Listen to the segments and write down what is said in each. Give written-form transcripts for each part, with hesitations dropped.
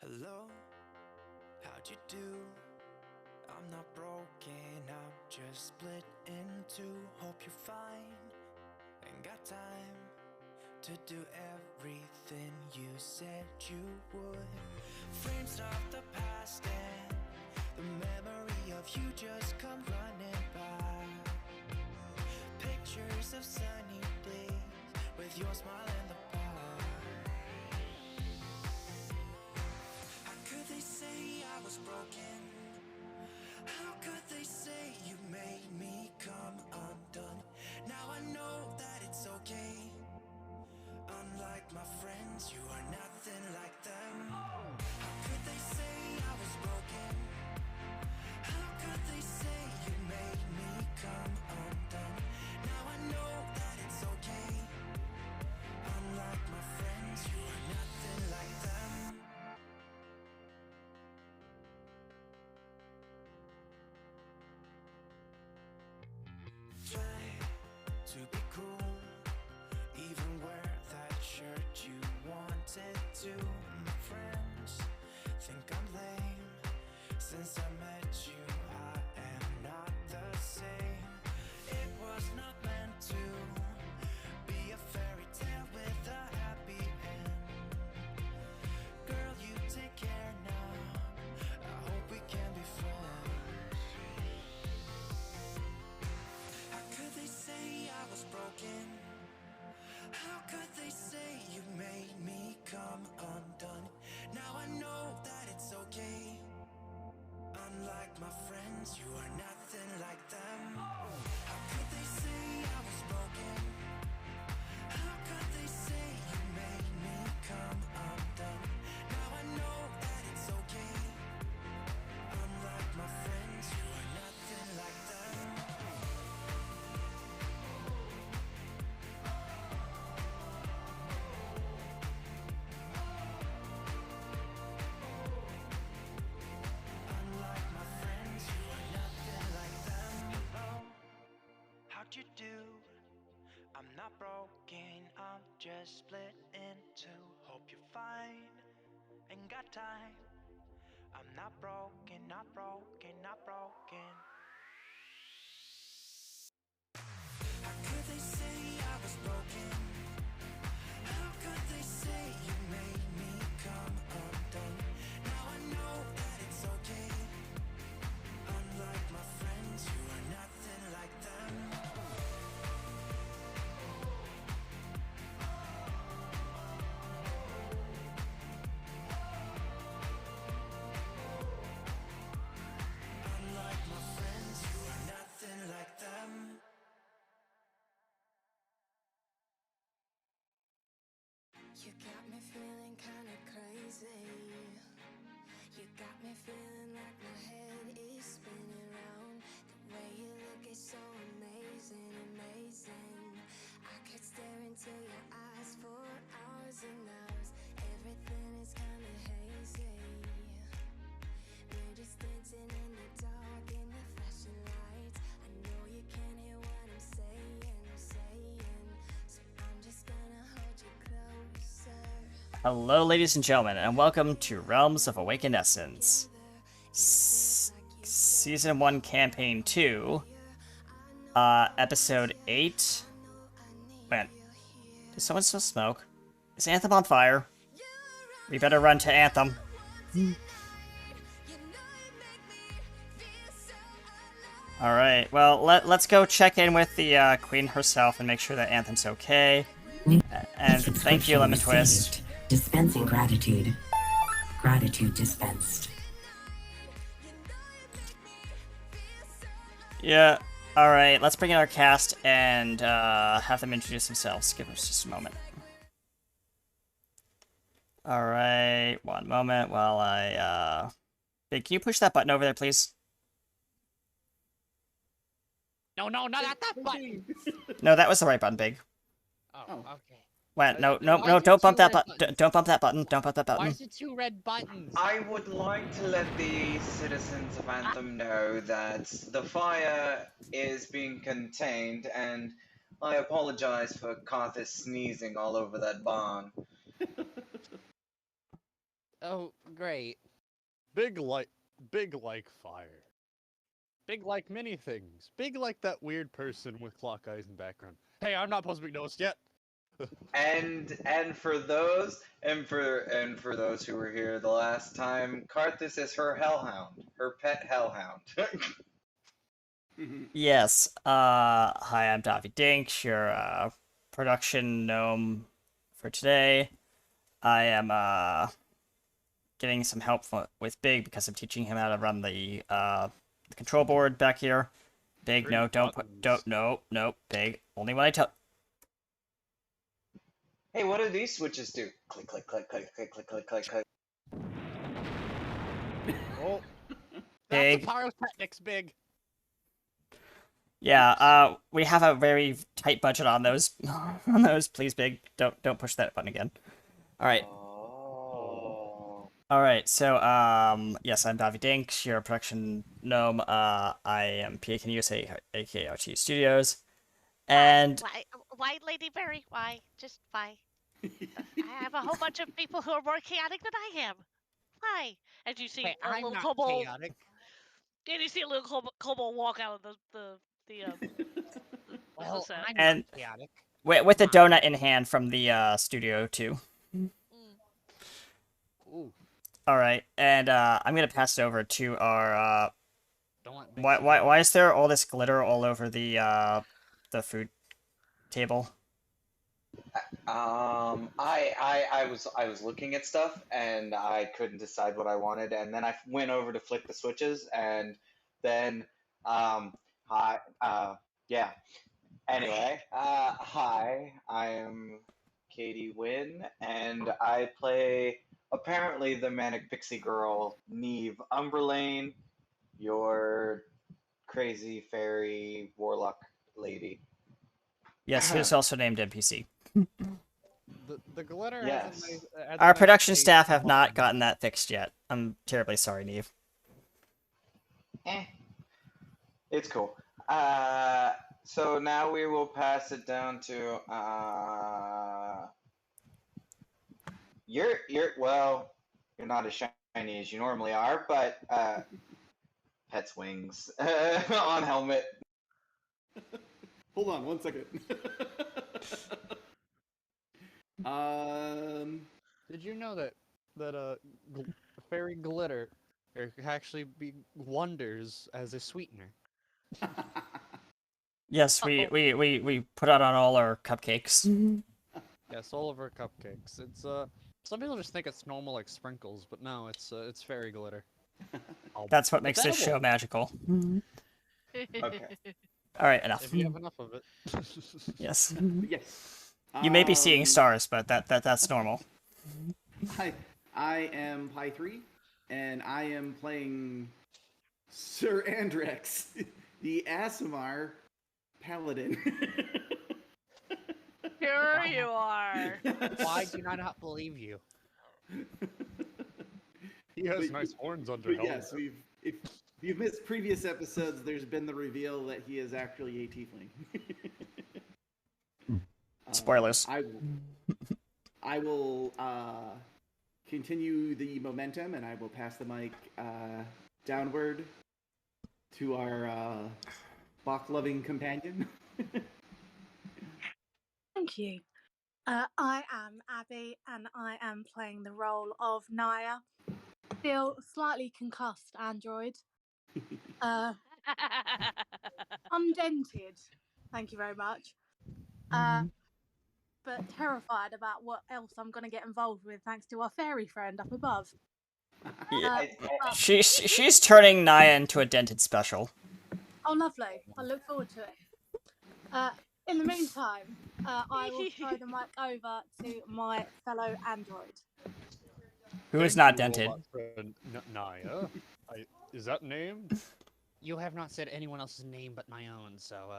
Hello, how'd you do? I'm not broken, I'm just split in two. Hope you're fine and got time to do everything you said you would. Frames of the past and the memory of you just come running by. Pictures of sunny days with your smile in the bar. How could they say I was broken? How could they say you made me come undone? Now I know that it's okay. Unlike my friends, you are nothing like them. How could they say I was broken? How could they say you made me come undone? Now I know that it's okay. Unlike my friends, you are nothing like them. Try to be cool, even wear that shirt you wanted to. My friends think I'm lame. Since I met you, I am not the same. It was not meant to be a fairy tale with a happy end. Girl, you take care now. I hope we can be friends. How could they say I was broken? How could they say you made me come undone? Now I know that it's okay. Unlike my friends, you are nothing like them. How could they say I was broken? How could they say you made me come undone? Now I know that it's okay. Unlike my friends, you are nothing like them. Unlike my friends, you are nothing like them. Hello, how'd you do? I'm not broken, I'm just split in two. Hope you're fine and got time. I'm not broken, not broken, not broken. How could they say I was broken? How could they say you made me come undone? Now I know that it's okay. Unlike my friends, you are nothing like them. Unlike my friends, you are nothing like them. You got me feeling kinda crazy. You got me feeling like my head is spinning round. The way you look is so amazing, amazing. I could stare into your eyes for hours and hours. Everything is kinda hazy. We're just dancing in the dark in the flashing lights. I know you can't hear what I'm saying, so I'm just gonna hold you closer. Hello, ladies and gentlemen, and welcome to Realms of Awakened Essence. Season 1, Campaign 2, Episode 8. Man, does someone still smoke? Is Anthem on fire? We better run to Anthem. Alright, well, let's go check in with the Queen herself and make sure that Anthem's okay. And thank you, Lemon Twist. Dispensing gratitude. Gratitude dispensed. Yeah, alright, let's bring in our cast and have them introduce themselves. Give us just a moment. Alright, one moment while I, Big, can you push that button over there, please? No, not that button. No, that was the right button, Big. Oh, okay. Wait, no, Why is there don't bump two that red button. Don't bump that button. Don't bump that Why button. is it two red buttons? I would like to let the citizens of Anthem know that the fire is being contained, and I apologize for Karthus sneezing all over that barn. Oh, great. Big like fire. Big like many things. Big like that weird person with clock eyes and background. Hey, I'm not supposed to be noticed yet. And for those and for those who were here the last time, Karthus is her hellhound, her pet hellhound. Yes. Hi, I'm Davi Dinks, your production gnome for today. I am getting some help with Big because I'm teaching him how to run the control board back here. Big, Great no, don't buttons. no, Big. Only when I tell. Hey, what do these switches do? Click, click, click, click, click, click, click, click, click. Oh, That's a Big. pyrotechnics, Big. Yeah. We have a very tight budget on those. On those, please, Big. Don't push that button again. All right. Oh. All right, so yes, I'm Davi Dinks, your production gnome. I am PAK USA, aka RT Studios, and Why, Lady Berry? Why? Just why? I have a whole bunch of people who are more chaotic than I am. Why? And you see Wait, a I'm little not kobold. chaotic. And you see a little kobold walk out of the Well, set. I'm not and chaotic. with the Come on. donut in hand from the studio too. Mm. ooh. All right, and I'm gonna pass it over to our. Don't let Big Why is there all this glitter all over the food table? I was looking at stuff and I couldn't decide what I wanted, and then I went over to flick the switches, and then hi, yeah. Anyway, hi, I am Katie Wynn, and I play apparently the manic pixie girl Neve Umberlane, your crazy fairy warlock lady. Yes, who's also named NPC. The glitter has a Yes. nice adds a Our nice production taste staff to have not mine. gotten that fixed yet. I'm terribly sorry, Neve. Eh, it's cool. Uh, so now we will pass it down to you're well, you're not as shiny as you normally are, but Pet's wings on helmet. Hold on one second. um, Did you know that fairy glitter can actually be wonders as a sweetener? Yes, we put it on all our cupcakes. Yes, all of our cupcakes. It's some people just think it's normal like sprinkles, but no, it's fairy glitter. That's what It's makes this edible show magical. Okay. All right, enough. if you have enough of it. Yes. yes. You may be seeing stars, but that's normal. I am Pi3, and I am playing Sir Andrex, the Asimar Paladin. Here you are. Why do I not believe you? He has But- nice horns under But helmet. yes, if you've missed previous episodes, there's been the reveal that he is actually a tiefling. Spoilers. I will continue the momentum, and I will pass the mic downward to our Bach-loving companion. Thank you. I am Abby, and I am playing the role of Naya, still slightly concussed android, undented. Thank you very much. But terrified about what else I'm going to get involved with, thanks to our fairy friend up above. Yeah. But- She's turning Naya into a dented special. oh, lovely! I look forward to it. In the meantime, I will throw the mic over to my fellow android. Who is Thank not you, dented. robot friend Naya. Is that name? You have not said anyone else's name but my own, so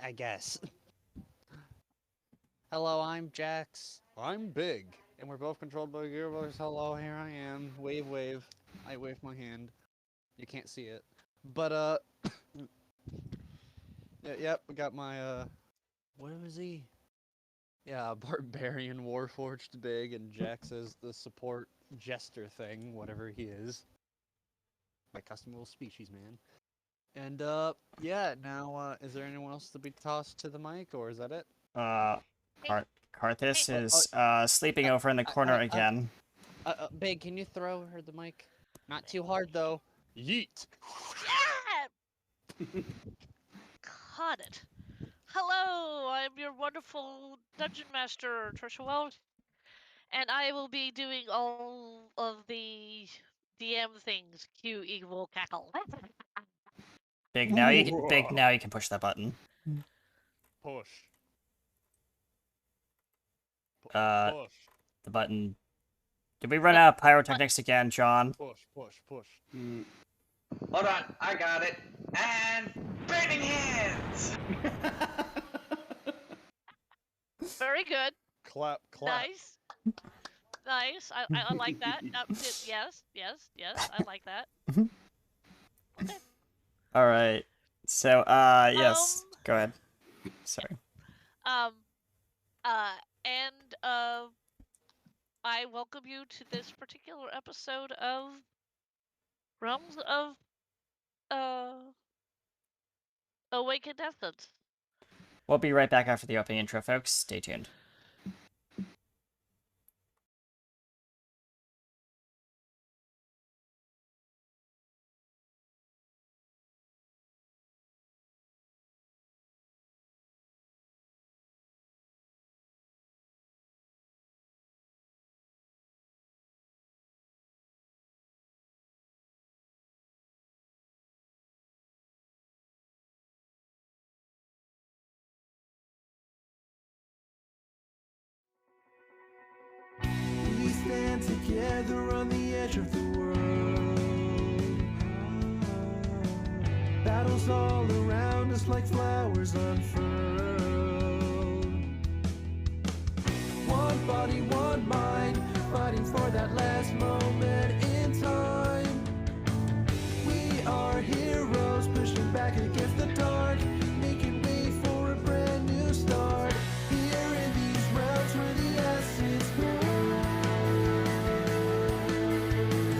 I guess. Hello, I'm Jax, I'm big. and we're both controlled by Gearbox. Hello, here I am. Wave, wave. I wave my hand. You can't see it, but yep. We got my what was he? Yeah, barbarian warforged big, and Jax is the support jester thing, whatever he is. My custom little species, man. And yeah. Now, is there anyone else to be tossed to the mic, or is that it? Karthus Hey. is sleeping over in the corner again. Big, can you throw her the mic? Not too hard though. Yeet. Yeah! Caught it. Hello, I'm your wonderful dungeon master, Trisha Welch, and I will be doing all of the DM things. Cue evil cackle. Big now you can push that button. Push. Push. The button. Did we run out of pyrotechnics again, John? Push. Hold on, I got it. And burning hands. Very good. Clap. Nice. I like that. Yes. I like that. Okay. All right. So, yes. Go ahead. Sorry. I welcome you to this particular episode of Realms of Awakened Essence. We'll be right back after the opening intro, folks. Stay tuned. We stand together on the edge of the world. Battles all around us like flowers unfurled. One body, one mind, fighting for that last moment in time. We are heroes pushing back against the dark, making way for a brand new start. Here in these realms where the essence grows,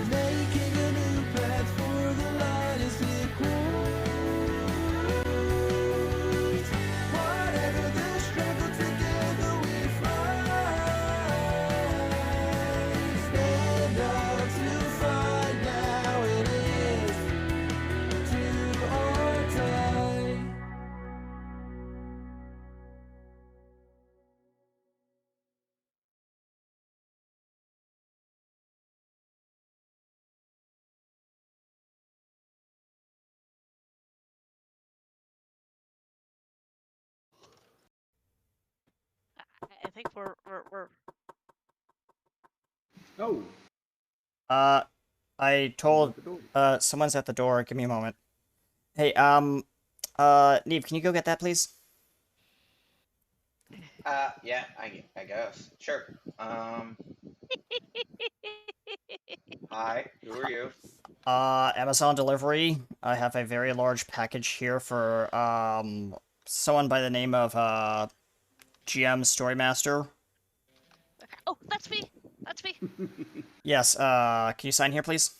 making a new path for the light as it grows. Whatever the struggle, together we fight. Stand up to fight now, it is do or die. I think we're Oh, I told someone's at the door. Give me a moment. Hey, Neve, can you go get that, please? Yeah, I guess. Sure. Hi, who are you? Amazon delivery. I have a very large package here for someone by the name of GM Storymaster. Oh, that's me. That's me. Yes. Can you sign here, please?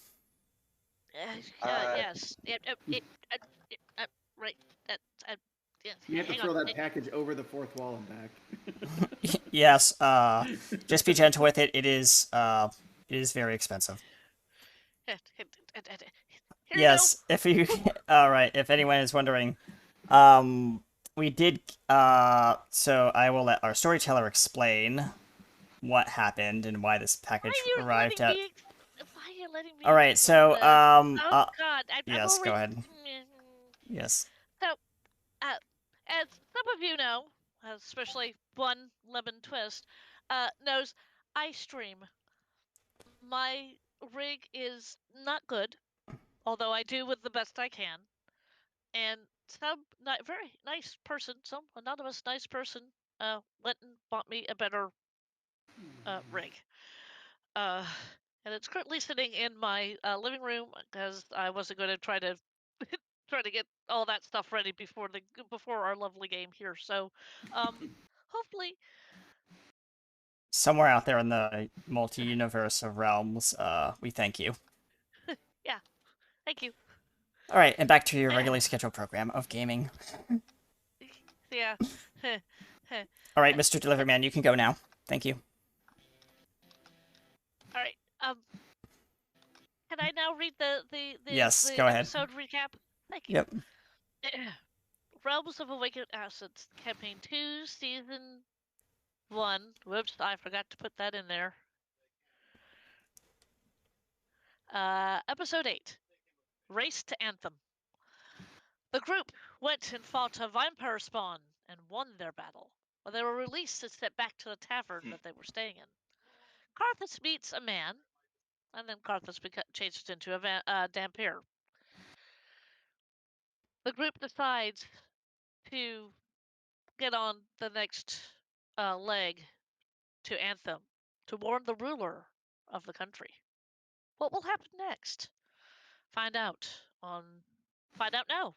Yes. Right. Yes. you have to Hang throw on. that package over the fourth wall and back. Yes. Just be gentle with it. It is very expensive. Here Yes. If you, all right. If anyone is wondering, we did. So I will let our storyteller explain what happened and why this package arrived at. Why are you letting me? All right. So oh God. yes. I'm Go already... ahead. Yes. So, as some of you know, especially one lemon twist, knows, I stream. My rig is not good, although I do with the best I can. And some very nice person, some anonymous nice person, went and bought me a better rig. And it's currently sitting in my living room because I wasn't going to try to get all that stuff ready before our lovely game here. So, hopefully, somewhere out there in the multi-universe of realms, we thank you. Yeah. Thank you. All right, and back to your regularly scheduled program of gaming. Yeah. All right, Mr. Deliveryman, you can go now. Thank you. All right. Can I now read the Yes, go ahead. episode recap? Thank you. Yep. Realms of Awakened Assets, Campaign 2, Season 1. Whoops, I forgot to put that in there. Episode 8, Race to Anthem. The group went and fought a vampire spawn and won their battle. When they were released and sent back to the tavern that they were staying in, Carthus meets a man, and then Carthus changes into a Dampier. The group decides to get on the next leg to Anthem to warn the ruler of the country. What will happen next? Find out now.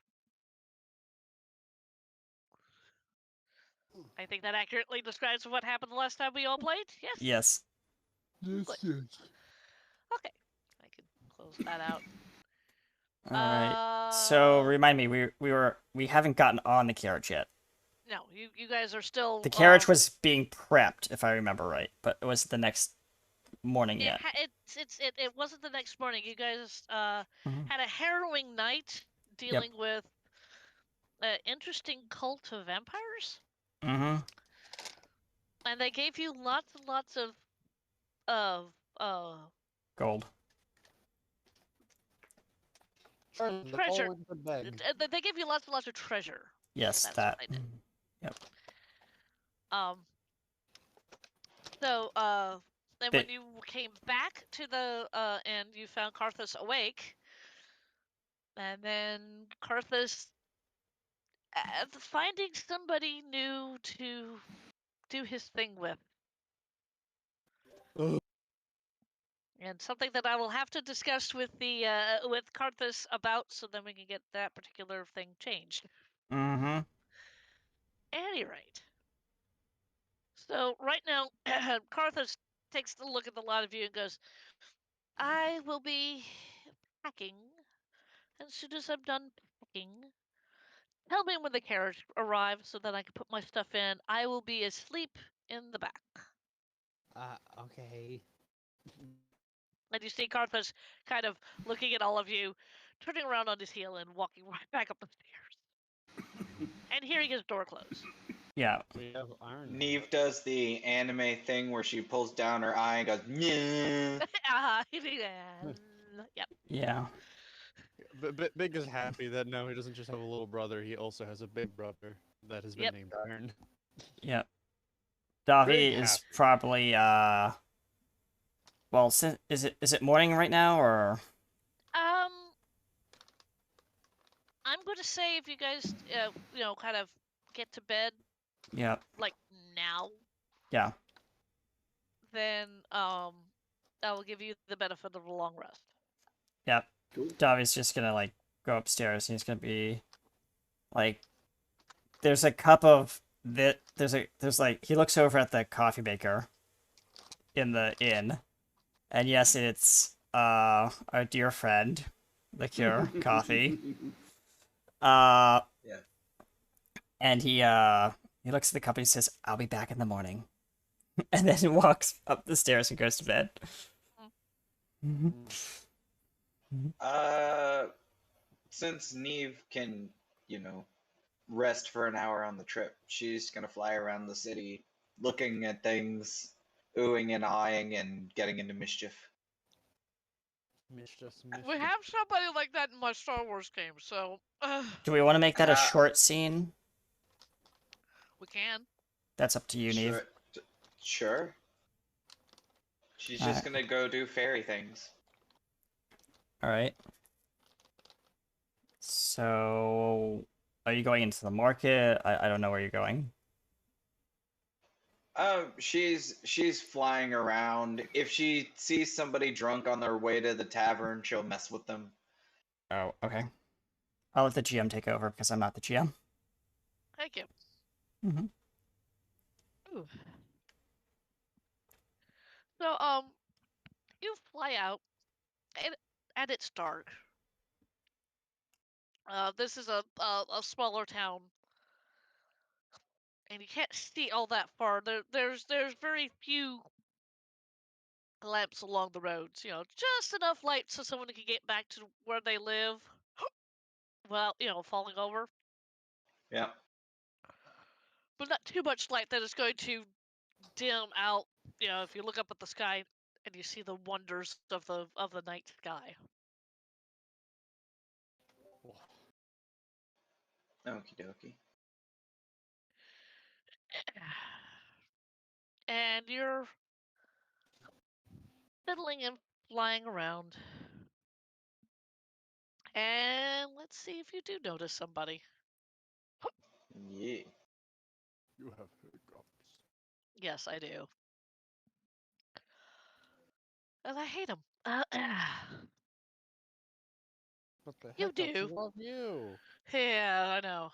I think that accurately describes what happened the last time we all played. Yes. Yes. Good. Okay, I can close that out. All right. So remind me, we haven't gotten on the carriage yet. No, you guys are still. The carriage was being prepped, if I remember right, but it was the next morning yet. It wasn't the next morning. You guys had a harrowing night dealing with an interesting cult of vampires. Mm-hmm. And they gave you lots and lots of gold. Treasure. They gave you lots and lots of treasure. Yes, That's that. What they did. Yep. So then when you came back to the and you found Carthus awake, and then Carthus finding somebody new to do his thing with. And something that I will have to discuss with the with Carthus about, so then we can get that particular thing changed. Mm-hmm. Any rate. So right now, Carthus takes a look at the lot of you and goes, "I will be packing. As soon as I'm done packing, tell me when the carriage arrives so that I can put my stuff in. I will be asleep in the back." Okay. And you see Carthus kind of looking at all of you, turning around on his heel and walking right back up the stairs. And hearing his door close. Yeah. We have iron. Neve does the anime thing where she pulls down her eye and goes, "Nyeh." Yep. Yeah. Big is happy that no, he doesn't just have a little brother, he also has a big brother that has been named Iron. Yep. Davi Big is happy. probably well, is it morning right now or? I'm going to say if you guys kind of get to bed Yeah. like now, Yeah. then I will give you the benefit of a long rest. Yep. Davi's just gonna like go upstairs and he's gonna be like, there's a cup of that. There's like, he looks over at the coffee maker in the inn, and yes, it's our dear friend, the Cure coffee. Yeah. And he looks at the cup and he says, "I'll be back in the morning," and then he walks up the stairs and goes to bed. Since Neve can, rest for an hour on the trip, she's gonna fly around the city, looking at things, oohing and eyeing, and getting into mischief. Mischief. We have somebody like that in my Star Wars game, so Do we want to make that a short scene? we can. That's up to you, Neve. Sure. She's just gonna go do fairy things. All right. So, are you going into the market? I don't know where you're going. She's flying around. If she sees somebody drunk on their way to the tavern, she'll mess with them. Oh, okay. I'll let the GM take over because I'm not the GM. Thank you. Mm-hmm. Ooh. So, you fly out, and it's dark. This is a smaller town, and you can't see all that far. There's very few lamps along the roads. You know, just enough light so someone can get back to where they live. Well, falling over, Yeah. but not too much light that is going to dim out. If you look up at the sky and you see the wonders of the night sky. Okie dokie. And you're fiddling and flying around. And let's see if you do notice somebody. Yeah. You have hiccups. Yes, I do. And I hate them. But the You hiccups do. love you. Yeah, I know.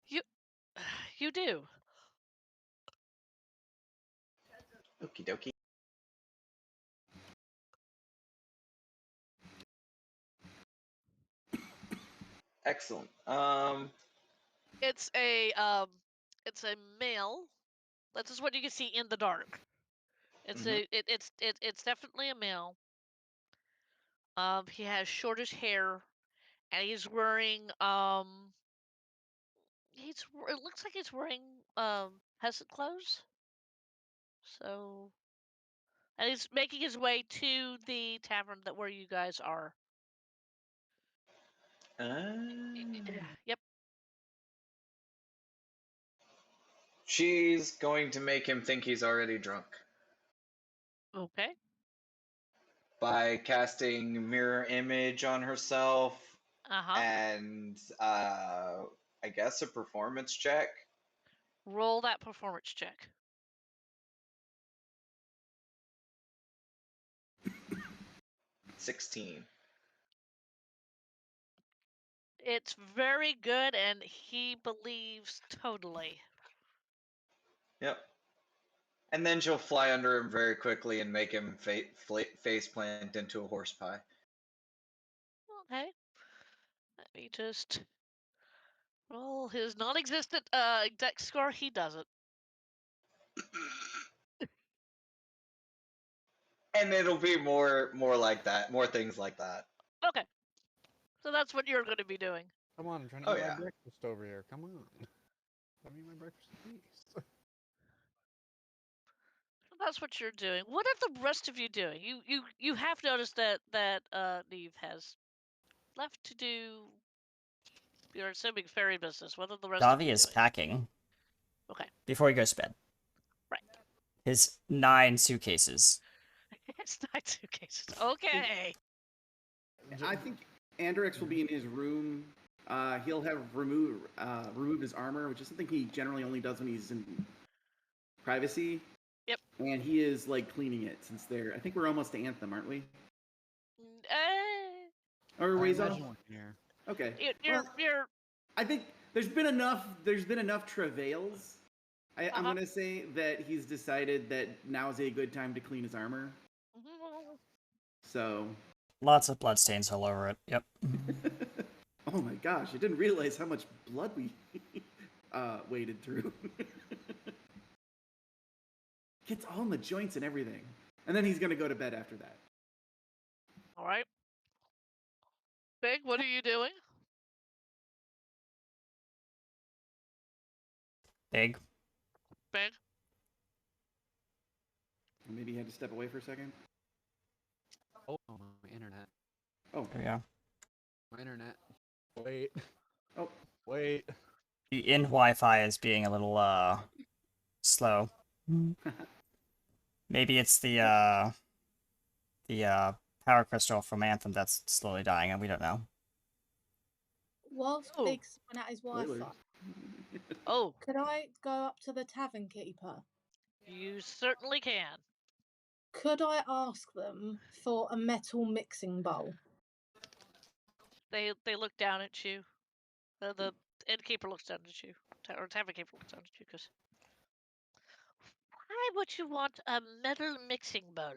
You, you do. Okie dokie. Excellent. It's a male. That's just what you can see in the dark. Mhm. It's definitely a male. He has shortish hair, and he's wearing it looks like he's wearing peasant clothes. So, and he's making his way to the tavern where you guys are. Yep. She's going to make him think he's already drunk Okay. by casting mirror image on herself Uh-huh. and I guess a performance check. Roll that performance check. 16. It's very good, and he believes totally. Yep. And then she'll fly under him very quickly and make him face plant into a horse pie. Okay. Let me just roll his non-existent dex score. He doesn't. And it'll be more like that, more things like that. Okay. So that's what you're going to be doing. Come on, I'm trying to Oh eat my yeah. breakfast over here. Come on. Let me eat my breakfast, please. That's what you're doing. What are the rest of you doing? You have noticed that Neve has left to do. You're assuming fairy business. What are the rest of Davi you is doing? packing Okay. before he goes to bed. Right. His 9 suitcases. It's 9 suitcases. Okay. I think Andrix will be in his room. He'll have removed his armor, which is something he generally only does when he's in privacy. Yep. And he is like cleaning it since they're. I think we're almost to Anthem, aren't we? Or I ways off. imagine we're here. Okay. You're. I think there's been enough. There's been enough travails. I'm Uh-huh. gonna say that he's decided that now is a good time to clean his armor. So. Lots of bloodstains all over it. Yep. Oh my gosh! I didn't realize how much blood we waded through. Gets all in the joints and everything, and then he's gonna go to bed after that. All right. Big, what are you doing? Big. Big. Maybe he had to step away for a second. Oh, my internet. Oh, There we go. My internet. Wait. Oh. Wait. The in Wi-Fi is being a little slow. Maybe it's the power crystal from Anthem that's slowly dying, and we don't know. Whilst Oh. Big's went at his Wi-Fi, Spoilers. Oh, could I go up to the tavern keeper? you certainly can. Could I ask them for a metal mixing bowl? They look down at you. The innkeeper looks down at you, or tavern keeper looks down at you, because would you want a metal mixing bowl?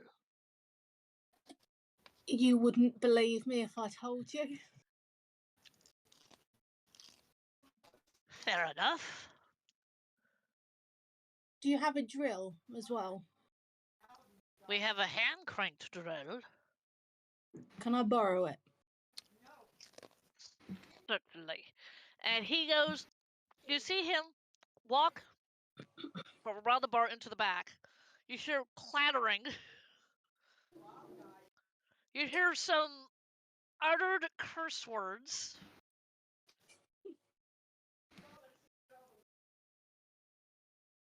You wouldn't believe me if I told you. Fair enough. Do you have a drill as well? We have a hand cranked drill. Can I borrow it? Certainly. And he goes, you see him walk from around the bar into the back. You hear clattering. You hear some uttered curse words.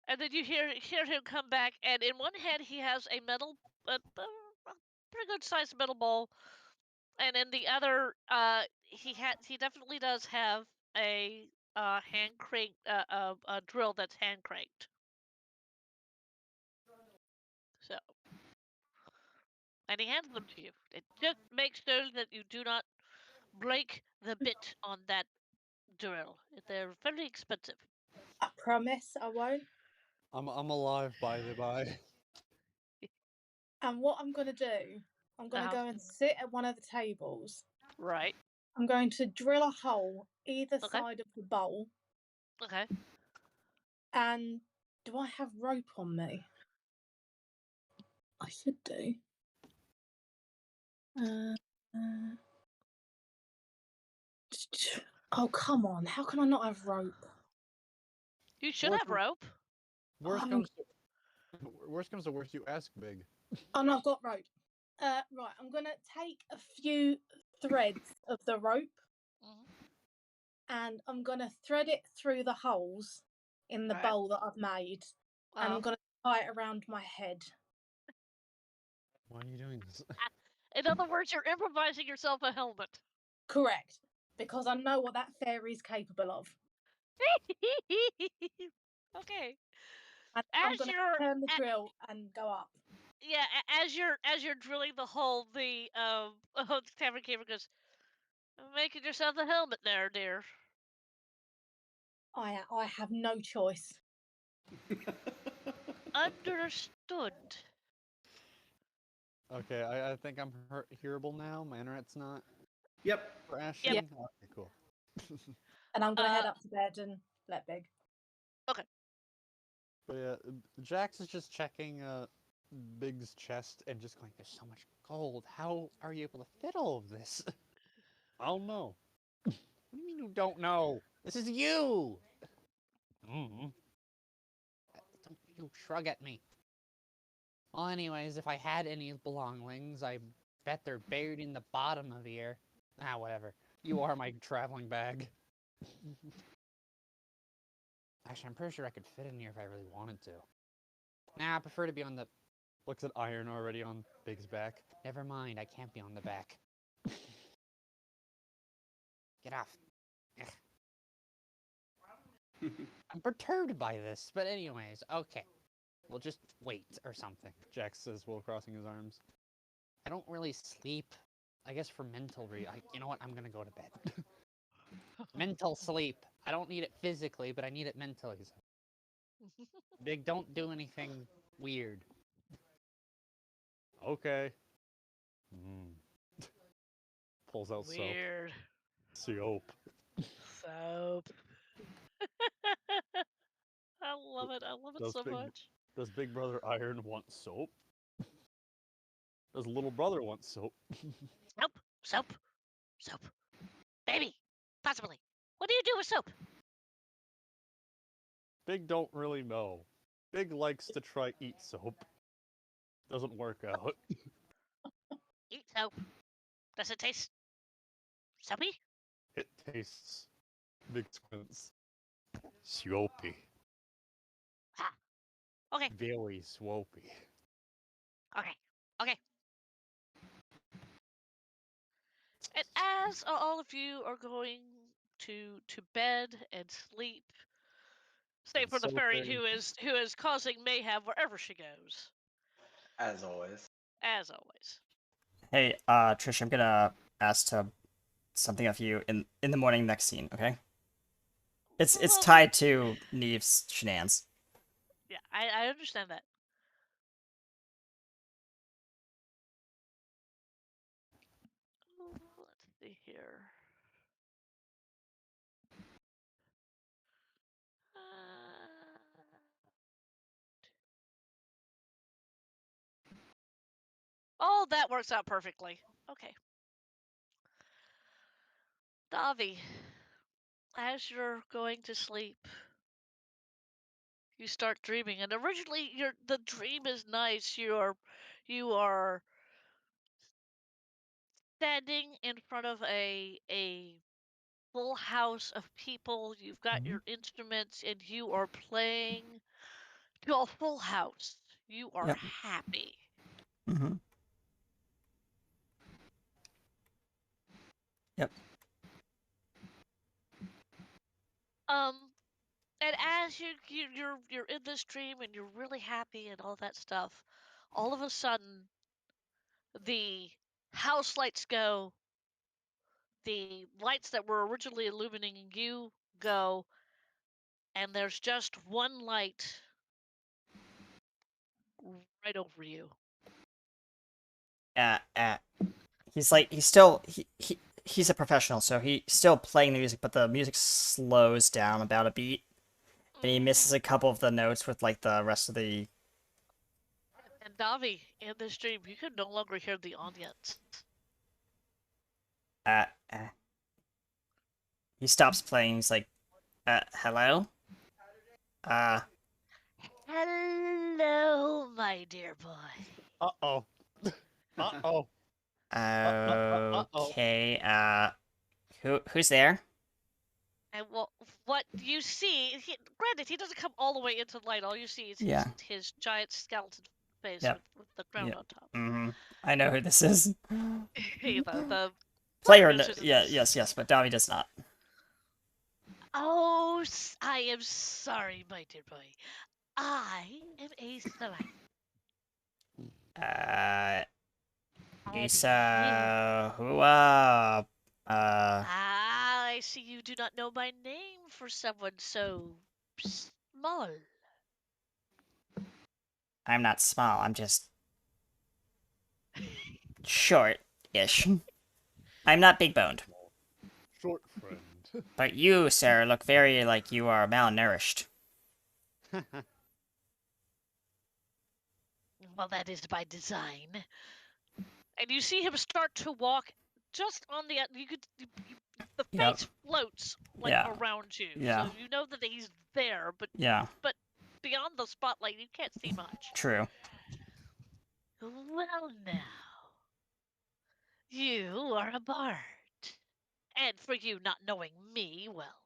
And then you hear him come back, and in one hand he has a metal, a pretty good sized metal bowl, and in the other, he definitely does have a hand cranked a drill that's hand cranked. So, and he hands them to you. It just makes sure that you do not break the bit on that drill. They're very expensive. I promise I won't. I'm alive, by the by. And what I'm going to do, I'm going to Uh-huh. go and sit at one of the tables. Right. I'm going to drill a hole either Okay. side of the bowl. Okay. And do I have rope on me? I should do. Oh, come on. How can I not have rope? You should have rope. Worst comes to worst, you ask Big. Oh, no, I've got rope. Right, I'm going to take a few threads of the rope and I'm going to thread it through the holes in the bowl that I've made. And I'm going to tie it around my head. Why are you doing this? In other words, you're improvising yourself a helmet. Correct. Because I know what that fairy's capable of. Okay. And I'm going to turn the drill and go up. Yeah, as you're drilling the hole, the tavern keeper goes, making yourself a helmet there, dear. I have no choice. Understood. Okay, I think I'm hearable now. My internet's not. Yep. Crashing. Yep. Okay, cool. And I'm going to head up to bed and let Big. Okay. But yeah, Jax is just checking Big's chest and just going, "There's so much gold. How are you able to fit all of this?" I don't know. What do you mean you don't know? This is you. Don't you shrug at me. Well, anyways, if I had any belongings, I bet they're buried in the bottom of here. Ah, whatever. You are my traveling bag. Actually, I'm pretty sure I could fit in here if I really wanted to. Nah, I prefer to be on the... Looks at iron already on Big's back. Never mind, I can't be on the back. Get off. I'm perturbed by this, but anyways, okay. We'll just wait or something, Jax says while crossing his arms. I don't really sleep. I guess for mental you know what? I'm gonna go to bed. Mental sleep. I don't need it physically, but I need it mentally. Big, don't do anything weird. Okay. Pulls out Weird. soap. Soap. I love it. I love it so much. Does Big Brother Iron want soap? Does little brother want soap? Soap. Baby, possibly. What do you do with soap? Big don't really know. Big likes to try eat soap. Doesn't work out. Eat soap. Does it taste soapy? It tastes... Big squints. Soapy. Ah. Okay. Very swoopy. Okay. And as all of you are going to bed and sleep, save for the fairy who is causing mayhem wherever she goes. As always. Hey, Trish, I'm gonna ask something of you in the morning next scene, okay? It's tied to Neve's shenanigans. Yeah, I understand that. Oh, that works out perfectly. Okay. Davi, as you're going to sleep, you start dreaming, and originally the dream is nice. You are standing in front of a full house of people. You've got your instruments, and you are playing to a full house. You are Yep. happy. Mm-hmm. Yep. And as you're in this dream and you're really happy and all that stuff, all of a sudden the house lights go, the lights that were originally illuminating you go, and there's just one light right over you. He's a professional, so he's still playing the music, but the music slows down about a beat, and he misses a couple of the notes with like the rest of the. And Davi, in this dream, you can no longer hear the audience. Uh, uh, he stops playing. He's like, hello. Hello, my dear boy. Uh-oh. Uh-oh. Okay. Who's there? And what you see, granted, he doesn't come all the way into the light. All you see is Yeah. his giant skeleton face Yep. with the crown Yep. on top. Mm-hmm. I know who this is. the Player, mentions yeah, this. yes, but Davi does not. Oh, I am sorry, my dear boy. I am a Selite. Isa, I see you do not know my name for someone so small. I'm not small, I'm just short-ish. I'm not big-boned. Short friend. But you, sir, look very like you are malnourished. Well, that is by design. And you see him start to walk just on the the Yep. face floats like Yeah. around you. Yeah. So you know that he's there, but Yeah, beyond the spotlight you can't see much. true. Well now. You are a bard. And for you not knowing me, well,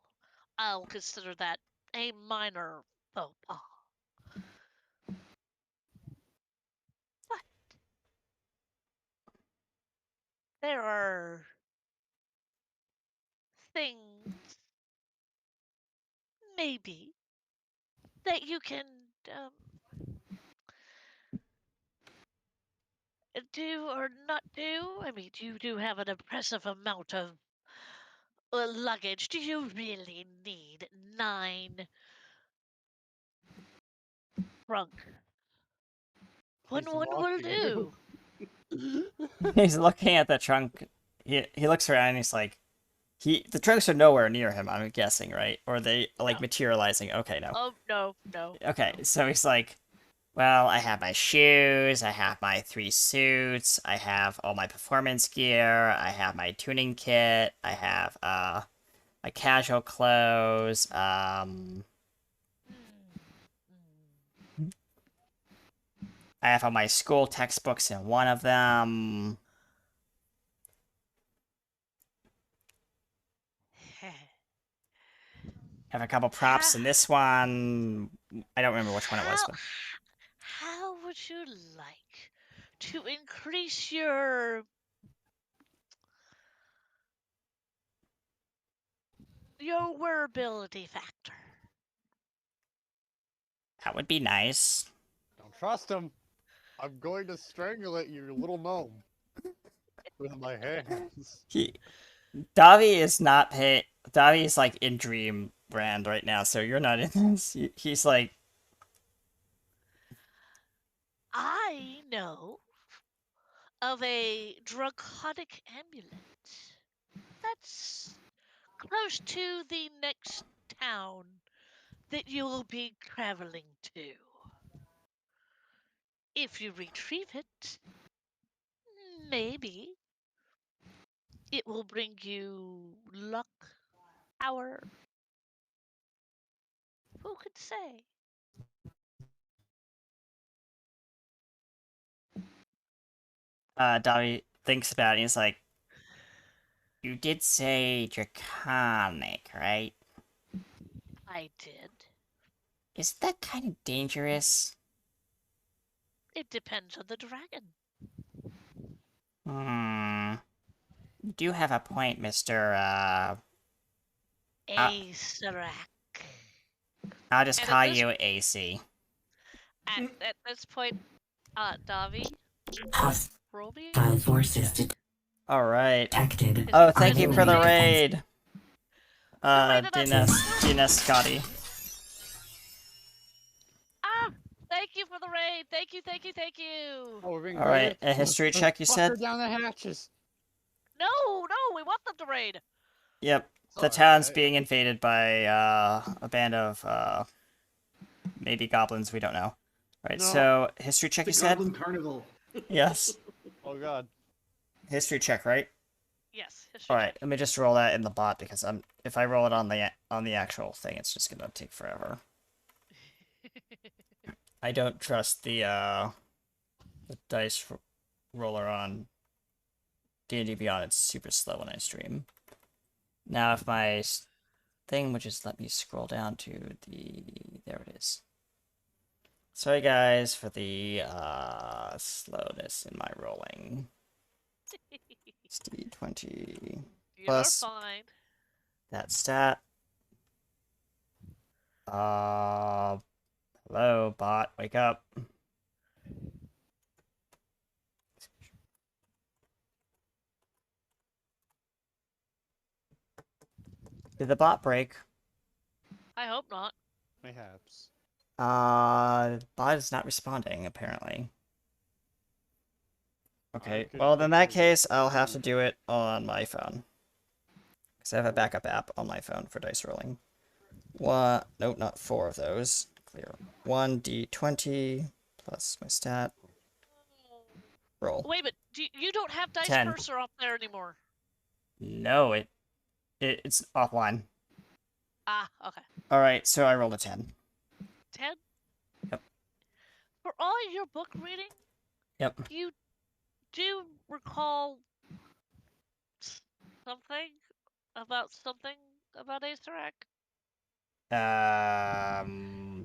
I'll consider that a minor faux pas. But there are things, maybe, that you can um, do or not do. I mean, you do have an impressive amount of luggage. Do you really need 9 trunk? One will do. He's looking at the trunk. He looks around and he's like, the trunks are nowhere near him, I'm guessing, right? Or they like No. materializing. Okay, no. Oh, no. Okay, so he's like, well, I have my shoes, I have my 3 suits, I have all my performance gear, I have my tuning kit, I have my casual clothes, I have all my school textbooks in one of them. Have a couple props in this one. I don't remember which one it was, but How would you like to increase your wearability factor? that would be nice. Don't trust him. I'm going to strangulate you little gnome. With my hands. Davi is not pay. Davi is like in dream brand right now, so you're not in this. He's like, I know of a draconic amulet that's close to the next town that you will be traveling to. If you retrieve it, maybe it will bring you luck, power. Who could say? Dobby thinks about it and he's like, you did say draconic, right? I did. Is that kind of dangerous? It depends on the dragon. You do have a point, Mr. Acerak. I'll just And call at this you AC. at this point, Davi, roll me. Hostile forces Alright. detected. Oh, thank you Unable for the to- raid. raided us. Dina Scotty. Ah! Thank you for the raid. Thank you, thank you, thank you. Oh, we're being Alright, raided? a history check, you Fuck said? her down the hatches. No, we want them to raid. Yep. It's The town's alright. being invaded by a band of maybe goblins, we don't know. Right, No. so history check, The you said? Goblin Carnival. Yes. Oh god. History check, right? Yes. history Alright, check. let me just roll that in the bot because if I roll it on the actual thing, it's just gonna take forever. I don't trust the dice roller on D&D Beyond. It's super slow when I stream. Now, if my thing would just let me scroll down to there it is. Sorry guys for the slowness in my rolling. It's D20 You're plus fine. that stat. Hello, bot, wake up. Did the bot break? I hope not. Mayhaps. Bot is not responding, apparently. Okay, could well, in that quickly- case, I'll have to do it on my phone. Because I have a backup app on my phone for dice rolling. Nope, not 4 of those. Clear. 1d20 plus my stat. Roll. Wait, but you don't have Dice 10. Cursor up there anymore. No, it's offline. Ah, okay. Alright, so I rolled a 10. 10? Yep. For all your book reading, Yep. you do recall something about Acerak?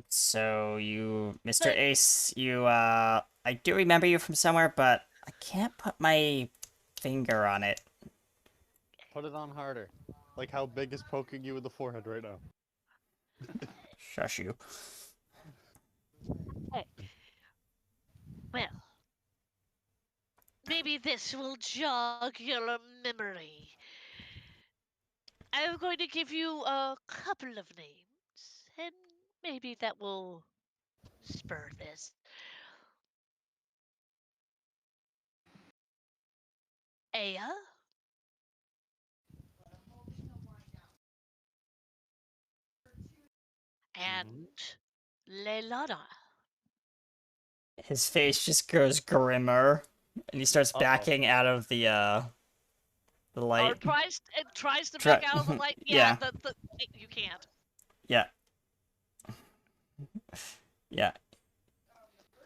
So Mr. But- Ace, I do remember you from somewhere, but I can't put my finger on it. Put it on harder. Like how Big is poking you in the forehead right now. Shush you. Hey. Well, maybe this will jog your memory. I'm going to give you a couple of names, and maybe that will spur this. Aya? And Leilana. His face just grows grimmer, and he starts backing out of the Or light. tries to Try- back out of the light. Yeah. You can't. Yeah. Yeah.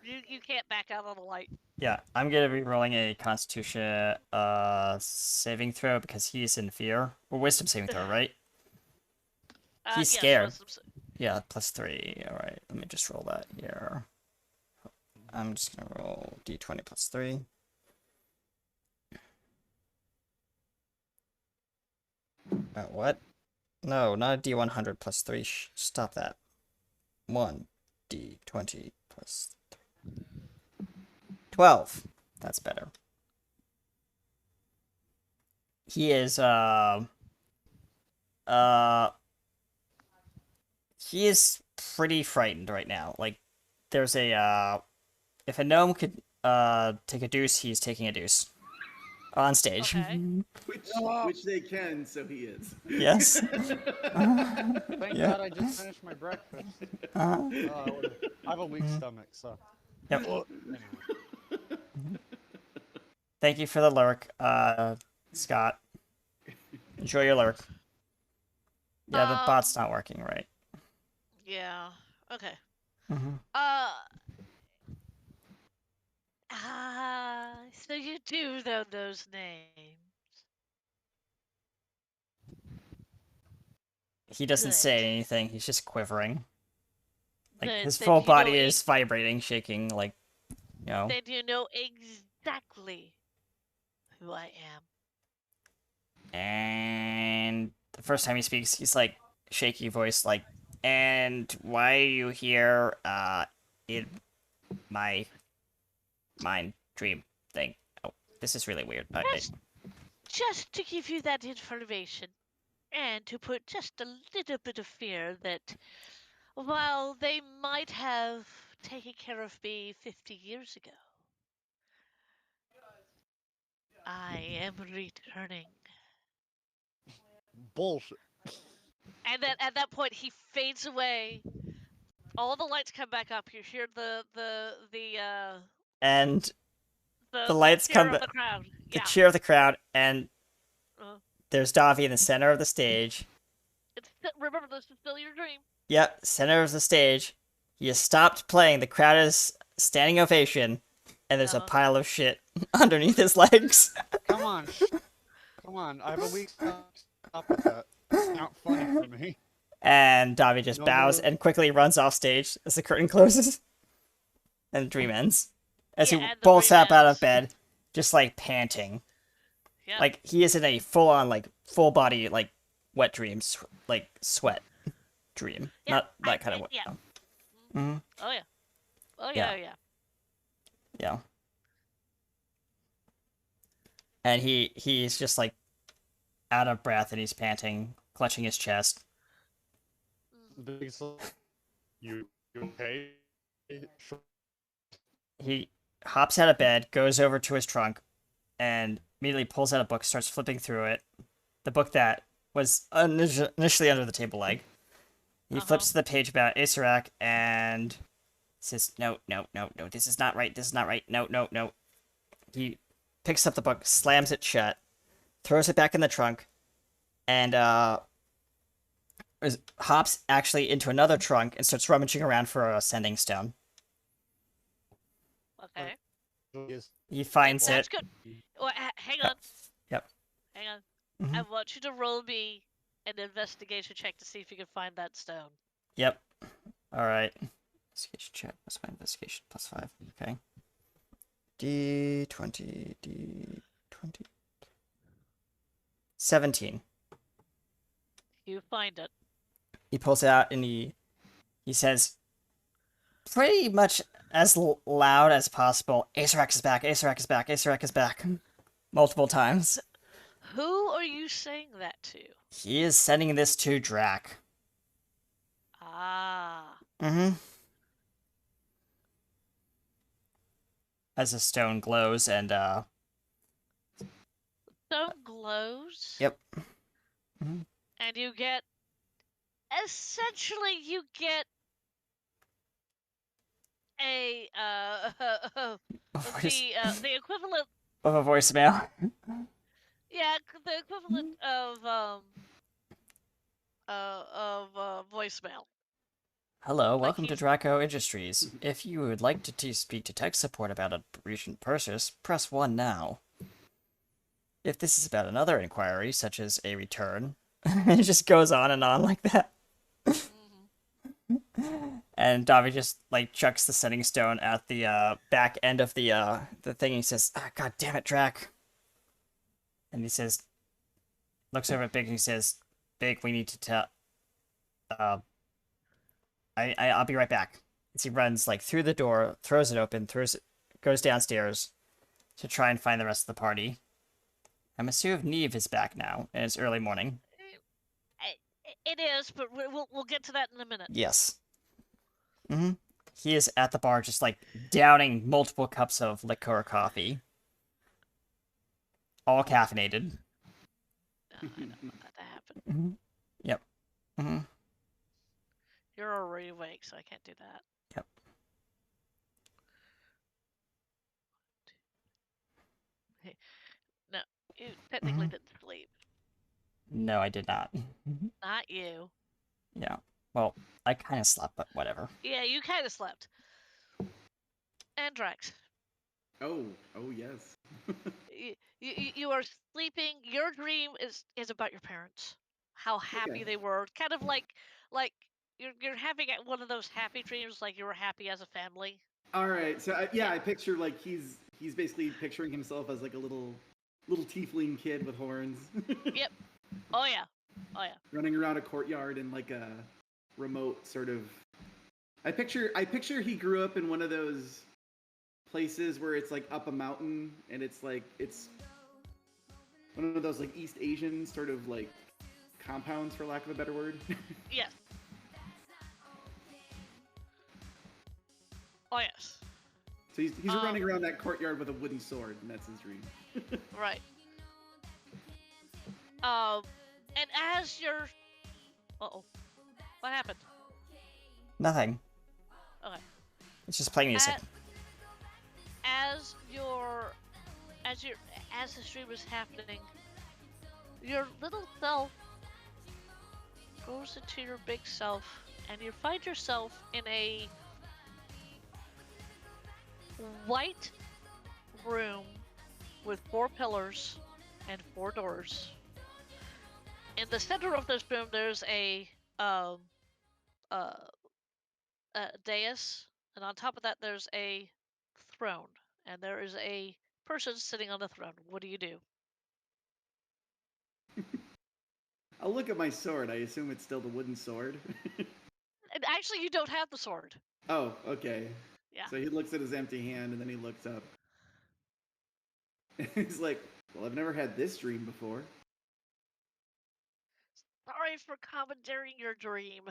You can't back out of the light. Yeah. I'm gonna be rolling a Constitution saving throw because he's in fear. Or Wisdom saving throw, right? He's Yes, scared. wisdom Yeah, +3. Alright, let me just roll that here. I'm just gonna roll d20 +3. What? No, not a d100 +3. Stop that. 1d20 +3. 12. That's better. He is, he is pretty frightened right now. Like, there's if a gnome could, take a deuce, he's taking a deuce. On stage. Okay. Which they can, so he is. Yes. Thank Yeah. God I just finished my breakfast. Uh-huh. I have a weak stomach, so. Yep. Anyway. Thank you for the lurk, Scott. Enjoy your lurk. Yeah, the bot's not working right. Yeah. Okay. Mm-hmm. So you do know those names. He doesn't Good. say anything. He's just quivering. Like Good. his Then full you know body is vibrating, shaking. Like, you know. Then you know exactly who I am. And the first time he speaks, he's like shaky voice, like, "And why are you here? In my mind dream thing. Oh, this is really weird. Just to give you that information, and to put just a little bit of fear that while they might have taken care of me 50 years ago, I am returning." Bullshit. And then at that point, he fades away. All the lights come back up. You hear And the the lights cheer come. of the crowd. The Yeah. cheer of the crowd, and Uh, there's Davi in the center of the stage. remember, this is still your dream. Yep, center of the stage. He has stopped playing. The crowd is standing ovation, and there's a pile of shit underneath his legs. Come on. Come on. I have a weak stop with that. It's not funny for me. And Davi just bows and quickly runs off stage as the curtain closes. And the dream ends. As he bolts up out of bed, just like panting. Yeah. Like he is in a full-on, like full body, like wet dreams, like sweat dream. Yeah, Not that kind of wet. yeah. Mm-hmm. Oh yeah. Oh Yeah. yeah, yeah. Yeah. And he's just like out of breath and he's panting, clutching his chest. You okay? He hops out of bed, goes over to his trunk, and immediately pulls out a book, starts flipping through it. The book that was initially under the table leg. He flips to the page about Acerak and says, no, this is not right, no. He picks up the book, slams it shut, throws it back in the trunk, and hops actually into another trunk and starts rummaging around for a sending stone. Okay. He finds That's it. good. Well, hang on. Yep. Hang on. Mhm. I want you to roll me an investigation check to see if you can find that stone. Yep. All right. Investigation check plus my investigation plus 5. Okay. D20. 17. You find it. He pulls it out and he says, pretty much as loud as possible, Acerak is back, Acerak is back, Acerak is back. Multiple times. Who are you saying that to? He is sending this to Drac. Ah. Mm-hmm. As the stone glows and, Stone glows? Yep. Mm-hmm. And you get... Essentially, you get a, the equivalent... Of a voicemail. Yeah, the equivalent of voicemail. Hello, welcome to Draco Industries. If you would like to speak to tech support about a recent purchase, press 1 now. If this is about another inquiry, such as a return, it just goes on and on like that. And Davi just like chucks the sending stone at the back end of the thing. And he says, "God damn it, Drac!" And he says, looks over at Big and he says, "Big, we need to tell. I'll be right back." As he runs like through the door, throws it open, goes downstairs to try and find the rest of the party. I'm assuming Neve is back now, and it's early morning. It is, but we'll get to that in a minute. Yes. Mm-hmm. He is at the bar just, like, downing multiple cups of liqueur coffee. All caffeinated. I don't want that to happen. Mm-hmm. Yep. Mm-hmm. You're already awake, so I can't do that. Yep. technically didn't sleep. No, I did not. Not you. Yeah. Well, I kind of slept, but whatever. Yeah, you kind of slept. Andrax, Oh, oh yes. you are sleeping. Your dream is about your parents. How happy Okay. they were. Kind of like you're having one of those happy dreams, like you were happy as a family. All right. So yeah, I picture like he's basically picturing himself as like a little tiefling kid with horns. Yep. Oh yeah. Oh yeah. Running around a courtyard in like a remote sort of. I picture he grew up in one of those places where it's like up a mountain and it's one of those like East Asian sort of like compounds, for lack of a better word. Yes. Oh yes. So he's running around that courtyard with a wooden sword, and that's his dream. Right. And as you're, what happened? Nothing. Okay. It's just playing music. As the stream was happening, your little self goes into your big self, and you find yourself in a white room with 4 pillars and 4 doors. In the center of this room, there's a dais, and on top of that, there's a throne, and there is a person sitting on the throne. What do you do? I'll look at my sword. I assume it's still the wooden sword. And actually, you don't have the sword. Oh, okay. Yeah. So he looks at his empty hand and then he looks up. He's like, well, I've never had this dream before. Sorry for commandeering your dream,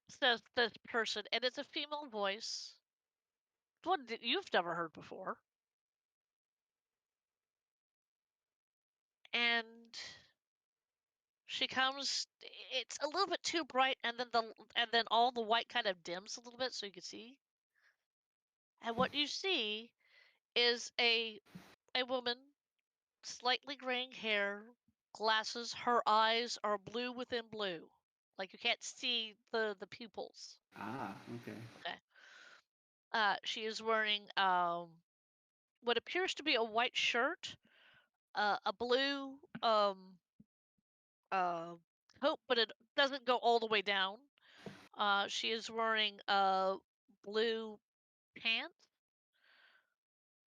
says this person, and it's a female voice. One that you've never heard before. And she comes, it's a little bit too bright, and then all the white kind of dims a little bit so you can see. And what you see is a woman, slightly graying hair, glasses, her eyes are blue within blue. Like you can't see the pupils. Ah, okay. Okay. She is wearing what appears to be a white shirt, a blue coat, but it doesn't go all the way down. She is wearing blue pants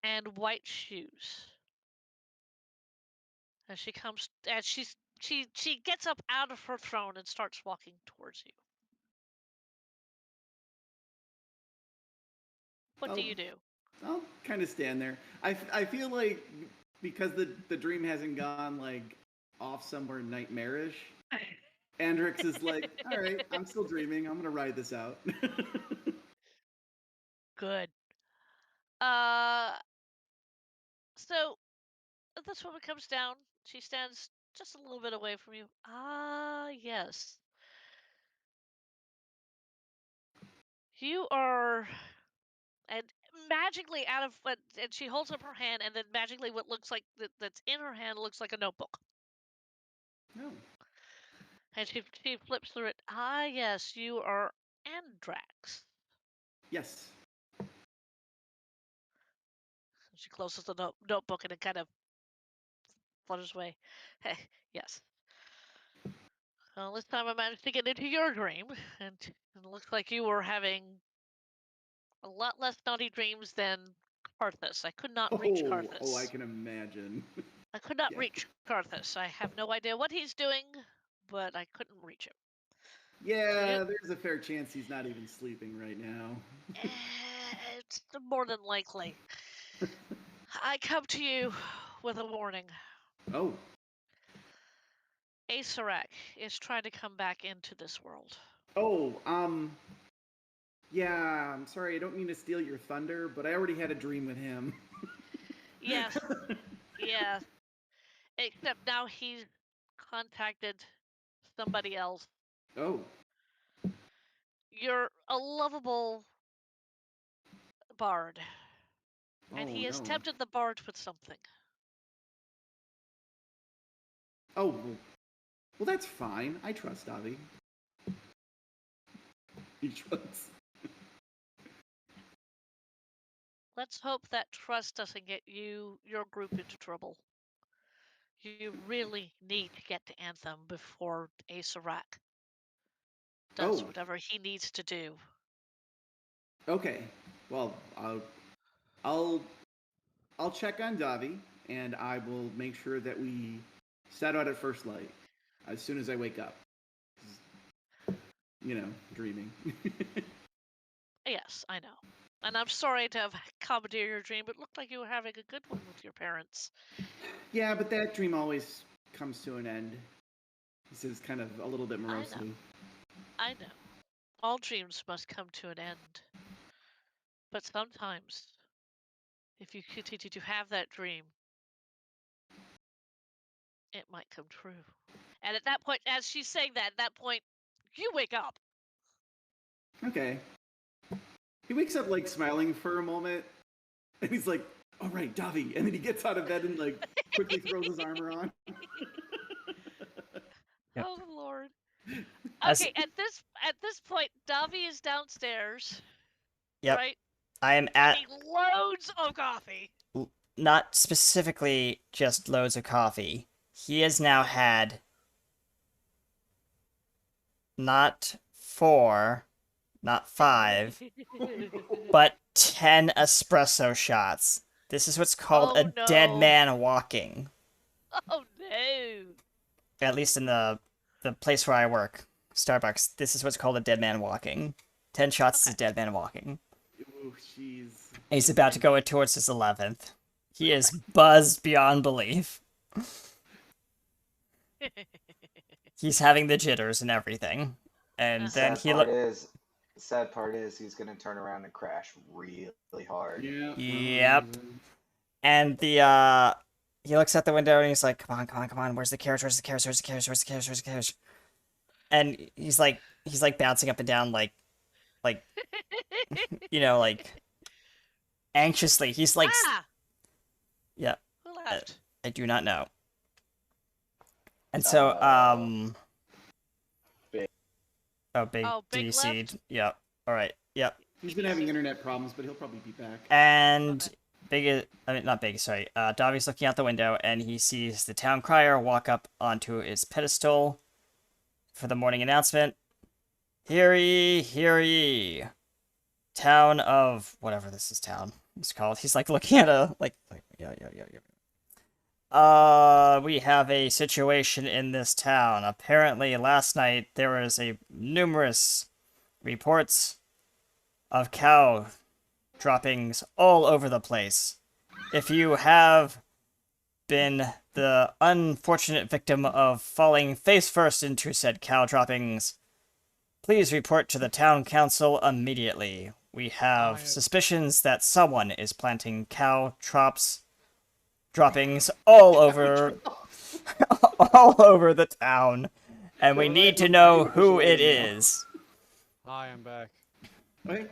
and white shoes. As she comes, as she gets up out of her throne and starts walking towards you. What do you do? I'll kind of stand there. I feel like because the dream hasn't gone like off somewhere nightmarish, Andrix is like, all right, I'm still dreaming. I'm gonna ride this out. Good. So this woman comes down. She stands just a little bit away from you. Ah, yes. You are, and magically out of what, and she holds up her hand, and then magically what looks like that's in her hand looks like a notebook. No. And she flips through it. Ah, yes, you are Andrax. Yes. She closes the notebook and it kind of flutters away. Hey, yes. Well, this time I managed to get into your dream, and it looks like you were having a lot less naughty dreams than Karthus. I could not reach Karthus. Oh, I can imagine. I could not Yeah. reach Karthus. I have no idea what he's doing, but I couldn't reach him. Yeah, there's a fair chance he's not even sleeping right now. It's more than likely. I come to you with a warning. Oh. Asarak is trying to come back into this world. Oh, yeah, I'm sorry, I don't mean to steal your thunder, but I already had a dream with him. Yes. Yes. Except now he's contacted somebody else. Oh. You're a lovable bard. And Oh, he has no. tempted the bard with something. Oh, well, that's fine. I trust Davi. He trusts. Let's hope that trust doesn't get your group into trouble. You really need to get to Anthem before Ace Arak does Oh, whatever he needs to do. okay. Well, I'll I'll check on Davi, and I will make sure that we set out at first light as soon as I wake up. You know, dreaming. Yes, I know. And I'm sorry to have commandeered your dream, but it looked like you were having a good one with your parents. Yeah, but that dream always comes to an end. He says, kind of a little bit I morosely. know. I know. All dreams must come to an end. But sometimes, if you continue to have that dream, it might come true. And at that point, as she's saying that, at that point, you wake up. Okay. He wakes up like smiling for a moment, and he's like, "All right, Davi," and then he gets out of bed and like quickly throws his armor on. Yep. Oh Lord. As- Okay, at this point, Davi is downstairs. Yep. Right? I am at Getting loads of coffee. not specifically just loads of coffee. He has now had not 4, not 5, but 10 espresso shots. This is what's called Oh, a dead no. man walking. Oh no. At least in the place where I work, Starbucks. This is what's called a dead man walking. 10 shots is a dead man walking. Ooh, jeez. And he's about to go in towards his 11th. He is buzzed beyond belief. He's having the jitters and everything. And then he Sad part is he's gonna turn around and crash really hard. Yeah. Yep. And the he looks out the window and he's like, come on, where's the carriage, where's the carriage, where's the carriage, where's the carriage, where's the carriage? And he's like bouncing up and down like you know, like anxiously. He's like yeah, Who left? I do not know. And so Big. Big Big DC. left? Yep. All right. Yep. He's been having internet problems, but he'll probably be back. And not Big, sorry. Davi's looking out the window and he sees the town crier walk up onto his pedestal for the morning announcement. Hear ye, hear ye. Town of whatever this is town is called. He's like looking at yeah. We have a situation in this town. Apparently last night there was numerous reports of cow droppings all over the place. If you have been the unfortunate victim of falling face first into said cow droppings, please report to the town council immediately. We have suspicions that someone is planting cow droppings all over all over the town, and we need to know who it is. Hi, I'm back. Wait.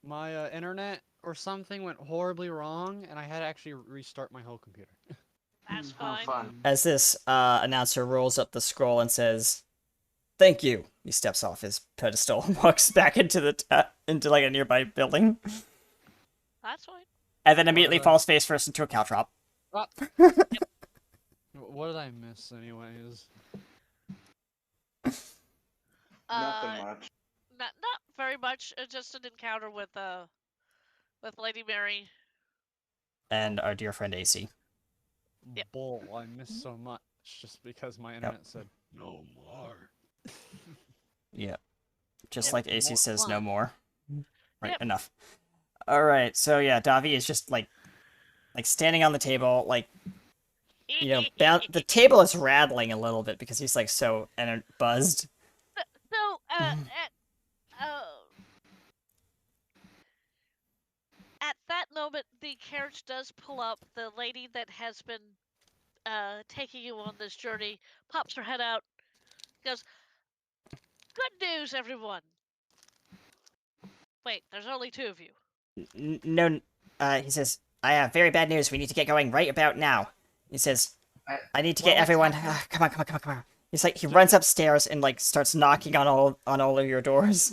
My internet or something went horribly wrong, and I had to actually restart my whole computer. That's How fine. fun. As this announcer rolls up the scroll and says, "Thank you," he steps off his pedestal and walks back into into like a nearby building, That's fine. and then immediately falls face first into a cow trap. What did I miss, anyways? Nothing much. Not very much. Just an encounter with Lady Mary. And our dear friend AC. Yep. Bull, I missed so much just because my internet said no more. Yeah. Just Yep, like AC more says no fun. more. Right, Yep. enough. Alright, so yeah, Davi is just like standing on the table, like, you know, the table is rattling a little bit because he's like so buzzed. So, at that moment, the carriage does pull up. The lady that has been taking you on this journey pops her head out, goes, "Good news, everyone!" Wait, there's only 2 of you. No, he says, "I have very bad news. We need to get going right about now." He says, I need to Well, get what's everyone. happening? Come on, come on, come on, come on. He's like he runs upstairs and like starts knocking on all of your doors.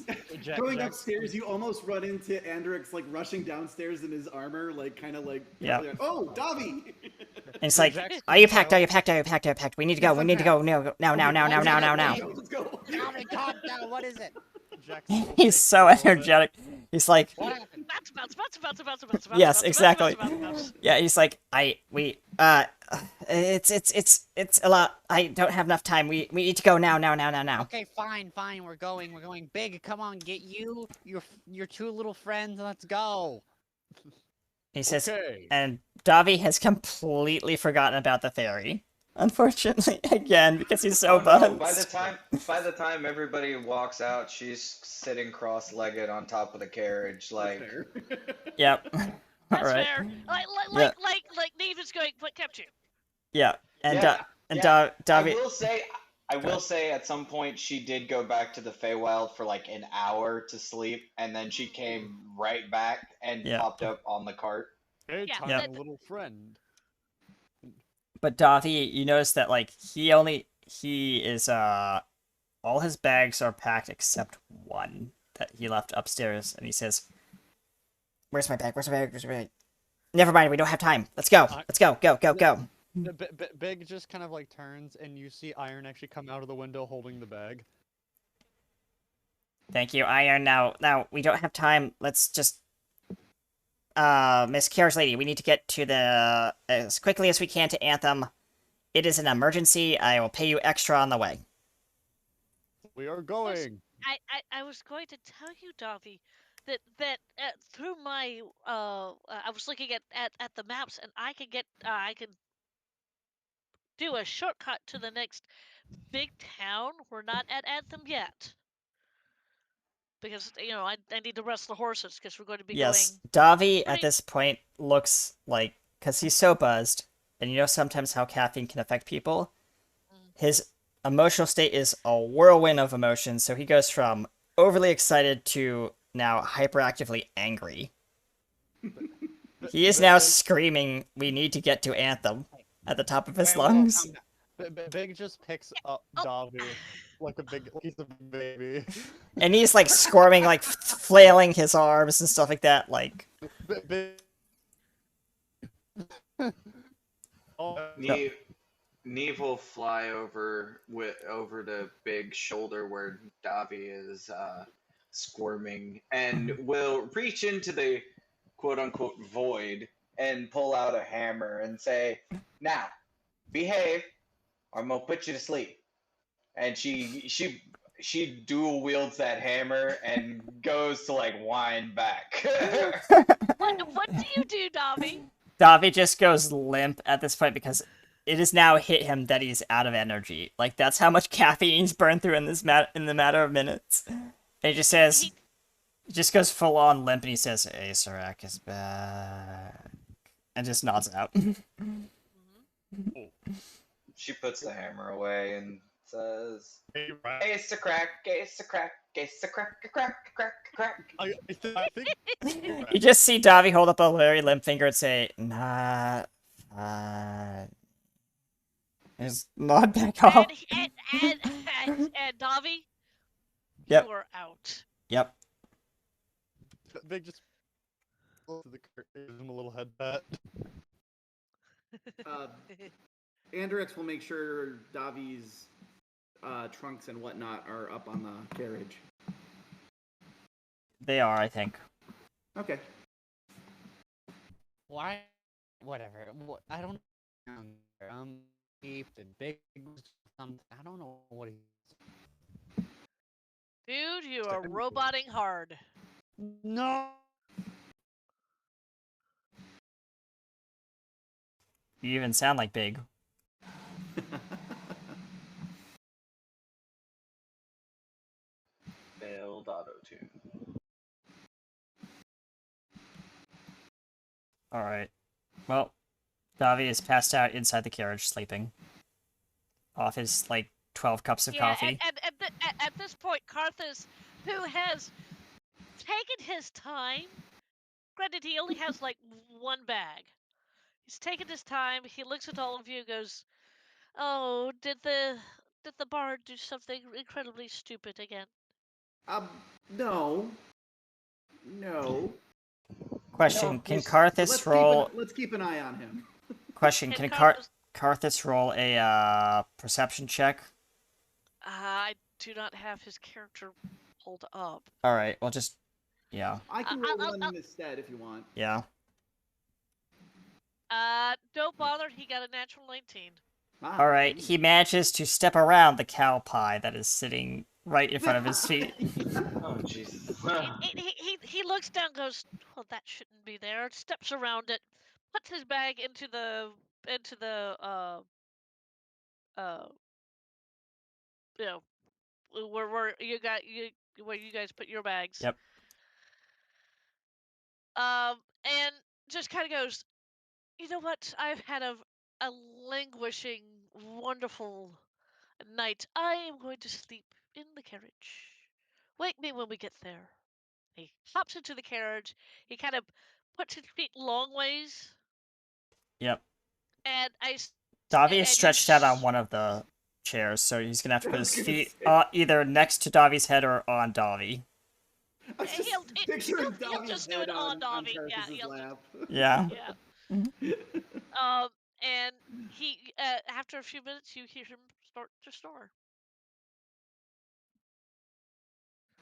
Going upstairs, you almost run into Andrix like rushing downstairs in his armor, like kind of like Yeah. oh, Davi! And it's like, Jack's are you freaked packed? Are you packed? Are you packed? Are you packed? We need to go. Yes, We I'm need to go. packed. Now. Let's go. Oh my god, now what is it? Jack's He's so energetic. He's like, What happened? Bounce. yes, exactly. Yeah, he's like, it's a lot. I don't have enough time. We need to go now. Okay, fine. We're going. Big, come on, get you, your two little friends, let's go. He says, Okay. and Davi has completely forgotten about the fairy. Unfortunately, again, because he's so Oh, no, buzzed. by the time everybody walks out, she's sitting cross-legged on top of the carriage, like. Yep. That's All right. fair. Yeah. Like Neve is going. What kept you? Yeah. And Yeah, Davi. I will say, at some point she did go back to the Feywild for like an hour to sleep, and then she came right back and Yeah. popped up on the cart. Hey, Yeah, tiny that- little friend. But Davi, you notice that like he is all his bags are packed except one that he left upstairs, and he says, "Where's my bag? Where's my bag? Never mind, we don't have time. Let's go. Let's go. Go. Big just kind of like turns, and you see Iron actually come out of the window holding the bag. Thank you, Iron. Now we don't have time. Let's just Miss Carriage Lady, we need to get to the as quickly as we can to Anthem. It is an emergency. I will pay you extra on the way. We are going. I was going to tell you, Davi, that through my I was looking at the maps, and I can do a shortcut to the next big town. We're not at Anthem yet. Because I need to rest the horses because we're going to be Yes, going. Davi at pretty- this point looks like, because he's so buzzed, and you know sometimes how caffeine can affect people. His emotional state is a whirlwind of emotions, so he goes from overly excited to now hyperactively angry. He is now screaming, "We need to get to Anthem," at the top of his lungs. Big just picks up Davi like he's a baby. And he's like squirming, like flailing his arms and stuff like that. Like, Neve will fly over the big shoulder where Davi is squirming, and will reach into the quote unquote void and pull out a hammer and say, "Now, behave, or I'm gonna put you to sleep." And she dual wields that hammer and goes to like wind back. What do you do, Davi? Davi just goes limp at this point because it has now hit him that he's out of energy. Like, that's how much caffeine he's burned through in in the matter of minutes. And he just says, he just goes full on limp, and he says, "Hey, Serac is back," and just nods out. She puts the hammer away and says, Hey, "Ace a crack, ace a crack, ace a crack, a crack, a crack, a crack." I think You just see Davi hold up a very limp finger and say, "Not fine." Just nod back off. And Davi, Yep. you are out. Yep. Big just to the curtain, gives him a little head pat. Andrix will make sure Davi's trunks and whatnot are up on the carriage. They are, I think. Okay. Why? Whatever. I don't. Deep and big. I don't know what he. Dude, you are roboting hard. No. You even sound like Big. Failed auto-tune. Alright. Well, Davi is passed out inside the carriage, sleeping. Off his, 12 cups of coffee. And at this point, Karthus, who has taken his time, granted he only has one bag. He's taken his time, he looks at all of you and goes, Oh, did the bard do something incredibly stupid again? Um, no, no. Question: Can He's But Karthus roll? let's keep an eye on him. Question: Can Can Carthus? Karthus roll a perception check? I do not have his character pulled up. All right. Well, just yeah, I can roll one instead if you want. yeah. Don't bother. He got a natural 19. Ah, All right. He manages to step around the cow pie that is sitting right in front of his feet. Oh Jesus. He looks down, goes, "Well, that shouldn't be there." Steps around it, puts his bag into the uh you know where you guys put your bags. Yep. And just kind of goes, "You know what? I've had a languishing, wonderful night. I am going to sleep in the carriage. Wake me when we get there." He hops into the carriage. He kind of puts his feet long ways, Yep. and Davi is and you stretched out on one of the chairs, so he's gonna have to I put was his gonna feet say. either next to Davi's head or on Davi. I was just picturing he'll Davi's just do head it on Davi. Yeah, Karthus's he'll lap. Yeah. yeah. And he after a few minutes, you hear him start to snore.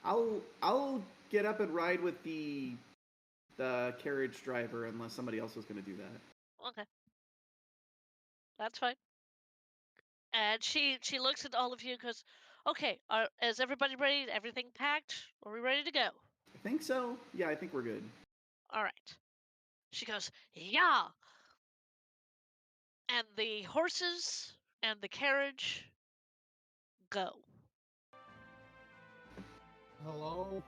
I'll get up and ride with the carriage driver unless somebody else was going to do that. Okay, that's fine. And she looks at all of you and goes, "Okay, is everybody ready? Everything packed? Are we ready to go?" I think so. Yeah, I think we're good. All right. She goes, "Yeah." And the horses and the carriage go. Hello?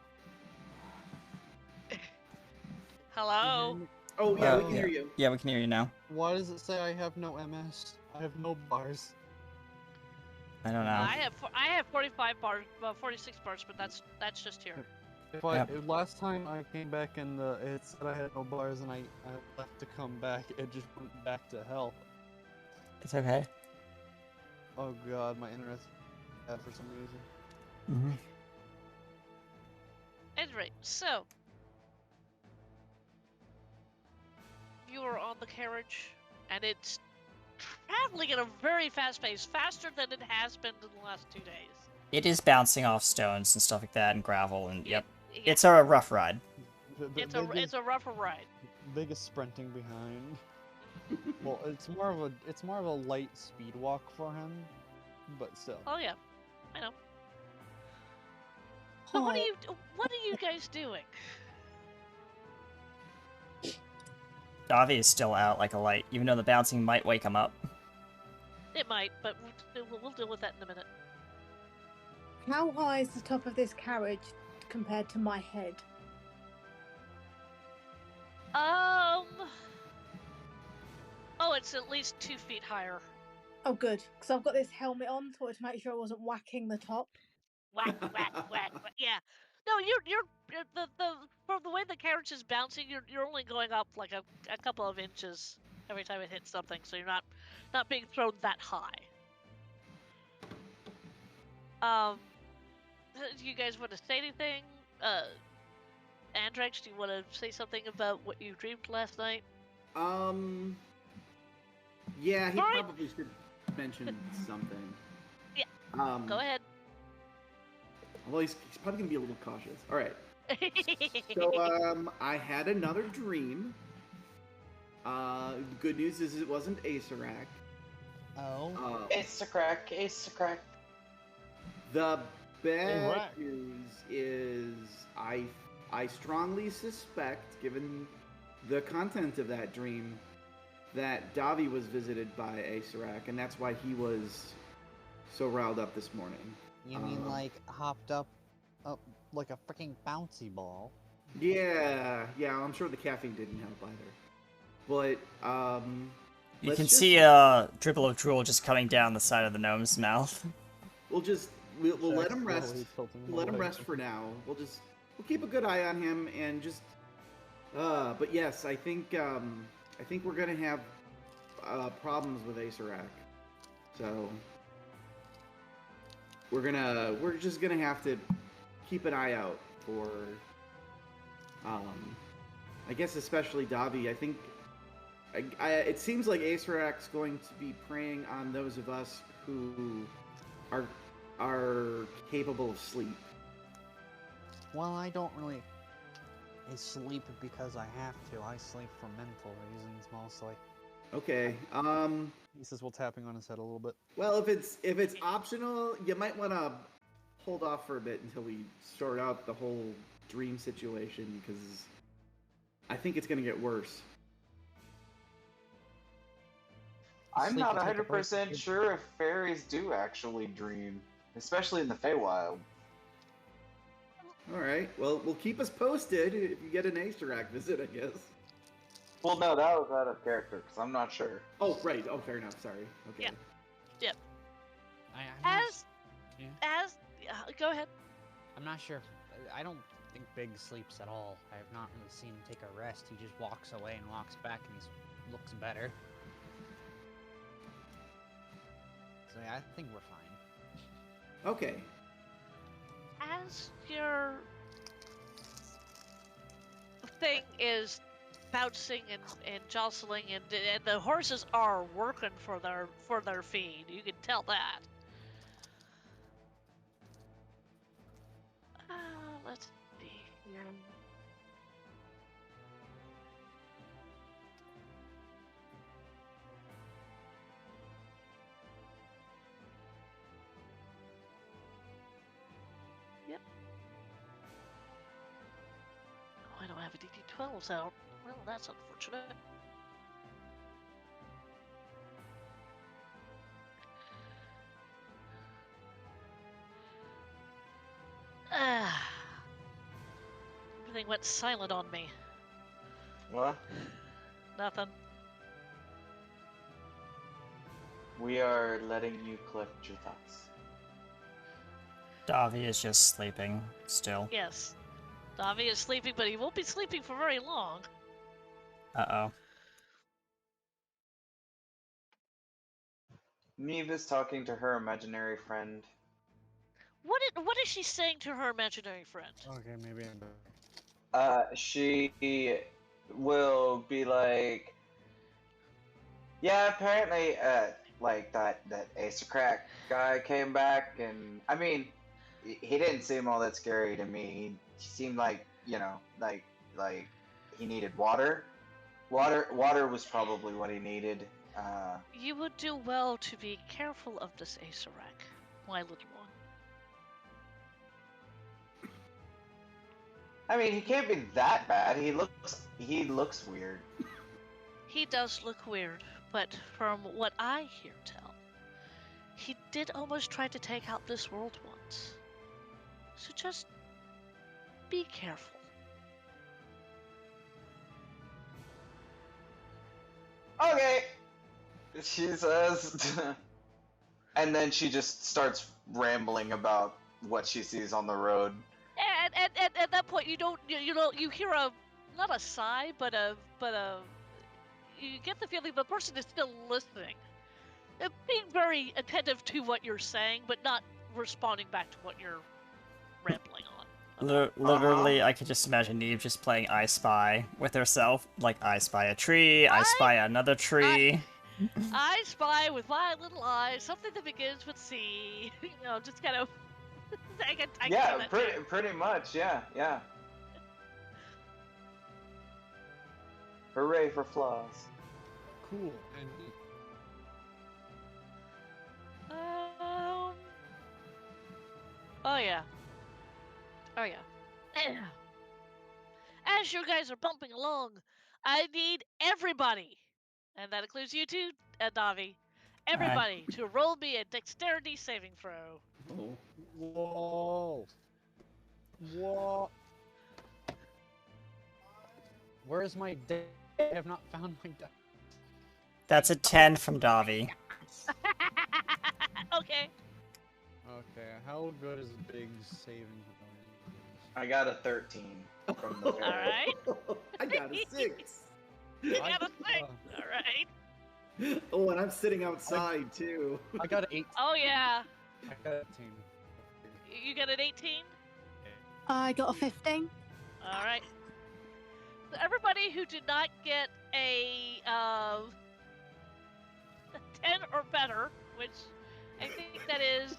Hello. Oh yeah, we Oh. can hear you. Yeah, we can hear you now. Why does it say I have no MS? I have no bars. I don't know. I have 45 bars, 46 bars, but that's just here. Last time I came back and it said I had no bars and I left to come back, it just went back to hell. It's okay. Oh god, my internet's bad for some reason. Mm-hmm. Anyway, so you are on the carriage, and it's traveling at a very fast pace, faster than it has been in the last 2 days. It is bouncing off stones and stuff like that, and gravel, and yep. Yeah. It's a rough ride. It's a rougher ride. Biggest sprinting behind. Well, it's more of a light speed walk for him, but still. Oh yeah, I know. So what are you guys doing? Davi is still out like a light, even though the bouncing might wake him up. It might, but we'll deal with that in a minute. How high is the top of this carriage compared to my head? Oh, it's at least 2 feet higher. Oh, good, because I've got this helmet on, so to make sure I wasn't whacking the top. Whack, whack, whack, whack. Yeah. No, you're from the way the carriage is bouncing, you're only going up like a couple of inches every time it hits something, so you're not being thrown that high. Do you guys want to say anything? Andrex, do you want to say something about what you dreamed last night? Yeah, he probably should mention something. Yeah. Go ahead. Well, he's probably gonna be a little cautious. All right. So, I had another dream. The good news is it wasn't Acerak. Oh. Ace to crack. The bad news is I strongly suspect, given the content of that dream, that Davi was visited by Acerak, and that's why he was so riled up this morning. You mean like hopped up like a freaking bouncy ball? Yeah, I'm sure the caffeine didn't help either. But You can see a dribble of drool just coming down the side of the gnome's mouth. We'll let him rest. We'll let him rest for now. We'll keep a good eye on him and just. But yes, I think we're gonna have problems with Acerak. So we're just gonna have to keep an eye out for, I guess especially Davi. I think it seems like Acerak's going to be preying on those of us who are capable of sleep. Well, I don't really sleep because I have to. I sleep for mental reasons mostly. Okay. He says while tapping on his head a little bit. Well, if it's optional, you might want to hold off for a bit until we sort out the whole dream situation, because I think it's going to get worse. I'm Sleep not will take a break. 100% sure if fairies do actually dream, especially in the Feywild. All right. Well, we'll keep us posted if you get an Acerak visit, I guess. Well, no, that was out of character, because I'm not sure. Oh, right. Oh, fair enough. Sorry. Okay. Yeah. Yep. I'm not, Go ahead. I'm not sure. I don't think Big sleeps at all. I have not really seen him take a rest. He just walks away and walks back, and he looks better. So yeah, I think we're fine. Okay. As your thing is bouncing and jostling, and the horses are working for their feed, you can tell that. Let's see here. Yep. Oh, I don't have a DD12s out. Well, that's unfortunate. Everything went silent on me. What? Nothing. We are letting you collect your thoughts. Davi is just sleeping still. Yes. Davi is sleeping, but he won't be sleeping for very long. Uh-oh. Neve is talking to her imaginary friend. What is she saying to her imaginary friend? Okay, maybe I'm. She will be like, yeah, apparently, like that Acerak guy came back, and I mean, he didn't seem all that scary to me. He seemed like, like he needed water. Water was probably what he needed. You would do well to be careful of this Acerak, my little one. I mean, he can't be that bad. He looks weird. He does look weird, but from what I hear tell, he did almost try to take out this world once. So just be careful. Okay, she says, and then she just starts rambling about what she sees on the road. And at that point, you hear not a sigh, but you get the feeling the person is still listening, being very attentive to what you're saying, but not responding back to what you're rambling on. Literally, I could just imagine Neve just playing I Spy with herself. Like, I spy a tree, I spy another tree. I spy with my little eyes something that begins with C. Just kind of. I can see that pretty much, yeah. Hooray for flaws. Cool. Oh yeah. As you guys are bumping along, I need everybody, and that includes you too, Davi. Everybody to roll me a dexterity saving throw. Whoa. Where's my day? I have not found my die. That's a 10 from Davi. Okay. Okay, how good is Big saving? I got a 13 from the fairy. Alright. I got a 6. You got a 6. Alright. Oh, and I'm sitting outside too. I got an 8. Oh yeah, I got an 18. you got an 18. I got a 15. All right. So everybody who did not get a 10 or better, which I think that is,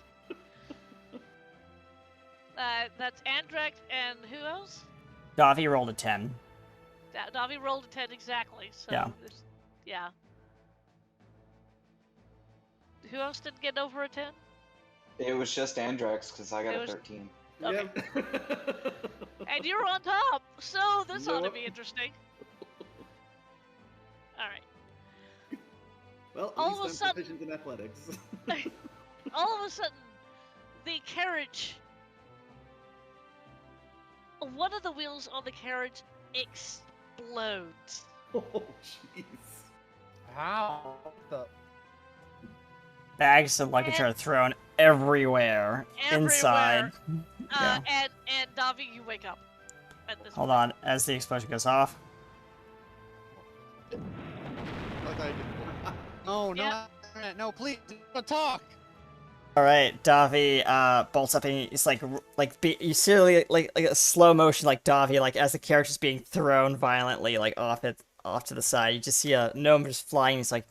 that's Andrex and who else? Davi rolled a 10. Davi rolled a 10 exactly. So Yeah. Yeah. Who else didn't get over a 10? It was just Andrex because I got It a was- 13. Okay. Yep. And you're on top, so this ought to Yep. be interesting. All right. Well, at All least of a I'm sudden- proficient in athletics. All of a sudden, the carriage, one of the wheels on the carriage explodes. Oh, jeez. How? The... Bags of luggage are thrown everywhere, inside. Yeah. And Davi, you wake up at this Hold point. on, as the explosion goes off. Like I did. No, Yeah. no, please, don't talk. All right, Davi bolts up and he's you see like a slow motion like Davi like as the carriage is being thrown violently like off to the side. You just see a gnome just flying. He's like,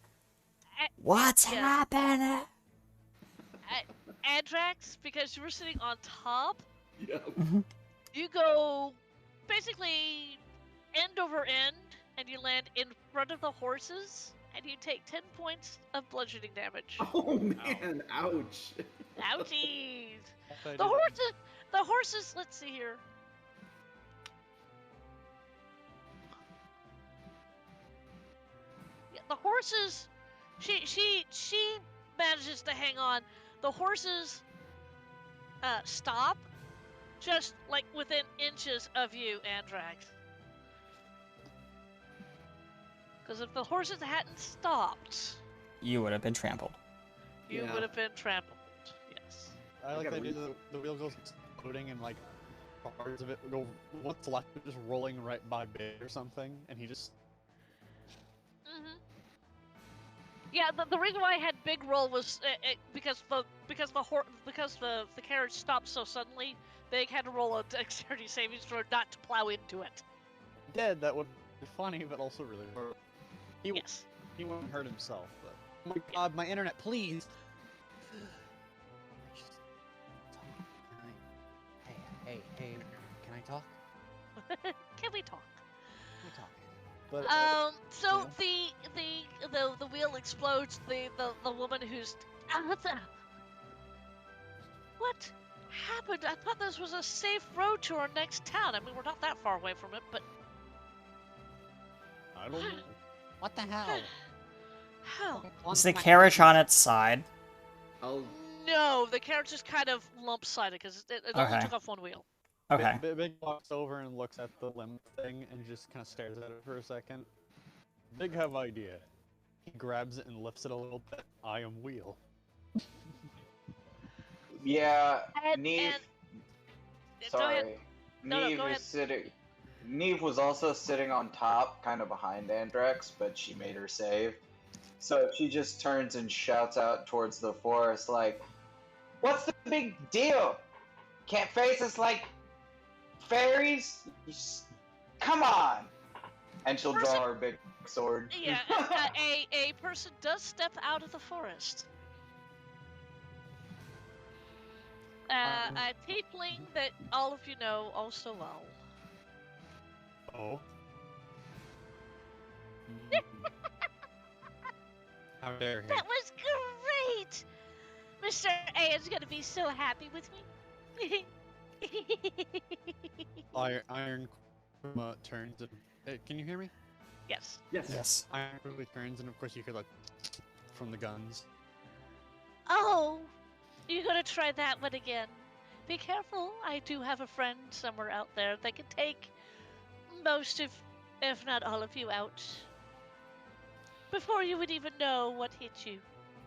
"What's Yeah. happening?" Andrax, because you were sitting on top, Yep. you go basically end over end, and you land in front of the horses, and you take 10 points of bludgeoning damage. Oh man, ouch. Ouchies! If I did- The horses, let's see here. Yeah, the horses, she manages to hang on. The horses stop just like within inches of you, Andrax. Because if the horses hadn't stopped, You would have been trampled. you Yeah. would have been trampled. Yes. I like gotta the idea that the wheel goes exploding and like parts of it go what's left of it just rolling right by Big or something, and he just Mhm. Yeah, the reason why I had big roll was because the carriage stopped so suddenly. Big had to roll a dexterity saving throw not to plow into it. dead. That would be funny, but also really hurt. Yes. He wouldn't hurt himself. But oh my god, my internet, please. Hey, can I talk? Can we talk? Can we talk? But So yeah. the wheel explodes. The woman who's what happened? I thought this was a safe road to our next town. I mean, we're not that far away from it, but I don't know. What the hell? how? Is the carriage on its side? I'll No, the carriage is kind of lump-sided because it only Okay. took off one wheel. Okay. Big walks over and looks at the limb thing and just kind of stares at it for a second. Big have idea. He grabs it and lifts it a little bit. I am wheel. Yeah, And- Neve. and- Go ahead. Sorry. No, Neve go is ahead. sitting. Neve was also sitting on top, kind of behind Andrex, but she made her save. So she just turns and shouts out towards the forest, like, "What's the big deal? Can't face us like fairies? Come on!" And she'll draw her big sword. Yeah, a person does step out of the forest. A tiefling that all of you know oh so well. Oh. How dare he? That was great! Mr. A is gonna be so happy with me. Iron turns and... Hey, can you hear me? Yes. yes. Yes. Iron quickly turns and of course you hear like from the guns. Oh, you're gonna try that one again. Be careful, I do have a friend somewhere out there that can take most of, if not all of you out. Before you would even know what hit you.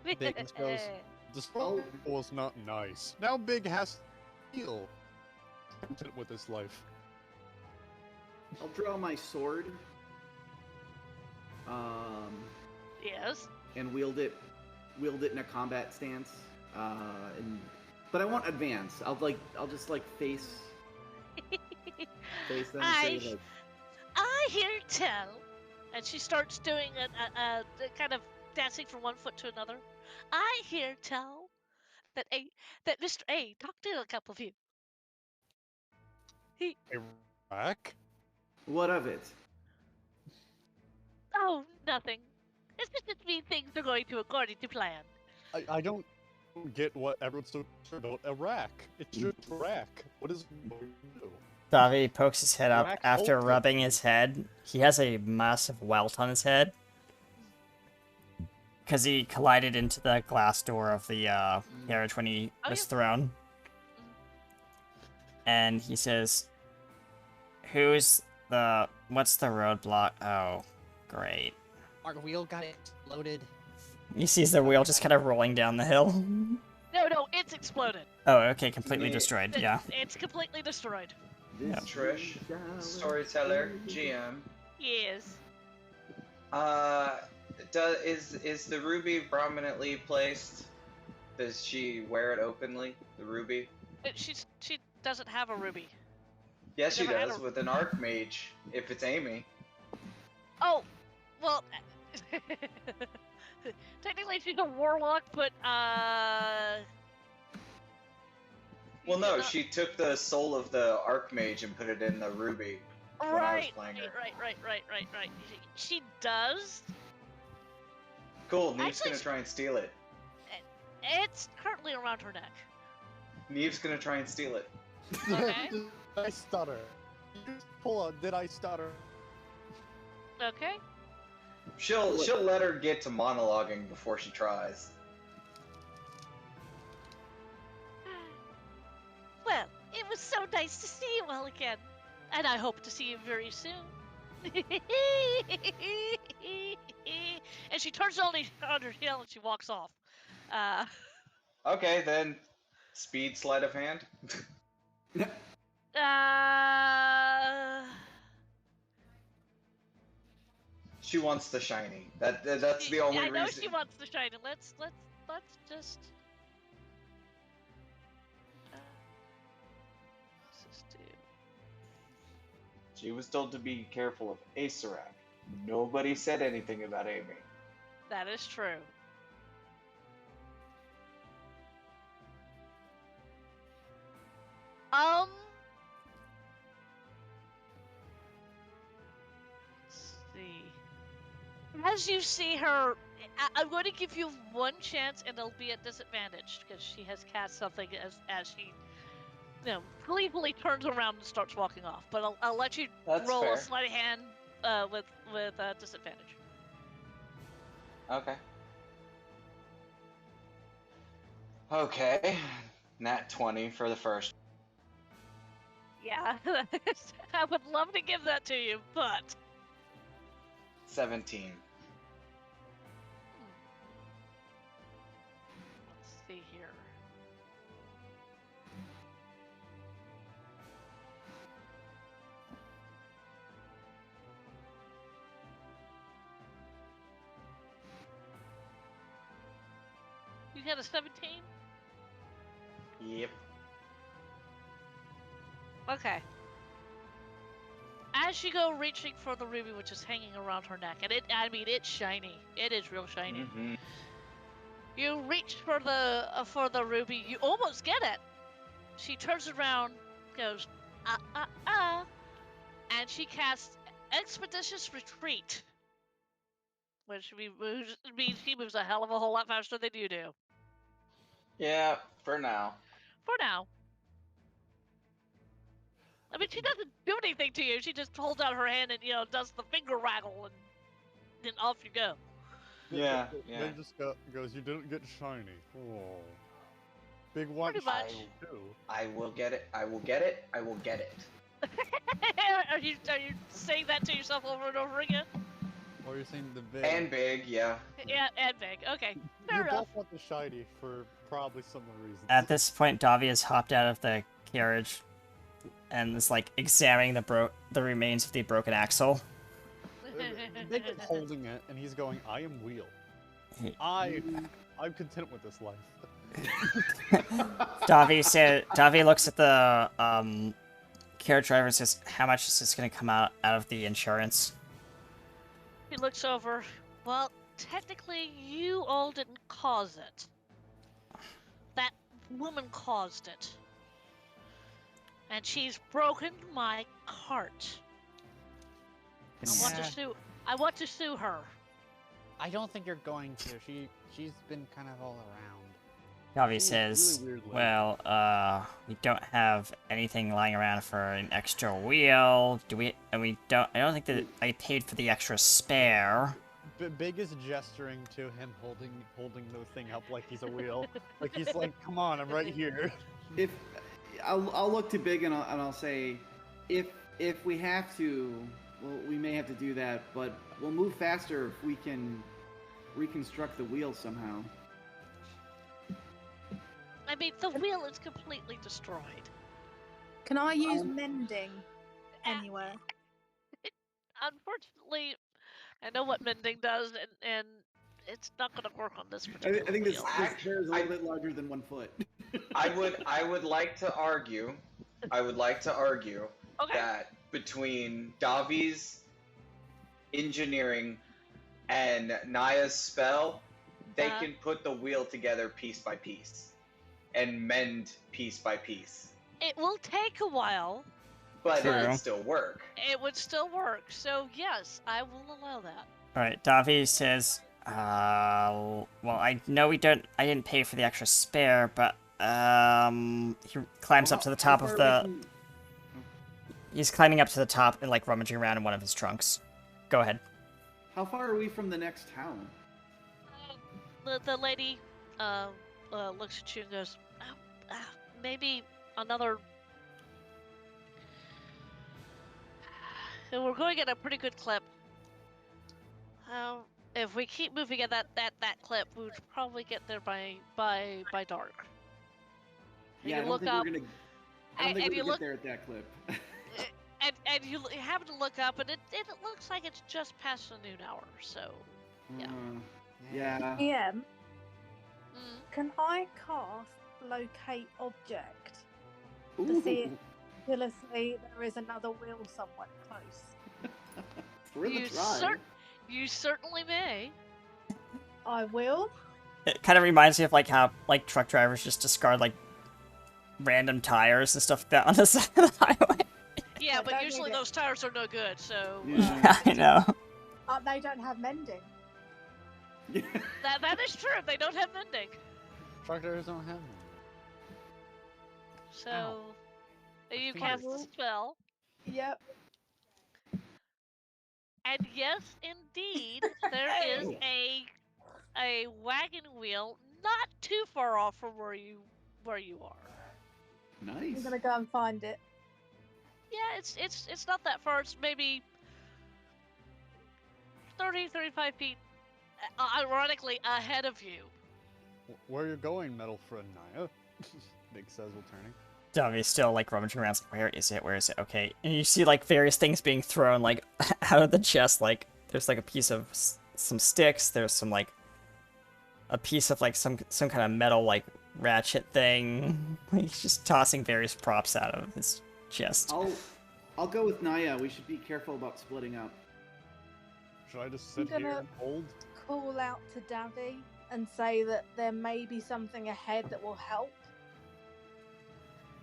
Big goes, the spell was not nice. Now Big has to heal. Content with his life. I'll draw my sword. Yes. and wield it in a combat stance. But I won't advance. I'll just like face them and say like, I hear tell, and she starts doing a kind of dancing from one foot to another. I hear tell that Mr. A talked to a couple of you. Iraq? what of it? Oh, nothing. It's just mean things are going to according to plan. I don't get what everyone's so concerned about Iraq. It's just Iraq. What is it going to do? Davi pokes his head up Iraq after open. rubbing his head. He has a massive welt on his head. Because he collided into the glass door of the carriage when he was thrown. And he says, what's the roadblock? Oh, great. Our wheel got exploded. He sees the wheel just kind of rolling down the hill. No, it's exploded. Oh, okay, completely destroyed, yeah. It's completely destroyed. Yep. Trish, storyteller, GM. Yes. Is the ruby prominently placed? Does she wear it openly? The ruby? She doesn't have a ruby. Yes, she Never had does a- with an archmage. If it's Amy. Oh, well, technically she's a warlock, but Well, no, she took the soul of the archmage and put it in the ruby. When I was right. playing her. She does. Cool. Neve's Actually, gonna try and steal it. It's currently around her neck. Neve's gonna try and steal it. Okay. Did I stutter? Pull on. Did I stutter? Okay. She'll let her get to monologuing before she tries. Well, it was so nice to see you all again, and I hope to see you very soon. And she turns on her heel and she walks off. Okay, then speed sleight of hand. She wants the shiny. That's the only I know reason. she wants the shiny. Let's just. Let's just do. She was told to be careful of Acerak. Nobody said anything about Amy. That is true. Let's see. As you see her, I'm going to give you one chance, and it'll be at disadvantage because she has cast something as she, gleefully turns around and starts walking off. But I'll let you That's roll fair. a sleight of hand with disadvantage. Okay. Okay. Nat 20 for the first. Yeah, I would love to give that to you, but 17. let's see here. You had a 17? Yep. Okay. As you go reaching for the ruby, which is hanging around her neck, and it's shiny. It is real shiny. Mm-hmm. You reach for the ruby. You almost get it. She turns around, goes, and she casts Expeditious Retreat, which means she moves a hell of a whole lot faster than you do. Yeah, for now. For now. I mean, she doesn't do anything to you. She just holds out her hand and, does the finger waggle, and then off you go. Yeah. Then just goes, you didn't get shiny. Oh. Big one. Pretty much. I will get it. I will get it. I will get it. Are you saying that to yourself over and over again? Or you're saying the big. And big, yeah. Yeah, and big. Okay, fair You enough. both want the shiny for probably similar reasons. At this point, Davi has hopped out of the carriage and is like examining the remains of the broken axle. Big is holding it, and he's going, I am wheel. I'm content with this life. Davi looks at the carriage driver and says, "How much is this going to come out of the insurance?" He looks over. Well, technically, you all didn't cause it. That woman caused it. And she's broken my cart. I want to sue her. I don't think you're going to. She's been kind of all around. Davi says, really weird lately. "Well, we don't have anything lying around for an extra wheel. Do we? And we don't. I don't think that I paid for the extra spare." Big is gesturing to him, holding the thing up like he's a wheel. Like he's like, "Come on, I'm right here." If I'll look to Big and I'll say, if we have to, well, we may have to do that, but we'll move faster if we can reconstruct the wheel somehow. I mean, the wheel is completely destroyed. Can I use mending anywhere? Unfortunately, I know what mending does, and it's not going to work on this particular I think this wheel. chair is a little bit larger than 1 foot. I would like to argue Okay. that between Davi's engineering and Naya's spell, they can put the wheel together piece by piece and mend piece by piece. It will take a while. But True. it would still work. It would still work. So yes, I will allow that. All right, Davi says, well, I know I didn't pay for the extra spare, but he climbs up to the top of the. He's climbing up to the top and like rummaging around in one of his trunks. Go ahead. How far are we from the next town? The lady looks at you and goes, maybe another. We're going at a pretty good clip. If we keep moving at that clip, we would probably get there by dark. And Yeah, I you don't look think up, we're gonna. I don't think we'll get there at that clip. and you happen to look up, and it looks like it's just past the noon hour. So, yeah. Yeah. PM, can I cast locate object to see if there is another wheel somewhere close? You certainly may. I will. It kind of reminds me of like how like truck drivers just discard like random tires and stuff like that on the side of the highway. Yeah, but usually those tires are no good. So. I know. They don't have mending. That is true. They don't have mending. Truck drivers don't have them. So, you cast the spell. Yep. And yes, indeed, there is a wagon wheel not too far off from where you are. Nice. I'm gonna go and find it. Yeah, it's not that far. It's maybe 30-35 feet, ironically, ahead of you. Where you going, metal friend Naya? Big says while turning. Davi's still like rummaging around. Like, where is it? Where is it? Okay, and you see like various things being thrown like out of the chest. Like there's like a piece of some sticks. There's some like a piece of like some kind of metal like ratchet thing. He's just tossing various props out of his chest. I'll go with Naya. We should be careful about splitting up. Should I just sit here and hold? Call out to Davi and say that there may be something ahead that will help.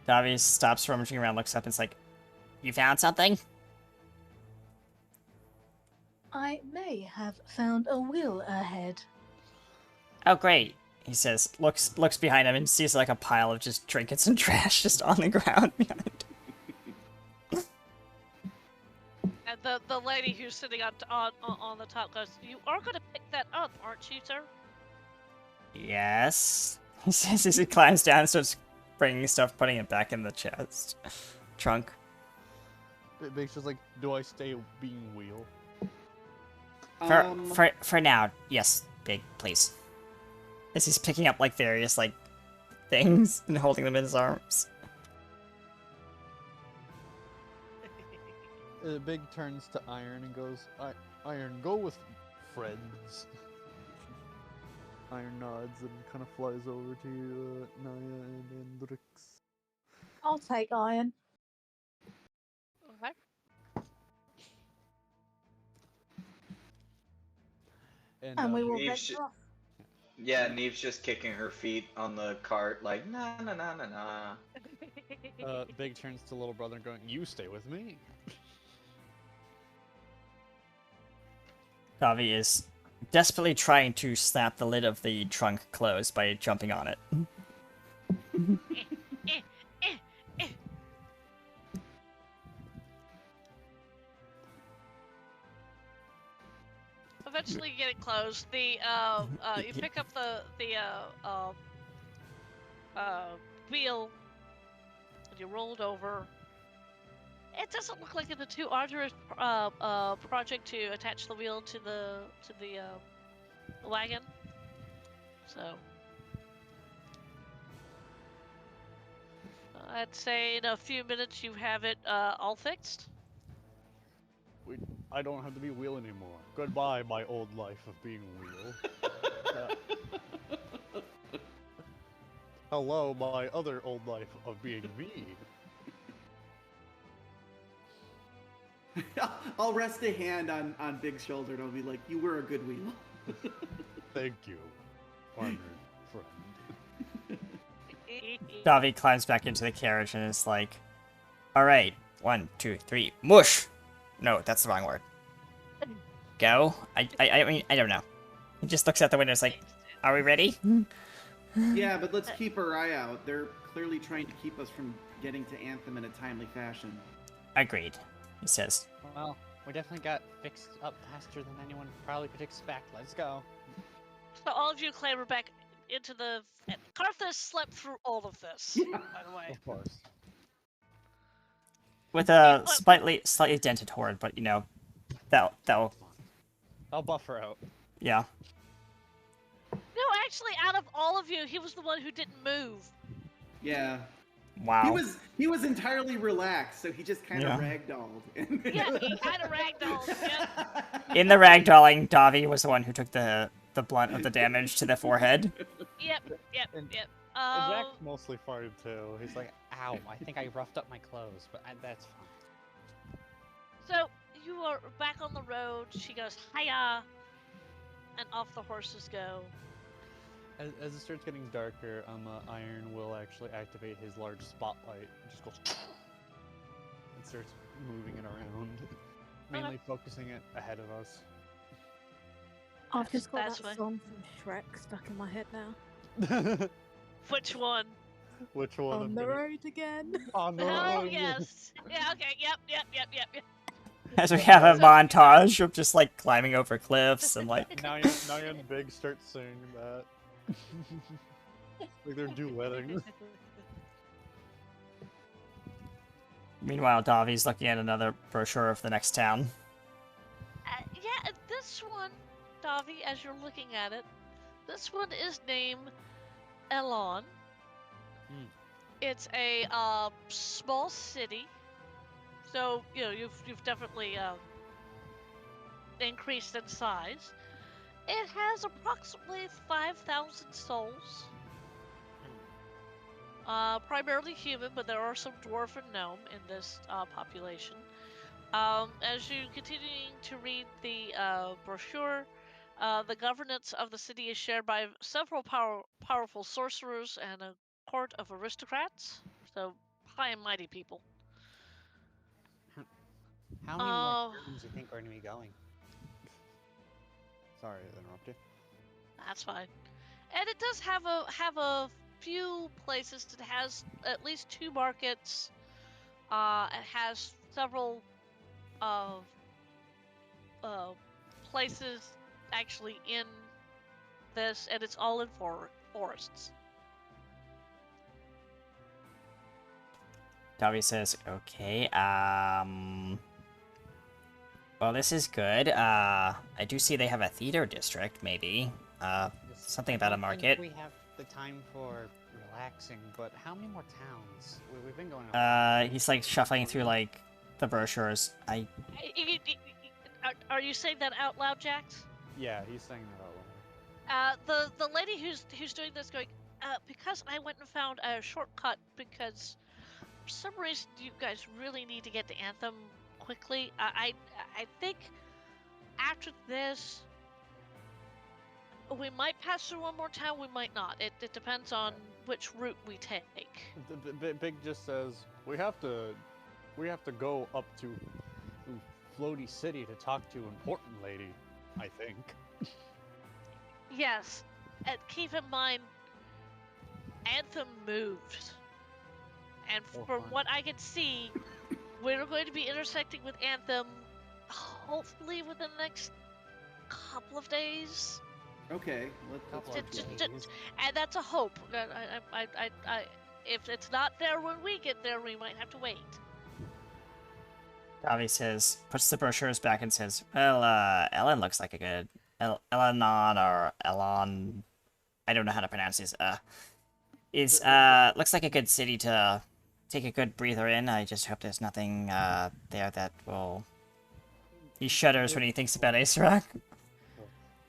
Davi stops rummaging around, looks up, and is like, "You found something?" I may have found a wheel ahead. Oh, great. He says, looks behind him and sees like a pile of just trinkets and trash just on the ground behind him. And the lady who's sitting on the top goes, "You are going to pick that up, aren't you, sir?" Yes. He says as he climbs down and starts bringing stuff, putting it back in the chest. Trunk. Big's just like, do I stay being wheel? For now, yes, Big, please. As he's picking up like various like things and holding them in his arms. Big turns to Iron and goes, Iron, go with friends. Iron nods and kind of flies over to Naya and Hendrix. I'll take Iron. Okay. And we will Neve's venture off. yeah, Neve's just kicking her feet on the cart, like na na na na na. Big turns to little brother going, "You stay with me." Davi is desperately trying to snap the lid of the trunk closed by jumping on it. Eh, eh, eh. Eventually, you get it closed. You pick up the wheel, and you roll it over. It doesn't look like it's a too arduous project to attach the wheel to the wagon. So I'd say in a few minutes you have it all fixed. I don't have to be wheel anymore. Goodbye, my old life of being wheel. Hello, my other old life of being me. I'll rest a hand on Big's shoulder and I'll be like, "You were a good wheel." Thank you, honored friend. Davi climbs back into the carriage and is like, "Alright, 1, 2, 3, mush!" No, that's the wrong word. Go? I mean, I don't know. He just looks out the window and is like, "Are we ready?" Yeah, but let's keep our eye out. They're clearly trying to keep us from getting to Anthem in a timely fashion. Agreed, he says. Well, we definitely got fixed up faster than anyone probably could expect. Let's go. So all of you clamber back into the. Carthus slept through all of this, by the way. Of course. With a slightly dented horde, but you know, that'll I'll buffer out. yeah. No, actually, out of all of you, he was the one who didn't move. Yeah. Wow. He was entirely relaxed, so he just kind of Yeah. ragdolled. Yeah, he kind of ragdolled. Yep. In the ragdolling, Davi was the one who took the blunt of the damage to the forehead. Yep. And Yep. Jack's mostly farted too. He's like, "Ow, I think I roughed up my clothes," but that's fine. So you are back on the road. She goes, "Hiya," and off the horses go. As it starts getting darker, Iron will actually activate his large spotlight and just goes and starts moving it around, mainly focusing it ahead of us. I've just got That's that fine. song from Shrek stuck in my head now. Which one? Which one? On the road again. On the Oh road. yes. Yeah. Okay. Yep. As we have a montage of just like climbing over cliffs and like Now and Big start singing that. Like they're duetting. Meanwhile, Davi's looking at another brochure of the next town. Yeah. This one, Davi, as you're looking at it, this one is named Elon. It's a small city, so you know you've definitely increased in size. It has approximately 5,000 souls. Primarily human, but there are some dwarf and gnome in this population. As you continuing to read the brochure, the governance of the city is shared by several powerful sorcerers and a court of aristocrats. So high and mighty people. How many more towns do you think are going to be going? Sorry to interrupt you. That's fine. And it does have a few places. It has at least 2 markets. It has several places actually in this, and it's all in forests. Davi says, "Okay, well, this is good. I do see they have a theater district, maybe. Something about a market. We have the time for relaxing, but how many more towns? We've been going. He's like shuffling through like the brochures. Are you saying that out loud, Jax? Yeah, he's saying that out loud. The lady who's doing this going, because I went and found a shortcut because for some reason you guys really need to get to Anthem quickly. I think after this we might pass through one more town. We might not. It depends on which route we take. Big just says we have to go up to Floaty City to talk to important lady. I think. Yes, and keep in mind, Anthem moved, and from what I can see, we're going to be intersecting with Anthem, hopefully within the next couple of days. Okay, let's and that's a hope. If it's not there when we get there, we might have to wait. Davi says, puts the brochures back and says, well, Ellen looks like a good... Elenon or Elon... I don't know how to pronounce this. Looks like a good city to take a good breather in. I just hope there's nothing, there that will... He shudders when he thinks about Ace Rock.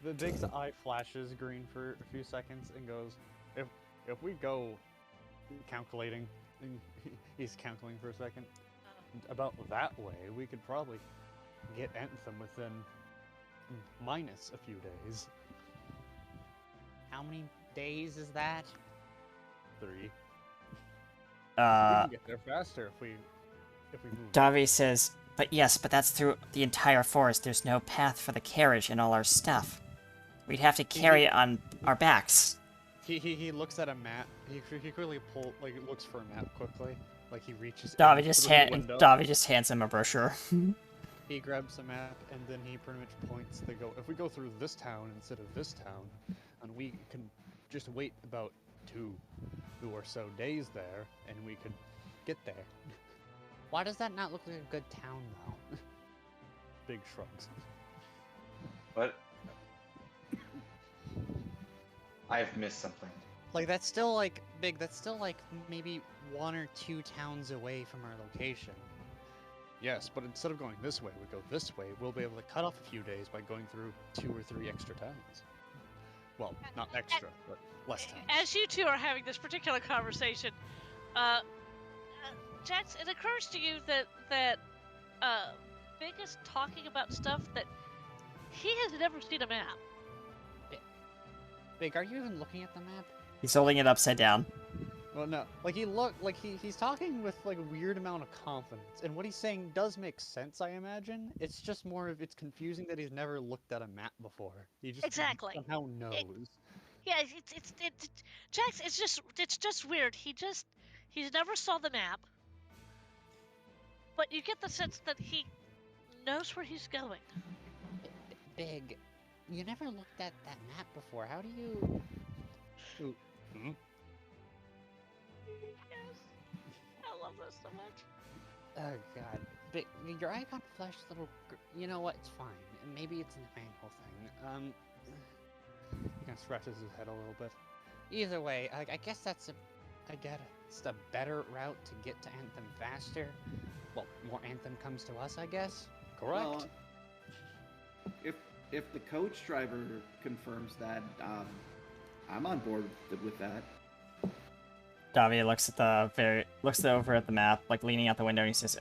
The Big's eye flashes green for a few seconds and goes, if we go calculating, and he's calculating for a second, about that way, we could probably get Anthem within minus a few days. How many days is that? 3. We can get there faster if we move. Davi says, but that's through the entire forest. There's no path for the carriage and all our stuff. We'd have to carry it on our backs. He looks at a map. He quickly looks for a map quickly. Like he reaches. Davi just hands him a brochure. He grabs a map and then he pretty much points. They go, if we go through this town instead of this town, and we can just wait about 2 or so days there, and we could get there. Why does that not look like a good town though? Big shrugs. What? I've missed something. Like that's still like big. That's still like maybe 1 or 2 towns away from our location. Yes, but instead of going this way, we go this way. We'll be able to cut off a few days by going through 2 or 3 extra towns. Well, not extra, but less towns. As you two are having this particular conversation, Jax, it occurs to you that Big is talking about stuff that he has never seen a map. Big, are you even looking at the map? He's holding it upside down. Well, no, he's talking with like a weird amount of confidence, and what he's saying does make sense, I imagine. It's just more of it's confusing that he's never looked at a map before. He just somehow knows. It's Jax. It's just weird. He's never saw the map, but you get the sense that he knows where he's going. Big, you never looked at that map before. How do you? Hmm? Yes, I love this so much. Oh God, Big, your icon flashed a little. You know what? It's fine. Maybe it's an angle thing. He kind of scratches his head a little bit. Either way, I guess that's it's a better route to get to Anthem faster. Well, more Anthem comes to us, I guess. Correct. Well, if the coach driver confirms that, I'm on board with that. Davi looks over at the map, like leaning out the window, and he says,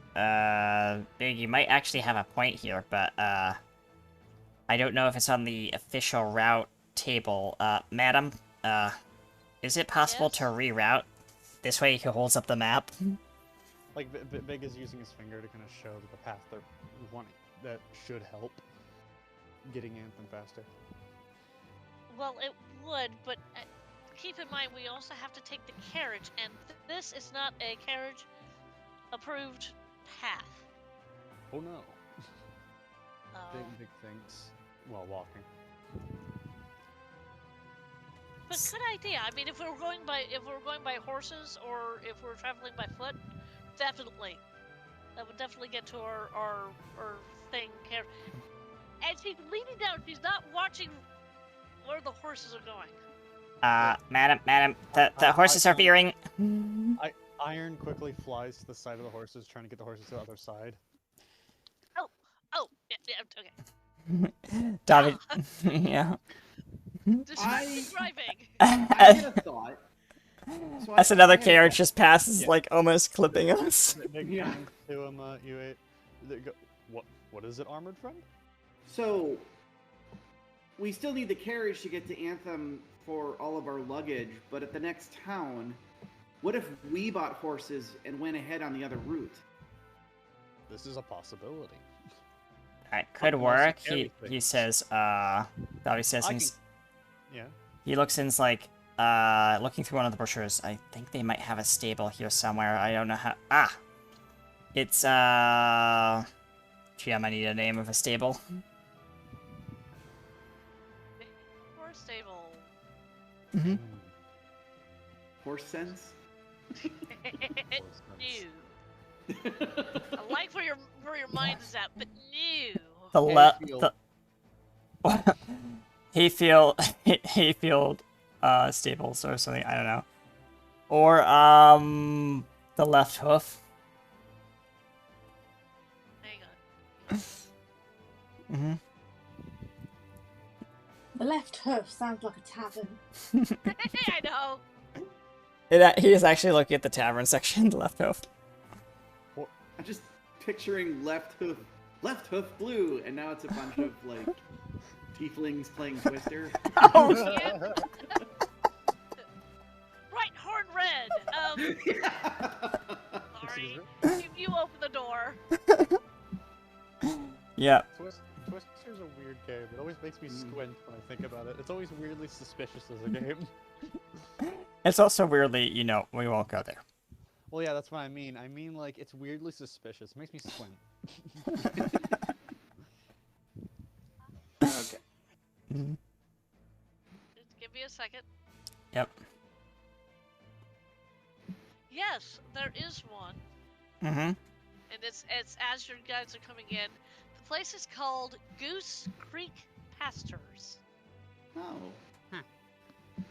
Big, you might actually have a point here, but I don't know if it's on the official route table. Madam, is it possible to reroute? This way he holds up the map. Like, Big is using his finger to kind of show the path that should help getting Anthem faster. Well, it would, but keep in mind we also have to take the carriage, and this is not a carriage-approved path. Oh no. Big thinks while walking. But good idea. I mean, if we're going by horses or if we're traveling by foot, definitely. That would definitely get to our thing. And she's leaning down. She's not watching where the horses are going. Madam, the horses are veering. Iron quickly flies to the side of the horses, trying to get the horses to the other side. Oh, yeah, okay. David, yeah. Distracted driving. I had a thought. So As I another had a carriage thought. just passes, Yeah. like almost clipping us. Big Yeah. turns to him. You ate. They go, what is it, armored friend? So we still need the carriage to get to Anthem for all of our luggage, but at the next town, what if we bought horses and went ahead on the other route? This is a possibility. That could Unless you work. carry He things. says, Dobby says I can- he's, Yeah. he looks in, like, looking through one of the brochures. I think they might have a stable here somewhere. I don't know how. Ah! It's, gee, I might need a name of a stable. Horse stable. Mm-hmm. Horse sense? New. I like where your mind is at, but new. The Hayfield. the Hayfield stables or something, I don't know. Or the left hoof. Hang on. Mm-hmm. The left hoof sounds like a tavern. I know. He is actually looking at the tavern section, the left hoof. I'm just picturing left hoof blue, and now it's a bunch of like tieflings playing Twister. Oh, Yeah. Right horn red. Sorry. You open the door. yeah. Twister's a weird game. It always makes me squint when I think about it. It's always weirdly suspicious as a game. It's also weirdly, we won't go there. Well, yeah, that's what I mean. I mean, like, it's weirdly suspicious. It makes me squint. Okay. Just give me a second. Yep. Yes, there is one, Mm-hmm. and it's as your guys are coming in. The place is called Goose Creek Pastures. Oh.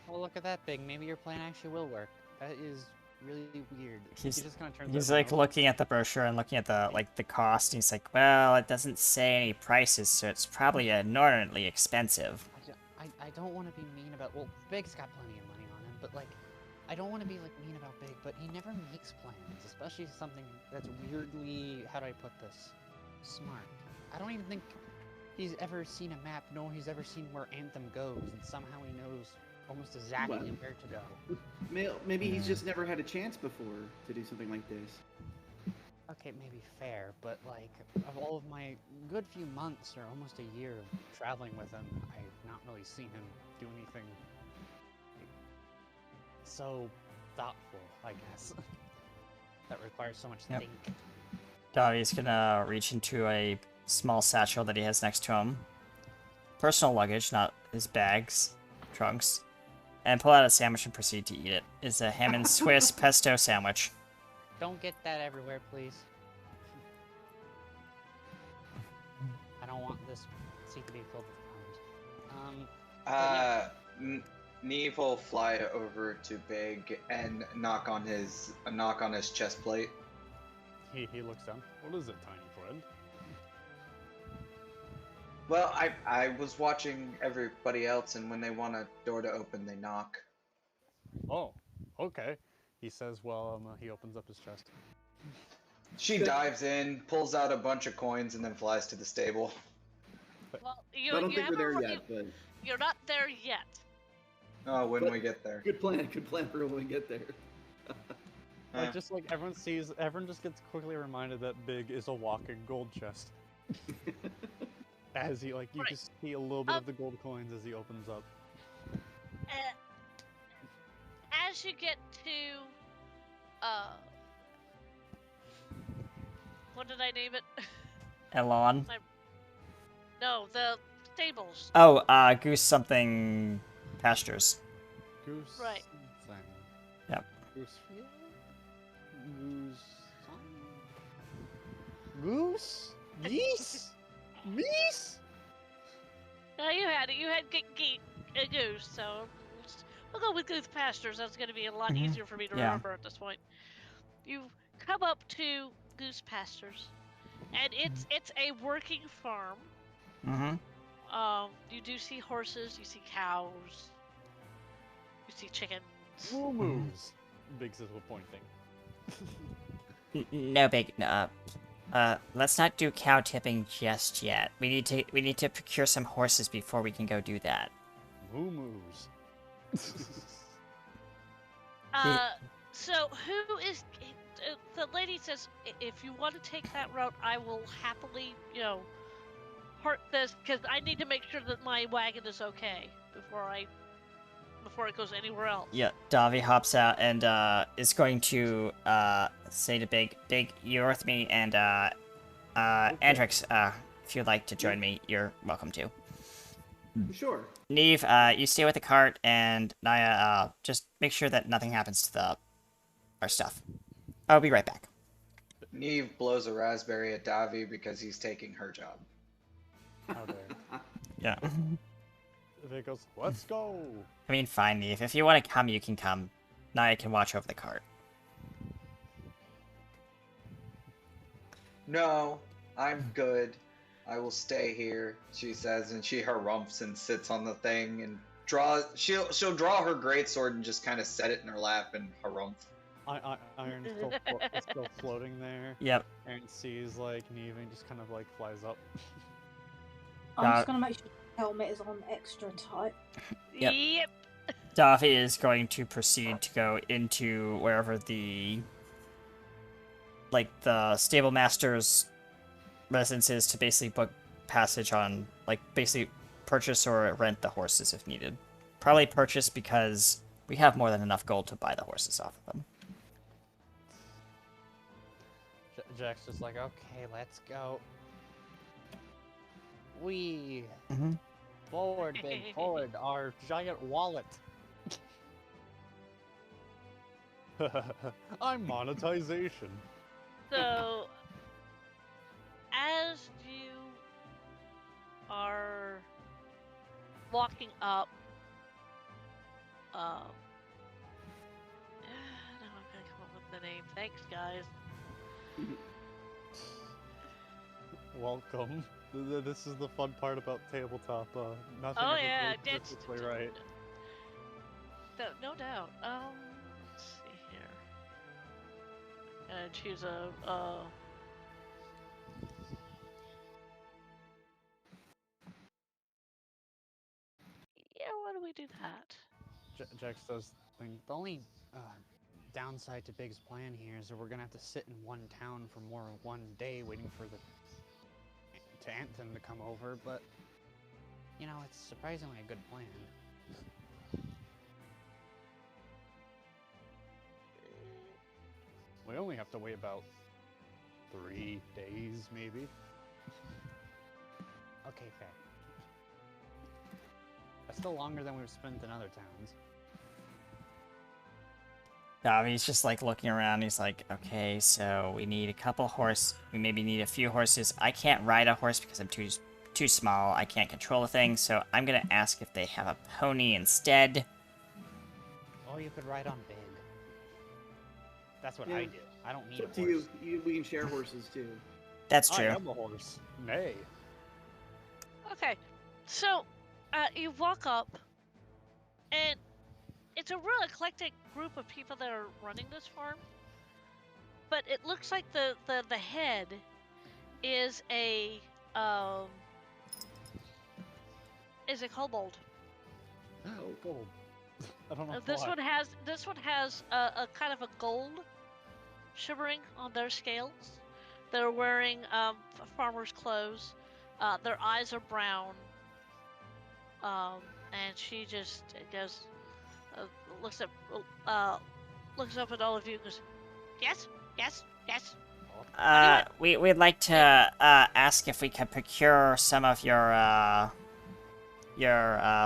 Well, look at that, Big. Maybe your plan actually will work. That is really weird. He's- he just kind of turns He's around. like looking at the brochure and looking at the cost. And he's like, well, it doesn't say any prices, so it's probably inordinately expensive. I don't want to be mean about. Well, Big's got plenty of money on him, but like, I don't want to be like mean about Big. But he never makes plans, especially something that's weirdly. How do I put this? Smart. I don't even think he's ever seen a map, nor he's ever seen where Anthem goes, and somehow he knows almost exactly Well. where to go. Maybe he's just never had a chance before to do something like this. Okay, maybe fair, but like, of all of my good few months or almost a year of traveling with him, I've not really seen him do anything so thoughtful, I guess. That requires so much Yep. think. Dobby's gonna reach into a small satchel that he has next to him. Personal luggage, not his bags, trunks. And pull out a sandwich and proceed to eat it. It's a ham and Swiss pesto sandwich. Don't get that everywhere, please. I don't want this seat to be filled with crumbs. Neve will fly over to Big and knock on his chest plate. He looks down. What is it, tiny friend? Well, I was watching everybody else, and when they want a door to open, they knock. Oh, okay. He says while he opens up his chest. She dives in, pulls out a bunch of coins, and then flies to the stable. Well, I don't think we're there yet, but You're not there yet. Oh, when we get there. good plan for when we get there. Like, just like everyone just gets quickly reminded that Big is a walking gold chest. As he you Right. just see a little bit of the gold coins as he opens up. As you get to, what did I name it? Elon. No, the stables. Oh, Goose something pastures. Goose. Right. Thing. Yep. Goose. Goose. Geese. Geese. No, you had it. You had a goose, so we'll go with Goose Pastures. That's going to be a lot Mhm. easier for me to Yeah. remember at this point. You come up to Goose Pastures, and it's a working farm. Mm-hmm. You do see horses, you see cows, you see chickens. Moo-moos. Big says with pointing. No big. No. Let's not do cow tipping just yet. We need to procure some horses before we can go do that. Moo-moos. So who is? The lady says, if you want to take that route, I will happily, part this because I need to make sure that my wagon is okay before it goes anywhere else. Yeah, Davi hops out and is going to say to Big, you're with me, and Andrix, if you'd like to join me, you're welcome to. Sure. Neve, you stay with the cart, and Naya, just make sure that nothing happens to our stuff. I'll be right back. Neve blows a raspberry at Davi because he's taking her job. How dare. Yeah. Vic goes, let's go. I mean, fine, Neve. If you want to come, you can come. Naya can watch over the cart. No, I'm good. I will stay here, she says, and she harumphs and sits on the thing and she'll draw her greatsword and just kind of set it in her lap and harumph. Iron's still floating there. Yep. Aaron sees like Neve and just kind of like flies up. I'm just gonna make sure the helmet is on extra tight. Yep. Davi is going to proceed to go into wherever the stable master's residence is to basically book passage on, basically purchase or rent the horses if needed. Probably purchase because we have more than enough gold to buy the horses off of them. Jack's just like, okay, let's go. We forward, big forward, our giant wallet. I'm monetization. So, as you are walking up, now I'm gonna come up with the name. Thanks, guys. Welcome. This is the fun part about tabletop. Nothing Oh ever yeah, goes perfectly right. No doubt. Let's see here. And choose a yeah, why do we do that? Jax does think the only downside to Big's plan here is that we're gonna have to sit in one town for more than one day waiting for to Anthem to come over, but it's surprisingly a good plan. We only have to wait about 3 days, maybe. Okay, fair. That's still longer than we've spent in other towns. Davi's just looking around. He's like, okay, so we need a couple horses. We maybe need a few horses. I can't ride a horse because I'm too small. I can't control the thing, so I'm gonna ask if they have a pony instead. Or you could ride on Big. That's what I do. I don't need a Up to horse. you. We can share horses too. That's true. I am a horse. Nay. Okay, so you walk up, and it's a real eclectic group of people that are running this farm. But it looks like the head is a kobold. Oh, gold. I don't know This why. one has a kind of a gold shimmering on their scales. They're wearing farmer's clothes. Their eyes are brown. And she just goes, looks up at all of you and goes, yes. We'd like to ask if we could procure some of your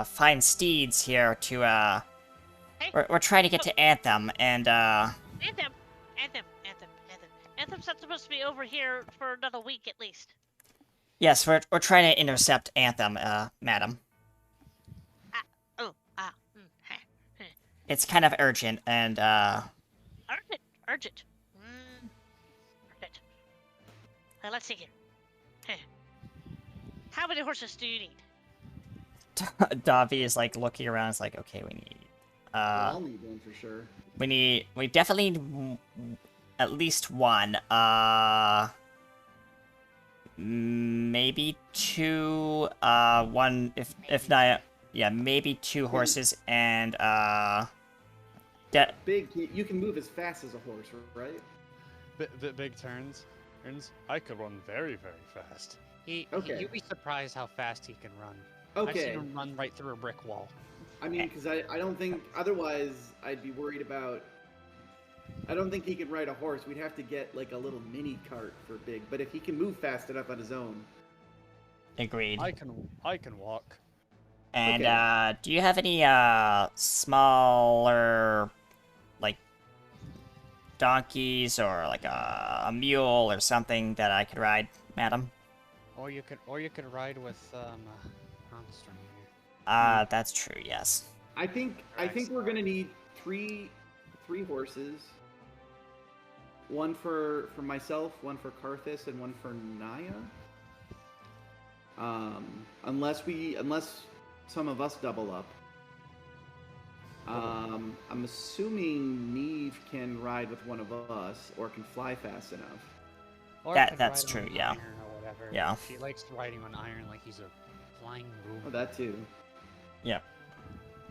fine steeds here to Hey. We're trying to get to Anthem, and Anthem. Anthem's not supposed to be over here for another week at least. yes, we're trying to intercept Anthem, madam. It's kind of urgent, and Urgent. Urgent. Let's see here. How many horses do you need? Davi is like looking around. It's like, okay, we need. Well, I'll need one for sure. We definitely need at least one. Maybe two. One if not, yeah, maybe two horses and Big, you can move as fast as a horse, right? Big turns. I could run very, very fast. Okay. You'd be surprised how fast he can run. I've Okay. seen him run right through a brick wall. I mean, because I don't think otherwise I'd be worried about. I don't think he can ride a horse. We'd have to get like a little mini cart for Big. But if he can move fast enough on his own, Agreed. I can walk. And Okay. do you have any smaller like donkeys or like a mule or something that I could ride, madam? Or you could ride with Armstrong here. That's true. Yes. I think we're gonna need three horses. One for myself, one for Karthus, and one for Naya. Unless some of us double up. I'm assuming Neve can ride with one of us or can fly fast enough. Or That's ride on true, yeah. iron or whatever. Yeah. She likes riding on iron like he's a flying broom. Oh, that too. Yeah.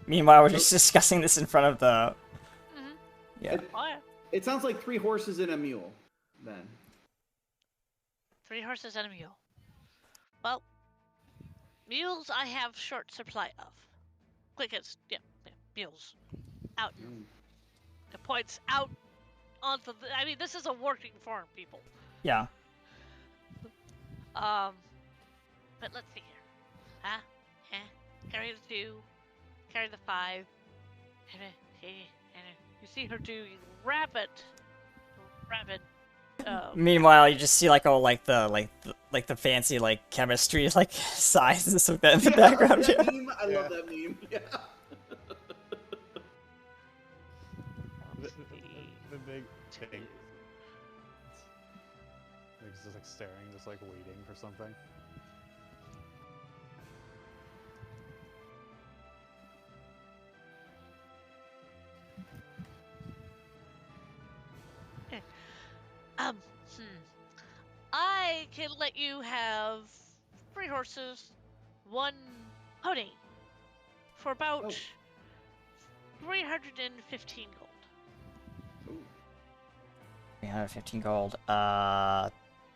Meanwhile, we're just discussing this in front of the. Mhm. Yeah. Oh yeah. It sounds like 3 horses and a mule, then. 3 horses and a mule. Well, mules I have short supply of. Quickest, yeah, mules. Out. The points out onto the. I mean, this is a working farm, people. Yeah. But let's see here. Huh? Carry the 2, carry the 5. You see her do rapid. Meanwhile, you just see like the fancy like chemistry like sizes of that in the background. That Yeah. meme, I love that meme. Yeah. The big thing. He's just like staring, just like waiting for something. I can let you have 3 horses, 1 pony, for about 315 gold. 315 gold. Let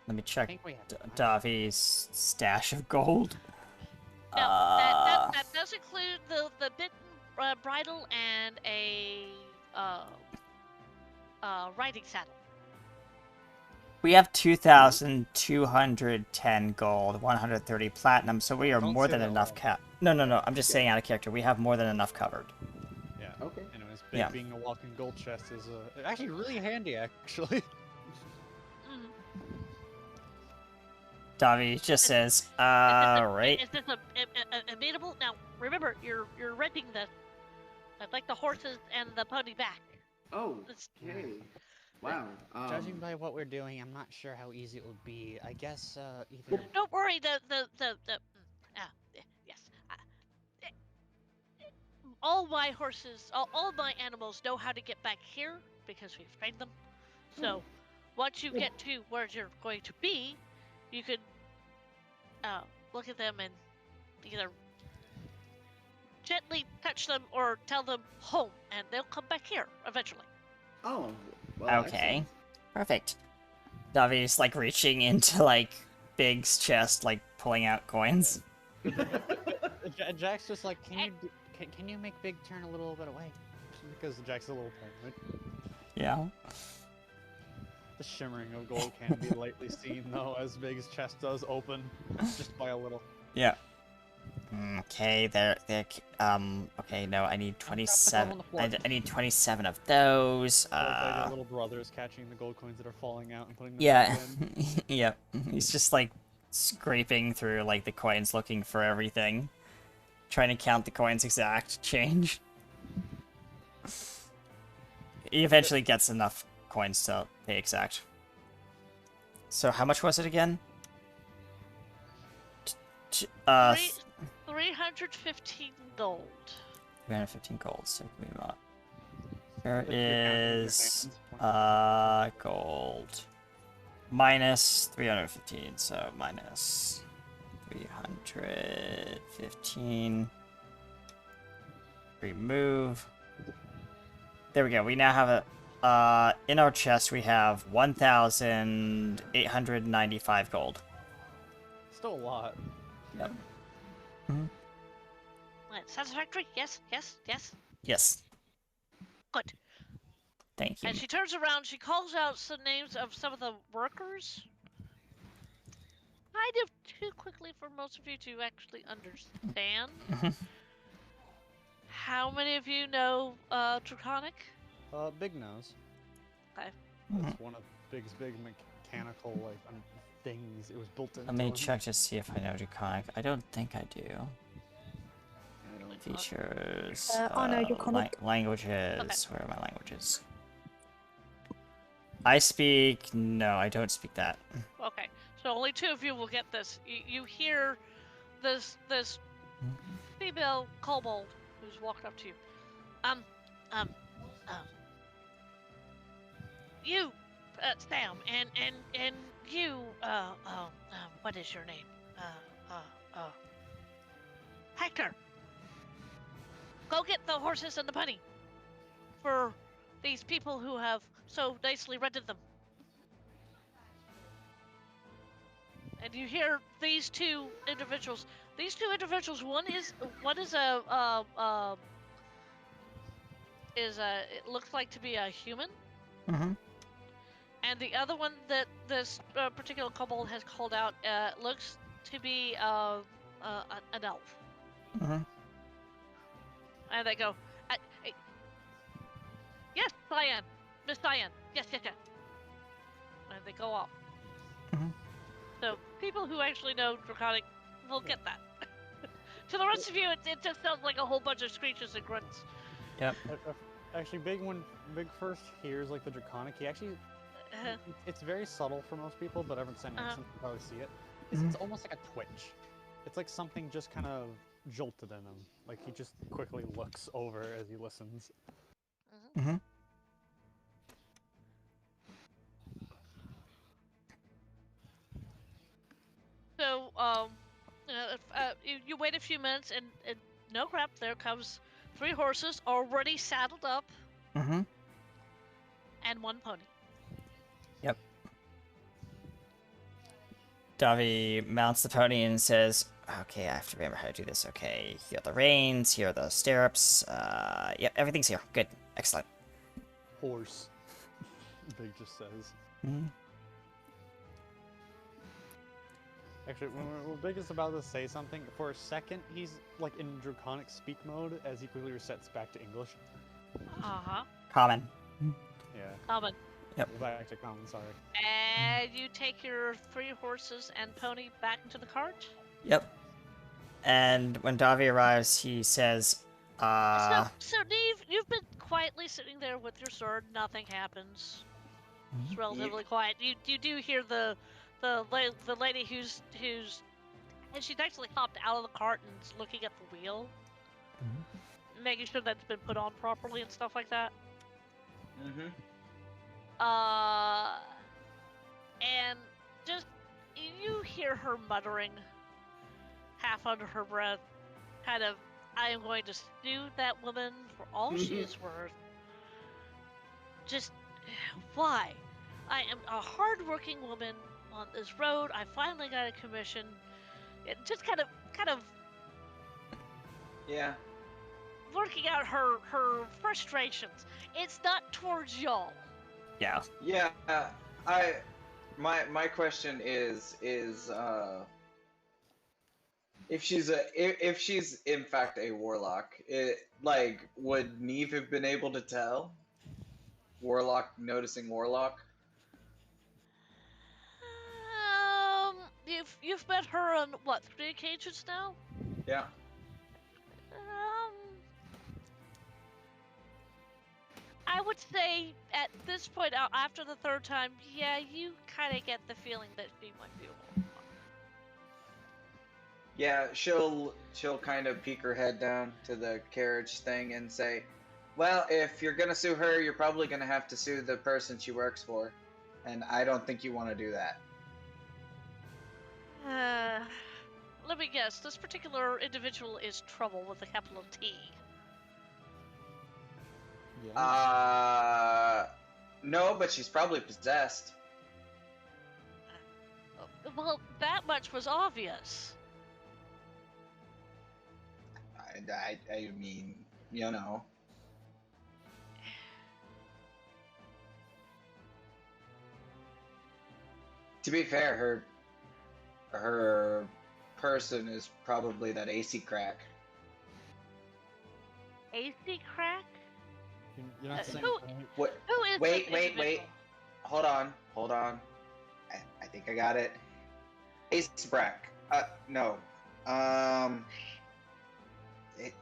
me I check think we have Davi's stash of gold. Now, that does include the bitten bridle and a riding saddle. We have 2,210 gold, 130 platinum, so we are Don't more say than that enough loud. No, I'm just saying out of character. We have more than enough covered. Yeah. Okay. Anyways, Big Yeah. being a walking gold chest is actually really handy, actually. Davi just says, right. Is this amenable? Now, remember, you're renting the like the horses and the pony back. Oh, It's- okay. Wow. Judging by what we're doing, I'm not sure how easy it would be. I guess either. Don't worry. Yes. All my horses, all my animals know how to get back here because we've trained them. So, once you get to where you're going to be, you can look at them and either gently touch them or tell them home, and they'll come back here eventually. Oh. Well, Okay. excellent. Perfect. Davi's like reaching into like Big's chest, like pulling out coins. Jack's just like, can you make Big turn a little bit away? Because Jack's a little paranoid. Yeah. The shimmering of gold can be lightly seen, though, as Big's chest does open, just by a little. Yeah. Okay, okay, no, I need 27. I need 27 of those. Like your little brother is catching the gold coins that are falling out and putting them Yeah. back in. Yep. He's just like scraping through like the coins looking for everything. Trying to count the coins exact change. He eventually gets enough coins to pay exact. So how much was it again? 300 315 gold. 315 gold. So we want. There If you're counting your is hands, gold minus 315. So minus 315. Remove. There we go. We now have a. In our chest, we have 1,895 gold. Still a lot. Yep. Right, satisfactory? Yes, yes, yes. Yes. Good. Thank you. And she turns around, she calls out some names of some of the workers. Kind of too quickly for most of you to actually understand. How many of you know Draconic? Big nose. Okay. It's one of Big's big mechanical things. It was built into Let me him. check to see if I know Draconic. I don't think I do. Features. I know Draconic. Languages. Okay. Where are my languages? I speak. No, I don't speak that. Okay. So only 2 of you will get this. You hear this female kobold who's walked up to you. You, Sam, and you, what is your name? Hector. Go get the horses and the bunny for these people who have so nicely rented them. And you hear these 2 individuals. These 2 individuals. One is it looks like to be a human. Mm-hmm. And the other one that this particular kobold has called out looks to be an elf. Mm-hmm. And they go, hey, yes, Cyan, Miss Cyan, yes. And they go off. Mhm. So people who actually know Draconic will get that. To the rest of you, it just sounds like a whole bunch of screeches and grunts. Yep. Actually, Big first hears like the Draconic, he actually it's very subtle for most people, but everyone saying can probably see it. It's almost like a twitch. It's like something just kind of jolted in him. Like he just quickly looks over as he listens. Mm-hmm. So, you wait a few minutes, and no crap, there comes 3 horses already saddled up, Mm-hmm. and 1 pony. Yep. Davi mounts the pony and says, okay, I have to remember how to do this. Okay, here are the reins, here are the stirrups. Yep, everything's here. Good. Excellent. Horse. Big just says. Mm-hmm. Actually, when Big is about to say something, for a second he's like in Draconic speak mode as he quickly resets back to English. Uh-huh. Common. Yeah. Common. Yep. Back to common, sorry. And you take your 3 horses and pony back into the cart? Yep. And when Davi arrives, he says, So Neve, you've been quietly sitting there with your sword. Nothing happens. It's relatively quiet. You do hear the lady who's and she's actually hopped out of the cart and is looking at the wheel, making sure that's been put on properly and stuff like that. And just you hear her muttering, half under her breath, kind of, I am going to sue that woman for all she is worth. Just, why? I am a hard-working woman on this road. I finally got a commission. It just kind of Yeah. working out her frustrations. It's not towards y'all. yeah. Yeah. My question is if she's in fact a warlock, would Neve have been able to tell? Noticing warlock. You've met her on what, 3 occasions now? Yeah. I would say at this point, after the 3rd time, yeah, you kind of get the feeling that she might be a warlock. Yeah, she'll kind of peek her head down to the carriage thing and say, "Well, if you're gonna sue her, you're probably gonna have to sue the person she works for, and I don't think you want to do that." Let me guess. This particular individual is Trouble with a capital T. Yeah. No, but she's probably possessed. Well, that much was obvious. I mean, you know. To be fair, her person is probably that AC crack. AC crack? You're not saying who- right? What? Who is Wait, this wait, individual? wait. Hold on. I think I got it. Ace Brack. No. It.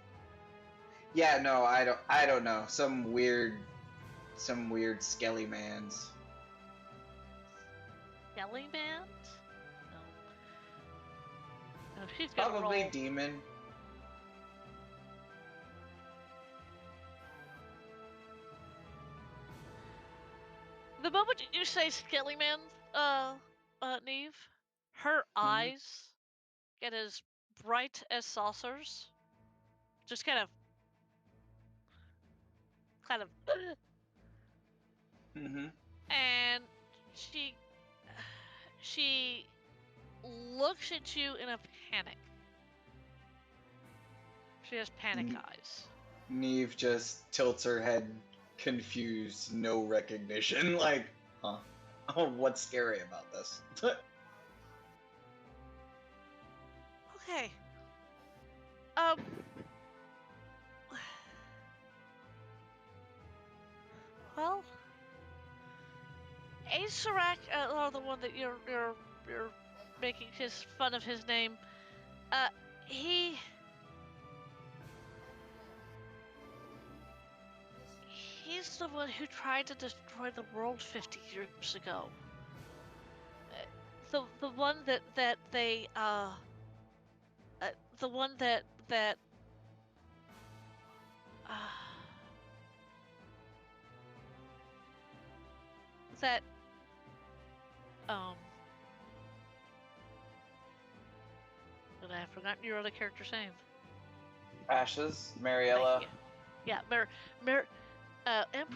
Yeah, no, I don't know. Some weird skelly man's. Skelly Band? No. No, she's gonna Probably roll. demon. The moment you say Skelly Man, Neve, her eyes get as bright as saucers. Just kind of Mm-hmm. and she looks at you in a panic. She has panic eyes. Neve just tilts her head, confused, no recognition. Like, huh? Oh, what's scary about this? Okay. Well, Acerak, or the one that you're making his fun of his name. He's the one who tried to destroy the world 50 years ago. The one that they the one that that and I have forgotten your other character's name. Ashes, Mariella. Yeah, Empress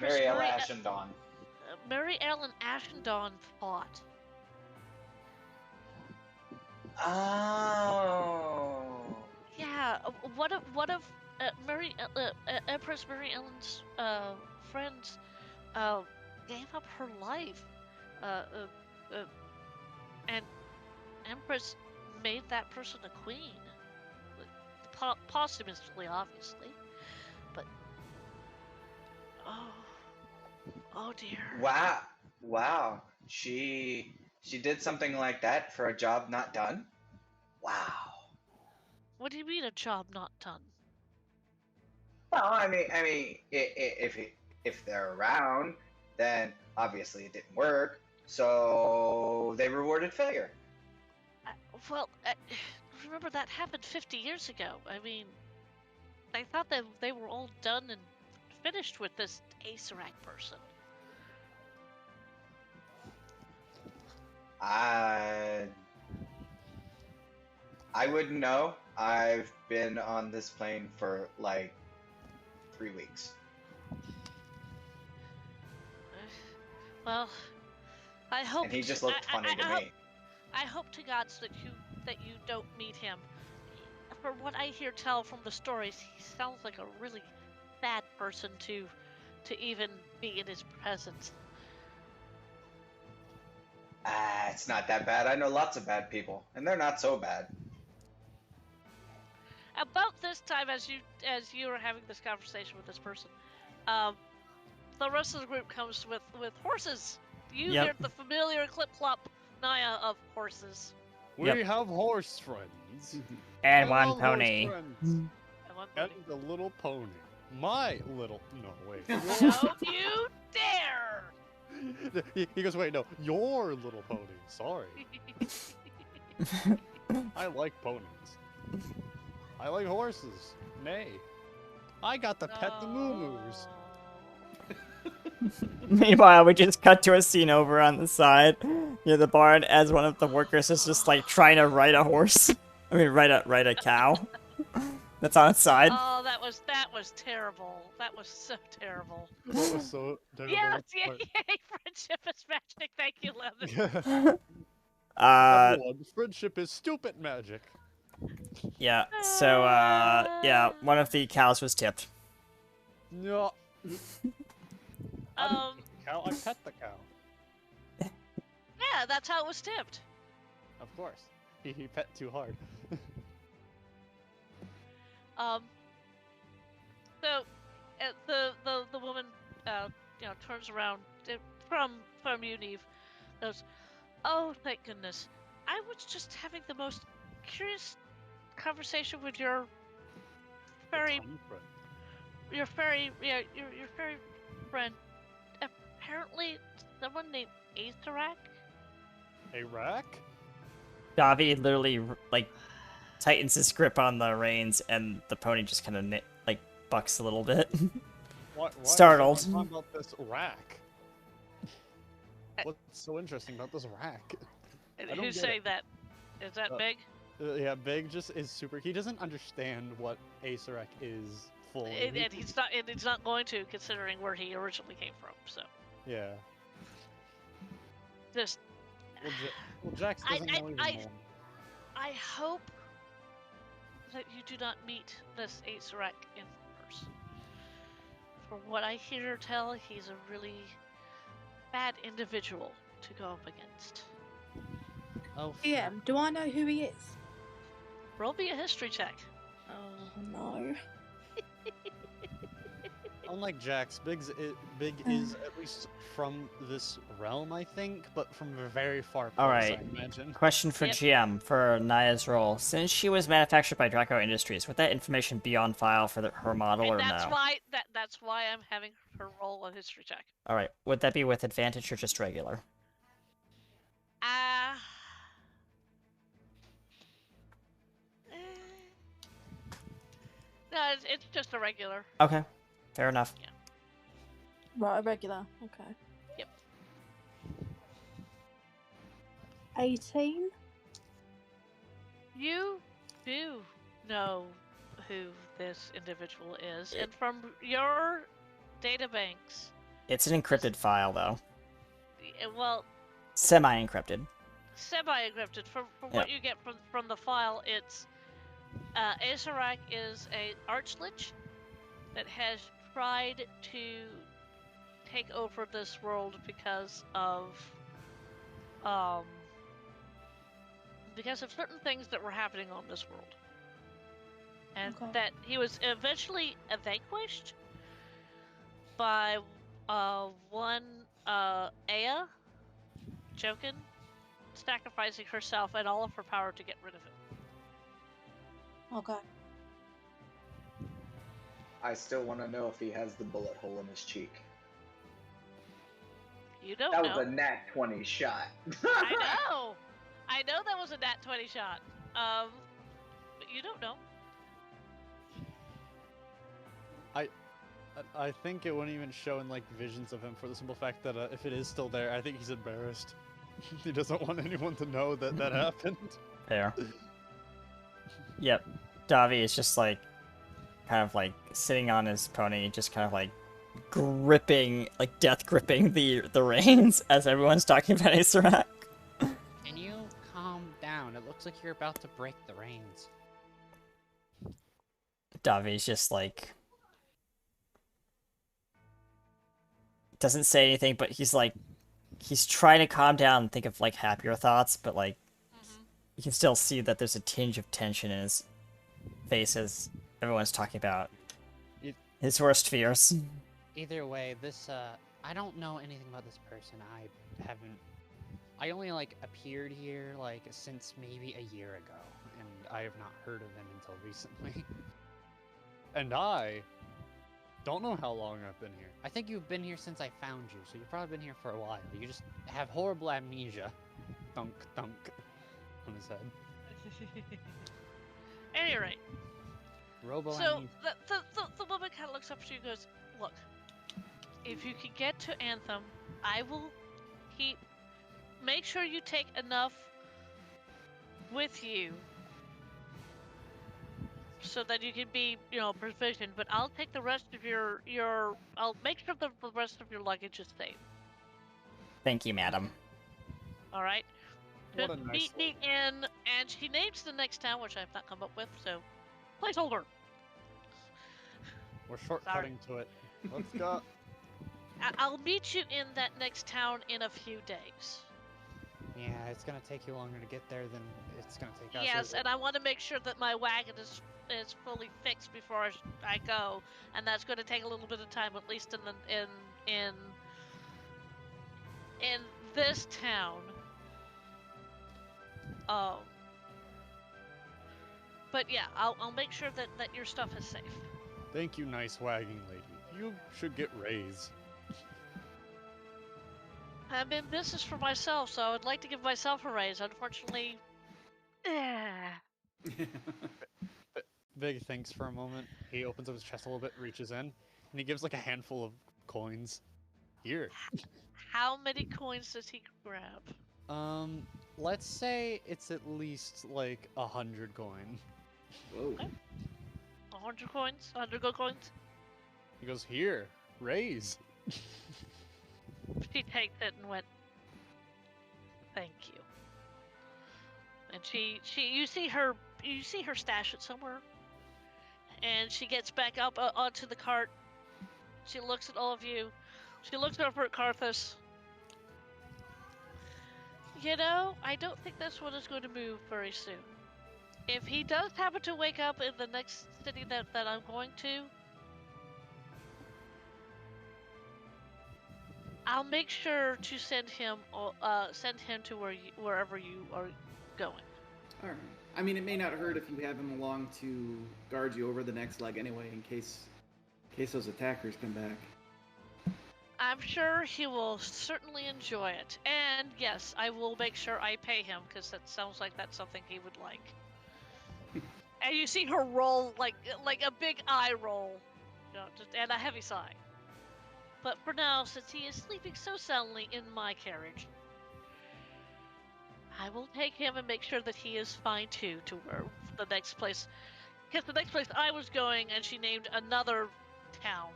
Mariella Mary Ashendon. Mary Ellen Ashendon fought. Oh. Yeah, one of Empress Mary Ellen's friends gave up her life, and Empress made that person a queen, posthumously, obviously. But oh dear. Wow. She did something like that for a job not done. Wow. What do you mean a job not done? Well, I mean, if they're around, then obviously it didn't work. So they rewarded failure. Remember that happened 50 years ago. I mean, I thought that they were all done and finished with this Acerak person. I wouldn't know. I've been on this plane for like 3 weeks. Well, I hope. And he just looked funny to me. I hope to God that you don't meet him. From what I hear tell from the stories, he sounds like a really bad person to even be in his presence. It's not that bad. I know lots of bad people, and they're not so bad. About this time, as you are having this conversation with this person, the rest of the group comes with horses. You hear the familiar clip-clop Naya of horses. We have horse friends. And I one love pony. horse friends. And the little pony. My little... No, wait. Don't you dare! He goes, wait, no. Your little pony. Sorry. I like ponies. I like horses. Nay. I got to pet the moo-moos. Meanwhile, we just cut to a scene over on the side near the barn as one of the workers is just like trying to ride a horse. I mean, ride a cow. That's on its side. Oh, that was terrible. That was so terrible. What was so terrible? Yes, What part? yay, friendship is magic. Thank you, Lemon. Everyone, friendship is stupid magic. Yeah. So, yeah, one of the cows was tipped. No. I pet the cow. Yeah, that's how it was tipped. Of course. He pet too hard. So, the woman, turns around from you, Neve, goes, "Oh, thank goodness! I was just having the most curious conversation with your fairy friend. Apparently, someone named Azarak." A rack? Davi literally like tightens his grip on the reins, and the pony just kind of like bucks a little bit. Why Startled. is everyone talking about this rack? What's so interesting about this rack? Who's saying that? Is that Big? Yeah, Big just is super. He doesn't understand what Azarak is fully. And he's not going to, considering where he originally came from. So. Yeah. Just. Well, Jax doesn't know even more. I hope that you do not meet this Azarak in person. From what I hear tell, he's a really bad individual to go up against. Oh, Yeah, do I know who he is? Roll me a history check. Oh no. Unlike Jax, Big is at least from this realm, I think, but from a very far place, Alright. I imagine. Question for GM for Naya's role. Since she was manufactured by Draco Industries, would that information be on file for her model or that's no? That's why I'm having her roll a history check. Alright. Would that be with advantage or just regular? No, it's just a regular. Okay. Fair enough. Yeah. Right, a regular. Okay. Yep. 18? You do know who this individual is, and from your databanks. It's an encrypted file, though. Well. Semi-encrypted. Semi-encrypted. From what you get from the file, it's Azarak is a archlich that has tried to take over this world because of certain things that were happening on this world, and that he was eventually vanquished by one Aya Jokin sacrificing herself and all of her power to get rid of him. Okay. I still want to know if he has the bullet hole in his cheek. You don't know. know. That was a nat 20 shot. I know that was a nat 20 shot. But you don't know. I think it wouldn't even show in like visions of him for the simple fact that if it is still there, I think he's embarrassed. He doesn't want anyone to know that that happened. Fair. Yep. Davi is just like, kind of like sitting on his pony, just kind of like gripping, like death gripping the reins as everyone's talking about Azarak. Can you calm down? It looks like you're about to break the reins. Davi's just like doesn't say anything, but he's trying to calm down and think of like happier thoughts, but like you can still see that there's a tinge of tension in his face as everyone's talking about his worst fears. Either way, this I don't know anything about this person. I only like appeared here like since maybe a year ago, and I have not heard of him until recently. And I don't know how long I've been here. I think you've been here since I found you, so you've probably been here for a while. You just have horrible amnesia. Thunk, thunk on his head. any rate, Robo so the woman kind of looks up at you and goes, "Look, if you can get to Anthem, I will make sure you take enough with you so that you can be, provisioned, but I'll take the rest of I'll make sure the rest of your luggage is safe." Thank you, madam. All right. What a Just nice meet me in, and she names the next town, which I've not come up with, so placeholder. We're shortcutting to it. Let's go. I'll meet you in that next town in a few days. Yeah, it's gonna take you longer to get there than it's gonna take us. Yes, and I want to make sure that my wagon is fully fixed before I go, and that's going to take a little bit of time, at least in this town. But yeah, I'll make sure that your stuff is safe. Thank you, nice wagging lady. You should get raised. I'm in business for myself, so I would like to give myself a raise. Unfortunately, Big thinks for a moment. He opens up his chest a little bit, reaches in, and he gives like a handful of coins. Here. How many coins does he grab? Let's say it's at least like 100 coin. Whoa. 100 coins? 100 gold coins? He goes, here, raise. She takes it and went, "Thank you." And you see her stash it somewhere, and she gets back up onto the cart. She looks at all of you. She looks over at Karthus. I don't think this one is going to move very soon. If he does happen to wake up in the next city that I'm going to, I'll make sure to send him to wherever you are going. All right. I mean, it may not hurt if you have him along to guard you over the next leg anyway, in case those attackers come back. I'm sure he will certainly enjoy it. And yes, I will make sure I pay him, because that sounds like that's something he would like. And you see her roll like a big eye roll, and a heavy sigh. But for now, since he is sleeping so soundly in my carriage, I will take him and make sure that he is fine too, to where the next place. Because the next place I was going, and she named another town.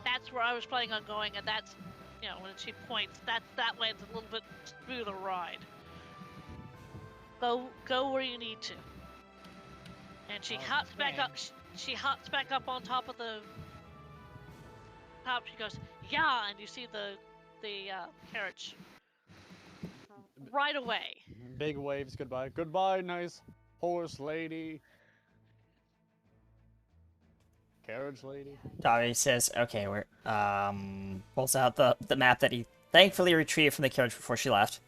That's where I was planning on going, and that's, when she points, that way it's a little bit smoother ride. Go where you need to. And she hops back up. She hops back up on top of the top. She goes, "Yeah," and you see the carriage right away. Big waves goodbye. Goodbye, nice horse lady. Carriage lady. Davi says, "Okay, we're pulls out the map that he thankfully retrieved from the carriage before she left.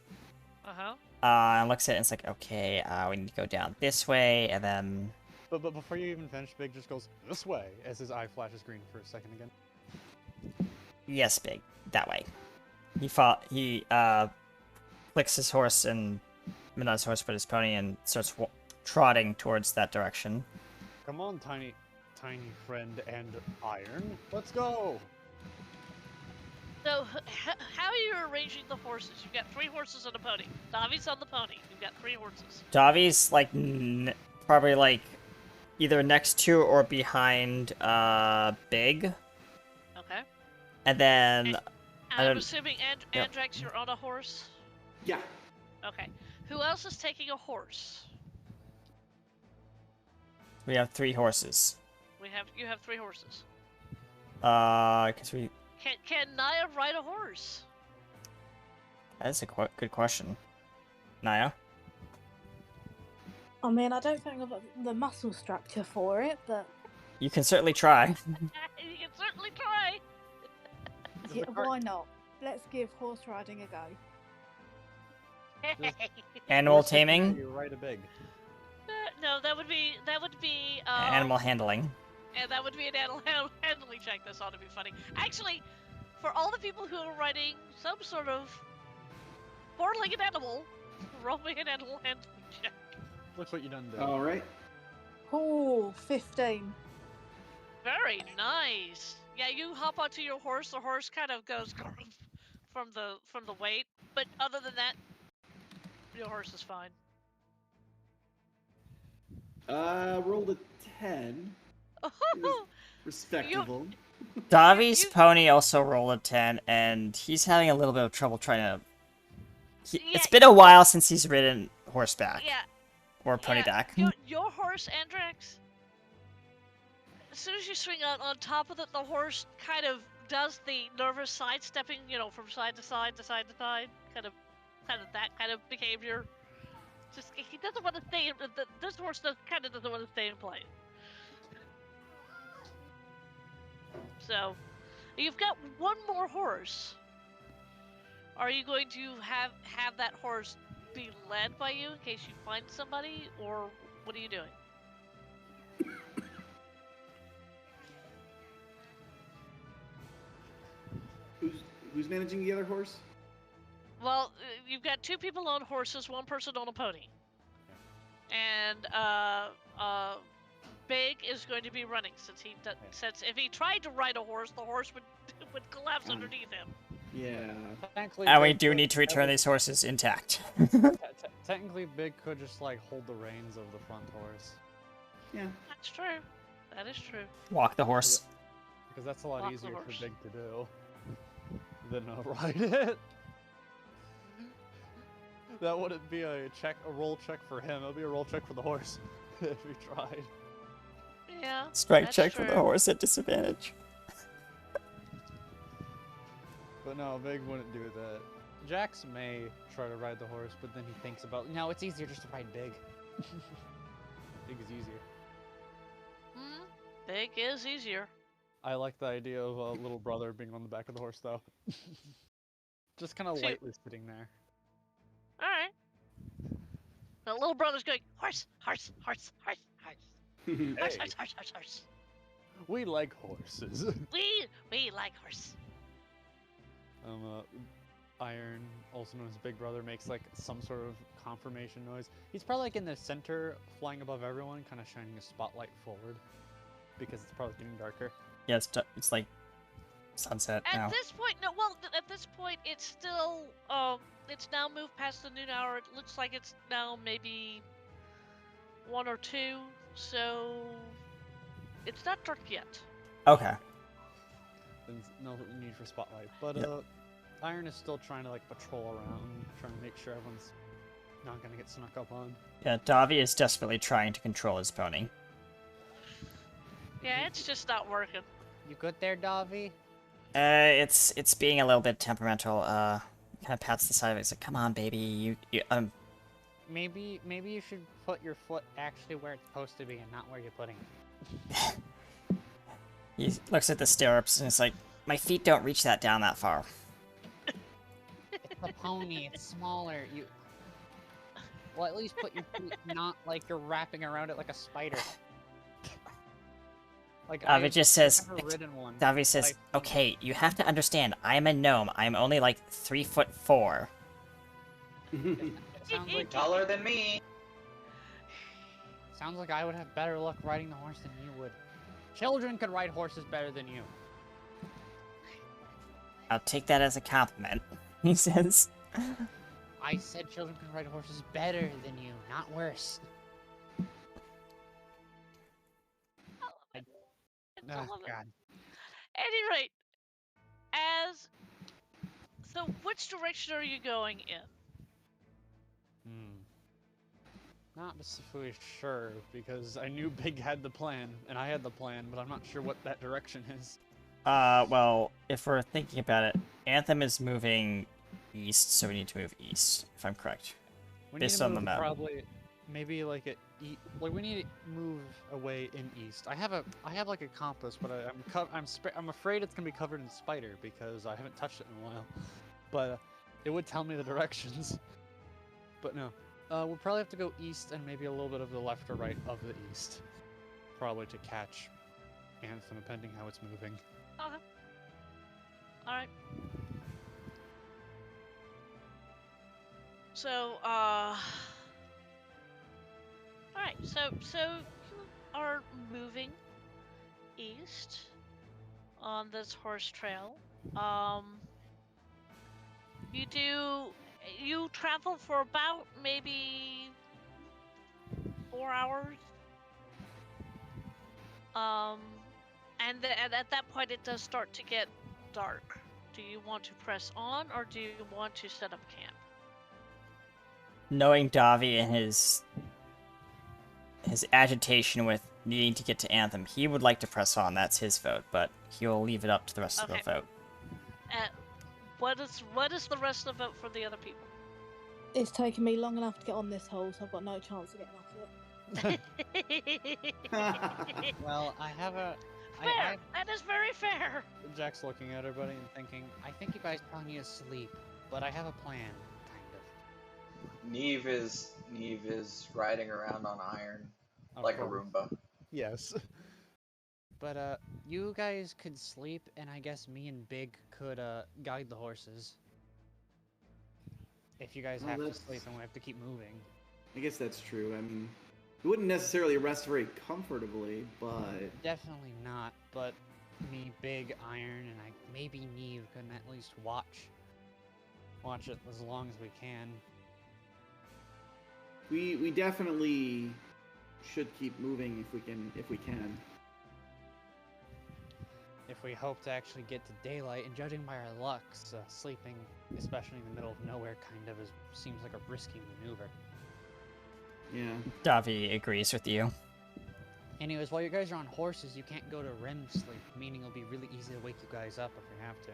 And looks at it and it's like, okay, we need to go down this way, and then." But before you even finish, Big just goes this way as his eye flashes green for a second again. Yes, Big, that way. He flicks his horse and not his horse, but his pony, and starts trotting towards that direction. Come on, tiny friend and iron. Let's go. So, how are you arranging the horses? You've got 3 horses and a pony. Davi's on the pony. You've got 3 horses. Davi's like probably like either next to or behind Big. Okay. And then I'm assuming Andrax, you're on a horse? Yeah. Okay. Who else is taking a horse? we have 3 horses. You have 3 horses. Cause we. Can Naya ride a horse? That's a good question. Naya? I mean, I don't think I've got the muscle structure for it, but You can certainly try. You can certainly try. yeah, why not? Let's give horse riding a go. Animal taming? You ride a Big. No, that would be Animal handling. and that would be an animal handling check. This ought to be funny. Actually, for all the people who are riding some sort of 4-legged animal, roll me an animal handling check. Look what you done did. All right. Oh, 15. Very nice. Yeah, you hop onto your horse. The horse kind of goes from the weight, but other than that, your horse is fine. Rolled a 10. It was respectable. Davi's you- pony also rolled a 10, and he's having a little bit of trouble trying to. It's Yeah, been a while since he's ridden horseback Yeah, or ponyback. your horse, Andrex. As soon as you swing out on top of it, the horse kind of does the nervous sidestepping, from side to side to side to side, kind of that kind of behavior. Just he doesn't want to stay. This horse doesn't want to stay in place. So, you've got one more horse. Are you going to have that horse be led by you in case you find somebody, or what are you doing? Who's managing the other horse? Well, you've got two people on horses, one person on a pony. And Big is going to be running since if he tried to ride a horse, the horse would collapse underneath him. Yeah. And we do need to return these horses intact. Technically, Big could just like hold the reins of the front horse. Yeah. That's true. That is true. Walk the horse. Because that's a lot Walk the easier for horse. Big to do than ride it. That wouldn't be a roll check for him. It'll be a roll check for the horse if he tried. Yeah. Strength that's check true. for the horse at disadvantage. But no, Big wouldn't do that. Jax may try to ride the horse, but then he thinks about, no, it's easier just to ride Big. Big is easier. Big is easier. I like the idea of a little brother being on the back of the horse, though. Just kind of See- lightly sitting there. All right. The little brother's going horse, horse, horse, horse, horse, horse, Hey, horse, horse, horse, horse. we like horses. We like horse. Iron, also known as Big Brother, makes like some sort of confirmation noise. He's probably like in the center, flying above everyone, kind of shining a spotlight forward, because it's probably getting darker. Yeah, it's like sunset now. At this point, no. Well, at this point, it's still it's now moved past the noon hour. It looks like it's now maybe 1 or 2, so it's not dark yet. Okay. Then no need for spotlight. But Yep. Iron is still trying to like patrol around, trying to make sure everyone's not gonna get snuck up on. Yeah, Davi is desperately trying to control his pony. Yeah, it's just not working. You good there, Davi? It's being a little bit temperamental. Kind of pats the side of it. It's like, come on, baby. You Maybe you should put your foot actually where it's supposed to be and not where you're putting it. He looks at the stirrups and it's like, my feet don't reach down that far. It's a pony. It's smaller. Well, at least put your feet not like you're wrapping around it like a spider. Like Davi just says, never ridden one. Davi says, okay, you have to understand, I'm a gnome. I'm only like 3'4". It sounds like Taller than me. Sounds like I would have better luck riding the horse than you would. Children could ride horses better than you. I'll take that as a compliment, he says. I said children can ride horses better than you, not worse. I Oh, love it. God. At any rate, so which direction are you going in? Not specifically sure, because I knew Big had the plan, and I had the plan, but I'm not sure what that direction is. Well, if we're thinking about it, Anthem is moving east, so we need to move east, if I'm correct. We Based need to on the move map. Probably, maybe like like we need to move away in east. I have like a compass, but I'm afraid it's gonna be covered in spider because I haven't touched it in a while. But it would tell me the directions. But no, we'll probably have to go east and maybe a little bit of the left or right of the east, probably to catch Anthem, depending how it's moving. Okay. All right. So, right. So you are moving east on this horse trail. Um, you travel for about maybe 4 hours. Um, and at that point it does start to get dark. Do you want to press on or do you want to set up camp? Knowing Davi and his agitation with needing to get to Anthem, he would like to press on. That's his vote, but he'll leave it up to the rest of Okay. the vote. What is the rest of the vote for the other people? It's taken me long enough to get on this hole, so I've got no chance of getting off it. Well, I have a. Fair. That is very fair. Jack's looking at everybody and thinking, I think you guys probably need to sleep, but I have a plan, kind Neve is riding around on iron of. like a course. Roomba. Yes. But you guys could sleep, and I guess me and Big could guide the horses. If you guys Well, have to that's- sleep and we have to keep moving. I guess that's true. I mean, we wouldn't necessarily rest very comfortably, but Definitely not, but me, Big, Iron, and maybe Neve can at least watch it as long as we can. we definitely should keep moving if we can. If we hope to actually get to daylight, and judging by our lucks, sleeping, especially in the middle of nowhere, seems like a risky maneuver. Yeah. Davi agrees with you. Anyways, while you guys are on horses, you can't go to REM sleep, meaning it'll be really easy to wake you guys up if we have to.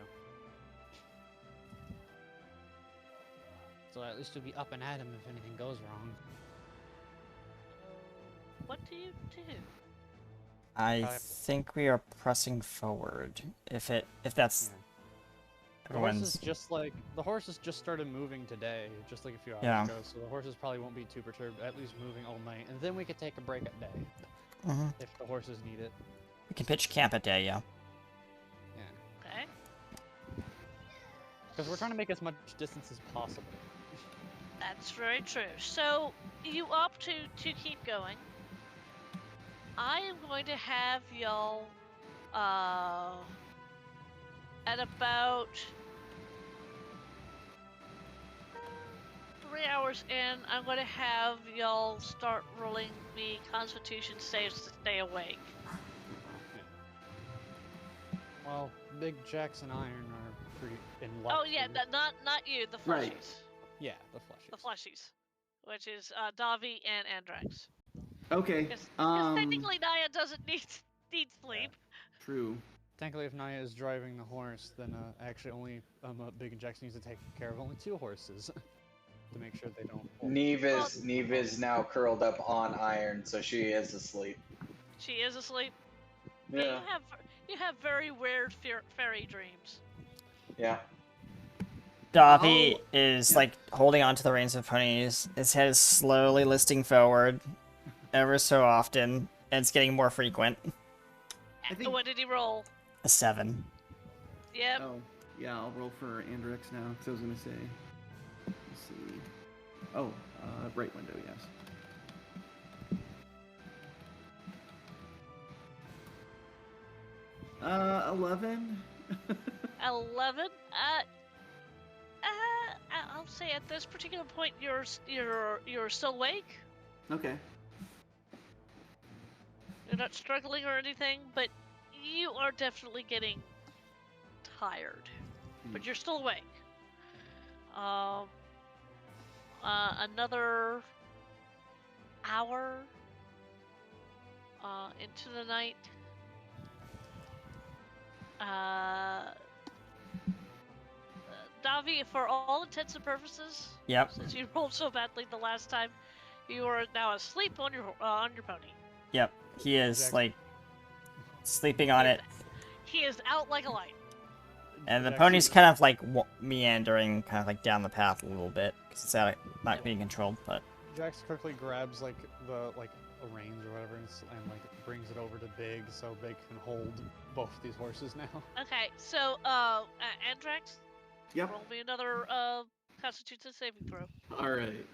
So at least you'll be up and at 'em if anything goes wrong. What do you do? I think we are pressing forward. If that's The horses everyone's. the horses just started moving today, just like a few hours Yeah. ago. So the horses probably won't be too perturbed, at least moving all night, and then we could take a break at day Mhm. if the horses need it. We can pitch camp at day, yeah. Yeah, Okay. because we're trying to make as much distance as possible. That's very true. So you opt to keep going. I am going to have y'all at about 3 hours in, I'm going to have y'all start rolling me Constitution saves to stay awake. Well, Big Jax and Iron are pretty in luck. Oh yeah, not you, the Right. fleshies. Yeah, the fleshies. The fleshies, which is Davi and Andrax. Okay. Because technically Naya doesn't need sleep. True. Thankfully, if Naya is driving the horse, then actually only Big and Jax needs to take care of only 2 horses to make sure they don't. Neve is now curled up on iron, so she is asleep. She is asleep. Yeah. You have very weird fairy dreams. Yeah. Davi Oh, is yep. like holding onto the reins of the ponies. His head is slowly listing forward, ever so often, and it's getting more frequent. I think- What did he roll? A 7. Yep. Oh, yeah. I'll roll for Andrix now because I was gonna say. Let's see. Oh, right window. Yes. 11. 11. I'll say at this particular point you're still awake. Okay. You're not struggling or anything, but you are definitely getting tired. But you're still awake. Another hour into the night. Davi, for all intents and purposes, Yep. since you rolled so badly the last time, you are now asleep on your pony. Yep. He is Jax- like sleeping on it, He is out like a light. and the Jax- pony's kind of like meandering, kind of like down the path a little bit because it's not being controlled. But Jax quickly grabs like a reins or whatever and like brings it over to Big so Big can hold both these horses now. Okay, so Andrax, Yep. roll me another Constitution saving throw. All right.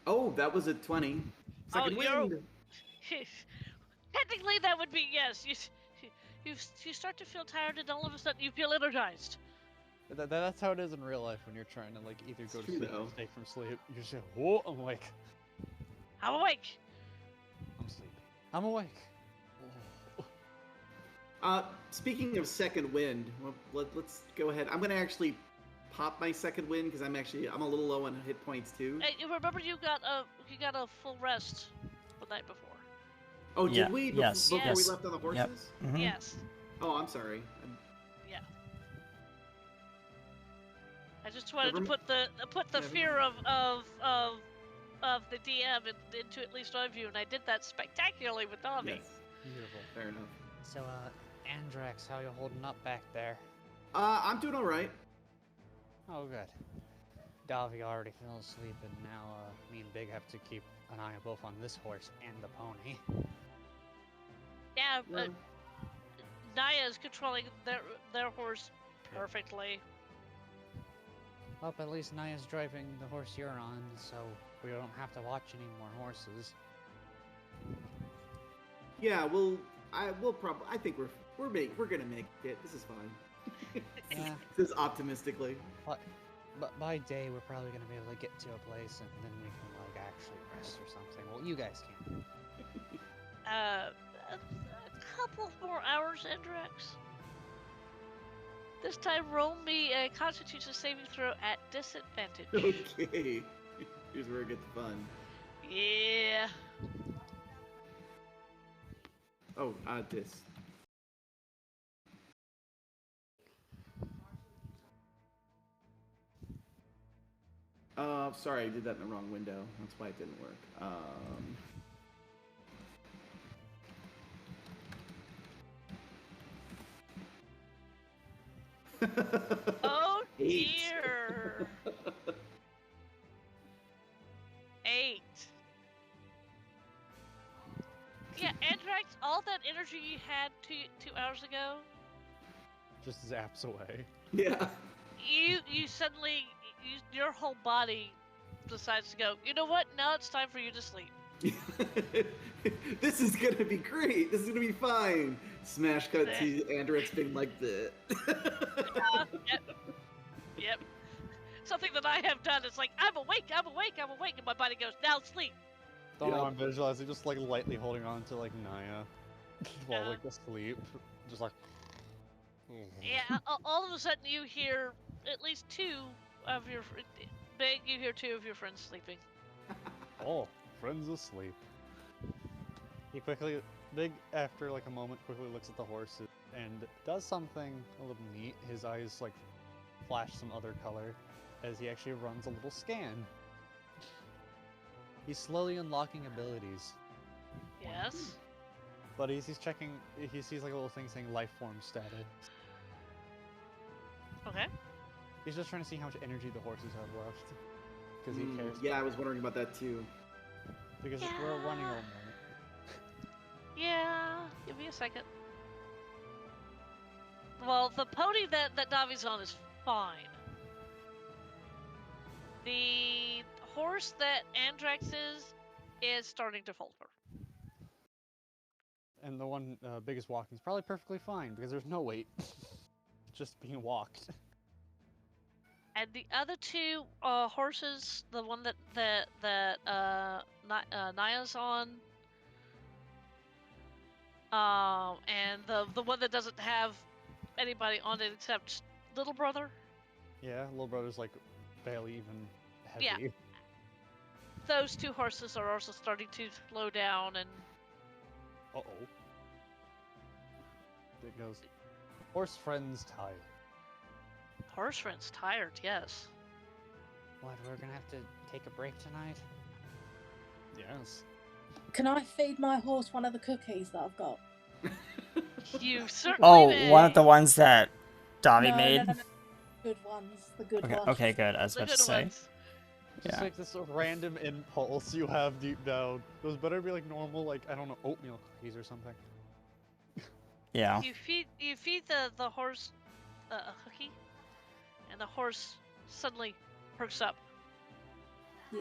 Oh, that was a 20. Second you're. wind. Technically, that would be yes. You start to feel tired, and all of a sudden you feel energized. That's how it is in real life when you're trying to like either go to true, sleep though. or stay from sleep. You just say, "Whoa!" I'm like, I'm awake. I'm sleeping. I'm awake. Speaking of second wind, let's go ahead. I'm gonna actually pop my second wind because I'm a little low on hit points too. Hey, you remember you got a full rest the night before. Oh, Yeah, did we? yes, Before yes. we left on the horses? Yep. Mhm. Yes. Oh, I'm sorry. Yeah. I just wanted to Never put the never fear of the DM into at least one of you, and I did that spectacularly with Davi. Yes. Beautiful. Fair enough. So, Andrax, how you holding up back there? I'm doing all right. Oh, good. Davi already fell asleep, and now me and Big have to keep an eye both on this horse and the pony. Yeah, Well, Naya is controlling their horse perfectly. Well, at least Naya's driving the horse you're on, so we don't have to watch any more horses. yeah, I think we're gonna make it. This is fine. Yeah. This is optimistically. But by day, we're probably gonna be able to get to a place, and then we can like actually rest or something. Well, you guys can. A couple more hours, Andrax. This time, roll me a Constitution saving throw at disadvantage. Okay. Here's where it gets fun. Yeah. Oh, this. Sorry, I did that in the wrong window. That's why it didn't work. Oh 8. dear. 8. Yeah, Andrax, all that energy you had 2 hours ago, Just zaps away. Yeah. you suddenly, your whole body decides to go, you know what, now it's time for you to sleep. This is gonna be great. This is gonna be fine. Smash cut to Andrex being like the. Yep. Something that I have done is like, I'm awake, and my body goes, now sleep. Don't know. Yep. I'm visualizing just like lightly holding on to like Naya while like asleep, just like. Yeah, all of a sudden you hear at least 2 of your Big. You hear 2 of your friends sleeping. Oh, friends asleep. He Big, after like a moment, quickly looks at the horses and does something a little neat. His eyes like flash some other color as he actually runs a little scan. He's slowly unlocking abilities, Yes. but he's checking. He sees like a little thing saying life form status. Okay. He's just trying to see how much energy the horses have left, because he cares. Yeah, I was wondering about that too. Because Yeah. we're running over. Yeah. Give me a second. Well, the pony that Davi's on is fine. The horse that Andrax is starting to falter. And the one biggest walking is probably perfectly fine because there's no weight, just being walked. And the other 2 horses, the one that Naya's on, and the one that doesn't have anybody on it except little brother. Yeah, little brother's like barely even heavy. Yeah. Those 2 horses are also starting to slow down, and Uh-oh. It goes, horse friends tired. horse friend's tired. Yes. What, we're gonna have to take a break tonight? Yes. Can I feed my horse one of the cookies that I've got? You certainly Oh, may. one of the ones that Davi No, made? no. Good ones. The good Okay, ones. okay, good. I was The about to good say. ones. Just Yeah. like this random impulse you have deep down. Those better be like normal, like, I don't know, oatmeal cookies or something. Yeah. You feed the horse a cookie, and the horse suddenly perks up. Yeah.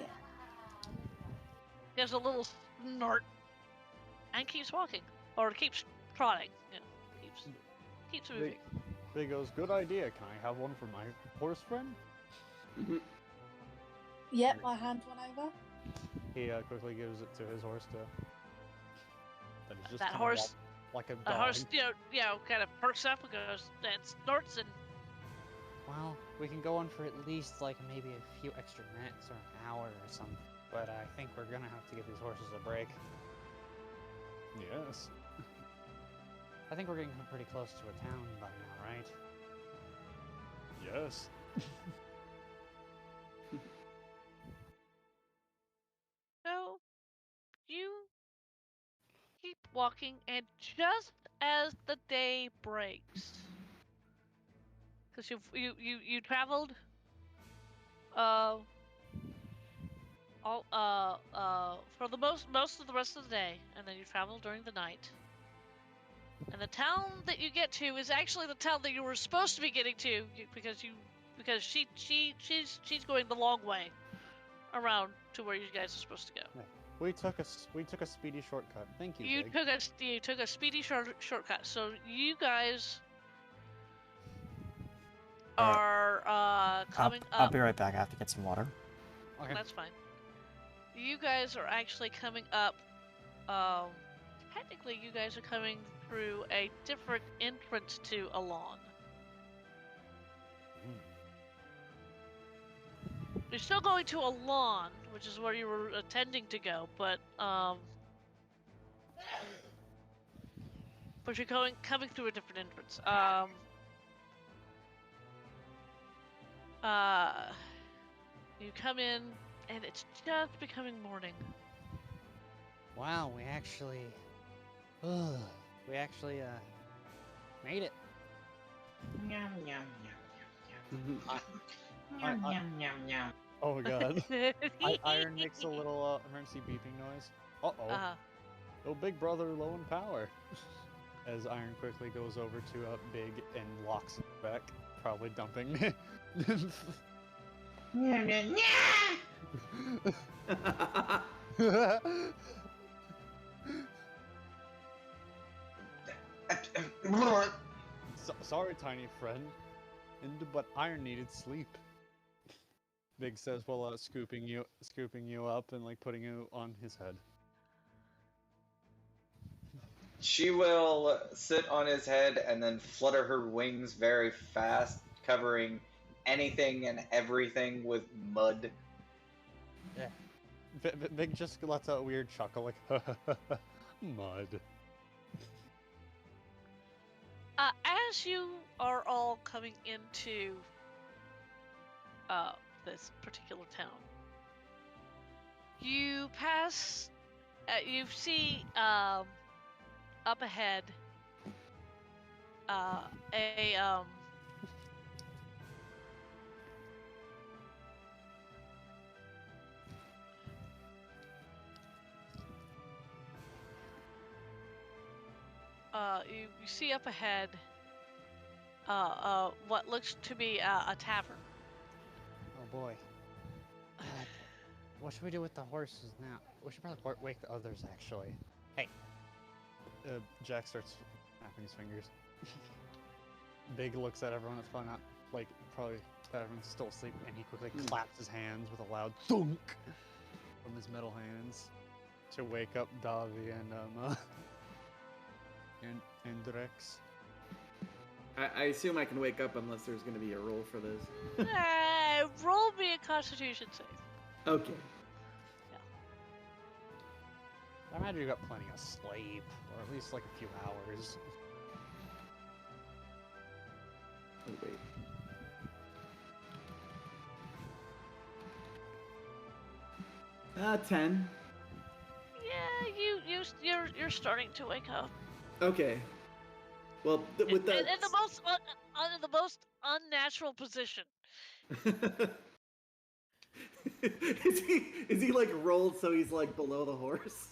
gives a little snort and keeps walking, or keeps trotting. You know, keeps moving. Big goes, good idea. Can I have one for my horse friend? Yep, I hand one over. He quickly gives it to his horse to. That is just That kinda horse, like a the dog. horse, kind of perks up and goes and snorts and. Well, we can go on for at least like maybe a few extra minutes or an hour or something. But I think we're gonna have to give these horses a break. Yes. I think we're getting pretty close to a town by now, right? Yes. So, you keep walking, and just as the day breaks, because you traveled, for the most of the rest of the day, and then you travel during the night. And the town that you get to is actually the town that you were supposed to be getting to, because she's going the long way around to where you guys are supposed to go. Yeah. We took a speedy shortcut. Thank you. You Big. took a speedy shortcut. So you guys are coming I'll up. be right back. I have to get some water. Okay. That's fine. You guys are actually coming up. Technically, you guys are coming through a different entrance to a lawn. You're still going to a lawn, which is where you were intending to go, but you're coming through a different entrance. You come in, and it's just becoming morning. Wow, we actually made it. Oh god. Iron makes a little emergency beeping noise. Uh-oh. Oh, Big Brother low in power. As Iron quickly goes over to Big and locks him back, probably dumping. Sorry, tiny friend. But Iron needed sleep. Big says while scooping you up and like putting you on his head. She will sit on his head and then flutter her wings very fast, covering anything and everything with mud. Yeah. Big just lets out a weird chuckle, like mud. As you are all coming into this particular town, you pass. You see up ahead you see up ahead what looks to be a tavern. Oh boy. What should we do with the horses now? We should probably wake the others, actually. Hey. Jack starts snapping his fingers. Big looks at everyone that's probably not, like, probably that everyone's still asleep, and he quickly claps his hands with a loud thunk from his metal hands to wake up Davi and Drex. I assume I can wake up unless there's going to be a roll for this. Roll me a Constitution save. Okay. I imagine you got plenty of sleep, or at least like a few hours. Oh, wait. Uh, 10. Yeah, you're starting to wake up. Okay. Well, with that. In the most unnatural position. Is he like rolled so he's like below the horse?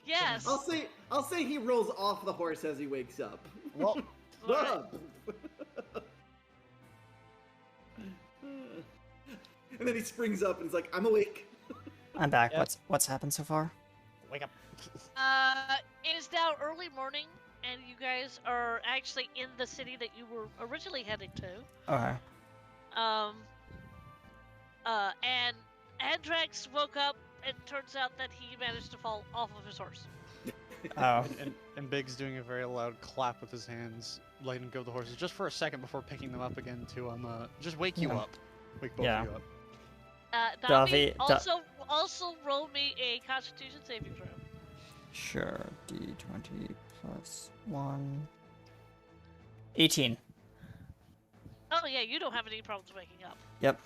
Yes. I'll say he rolls off the horse as he wakes up. Well, Right. And then he springs up and is like, I'm awake. I'm back. Yep. What's happened so far? Wake up. It is now early morning, and you guys are actually in the city that you were originally heading to. Okay. And Andrax woke up, and turns out that he managed to fall off of his horse. Oh. And Big's doing a very loud clap with his hands, letting go of the horses just for a second before picking them up again to just wake you Yeah. up. Wake both Yeah. of you up. Davi, Davi- also roll me a Constitution saving throw. Sure. D20 plus 1. 18. Oh yeah, you don't have any problems waking up. Yep.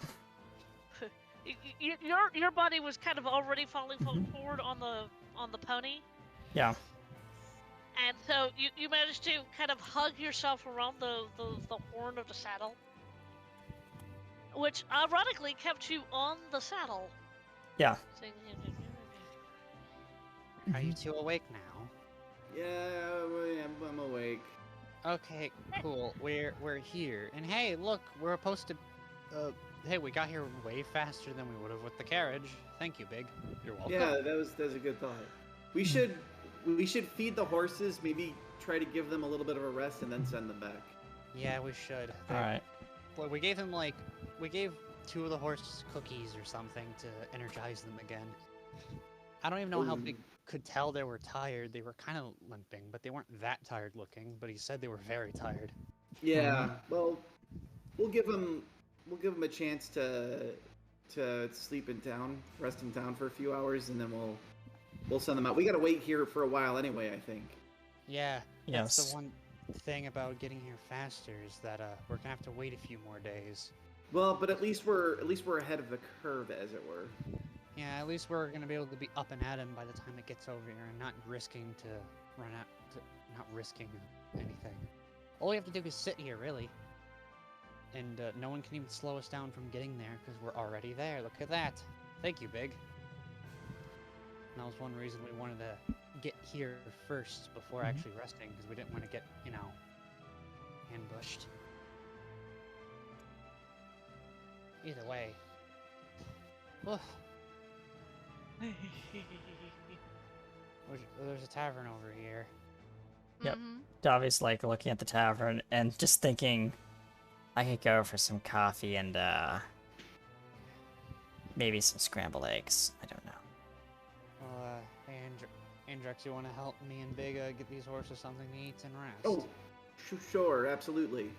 Your body was kind of already falling forward on the pony, Yeah. and so you managed to kind of hug yourself around the horn of the saddle, which ironically kept you on the saddle. Yeah. Are you two awake now? Yeah, I'm awake. Okay, cool. We're here, and hey, look, we're supposed to. Hey, we got here way faster than we would have with the carriage. Thank you, Big. You're welcome. Yeah, that was a good thought. We should feed the horses. Maybe try to give them a little bit of a rest and then send them back. Yeah, we should. All right. Well, we gave 2 of the horses cookies or something to energize them again. I don't even know how Big could tell they were tired. They were kind of limping, but they weren't that tired looking. But he said they were very tired. Yeah. Well, we'll give them a chance to sleep in town, rest in town for a few hours, and then we'll send them out. We gotta wait here for a while anyway, I think. Yeah. That's Yes. the one thing about getting here faster is that we're gonna have to wait a few more days. Well, but at least we're ahead of the curve, as it were. Yeah, at least we're gonna be able to be up and at him by the time it gets over here, and not risking not risking anything. All we have to do is sit here, really, and no one can even slow us down from getting there because we're already there. Look at that. Thank you, Big. And that was one reason we wanted to get here first before actually resting, because we didn't want to get, ambushed. Either way. Ugh. There's a tavern over here. Yep. Mm-hmm. Davi's like looking at the tavern and just thinking, I could go for some coffee and maybe some scrambled eggs. I don't know. Well, hey, Andrex, you want to help me and Big get these horses something to eat and rest? Oh, sure, absolutely.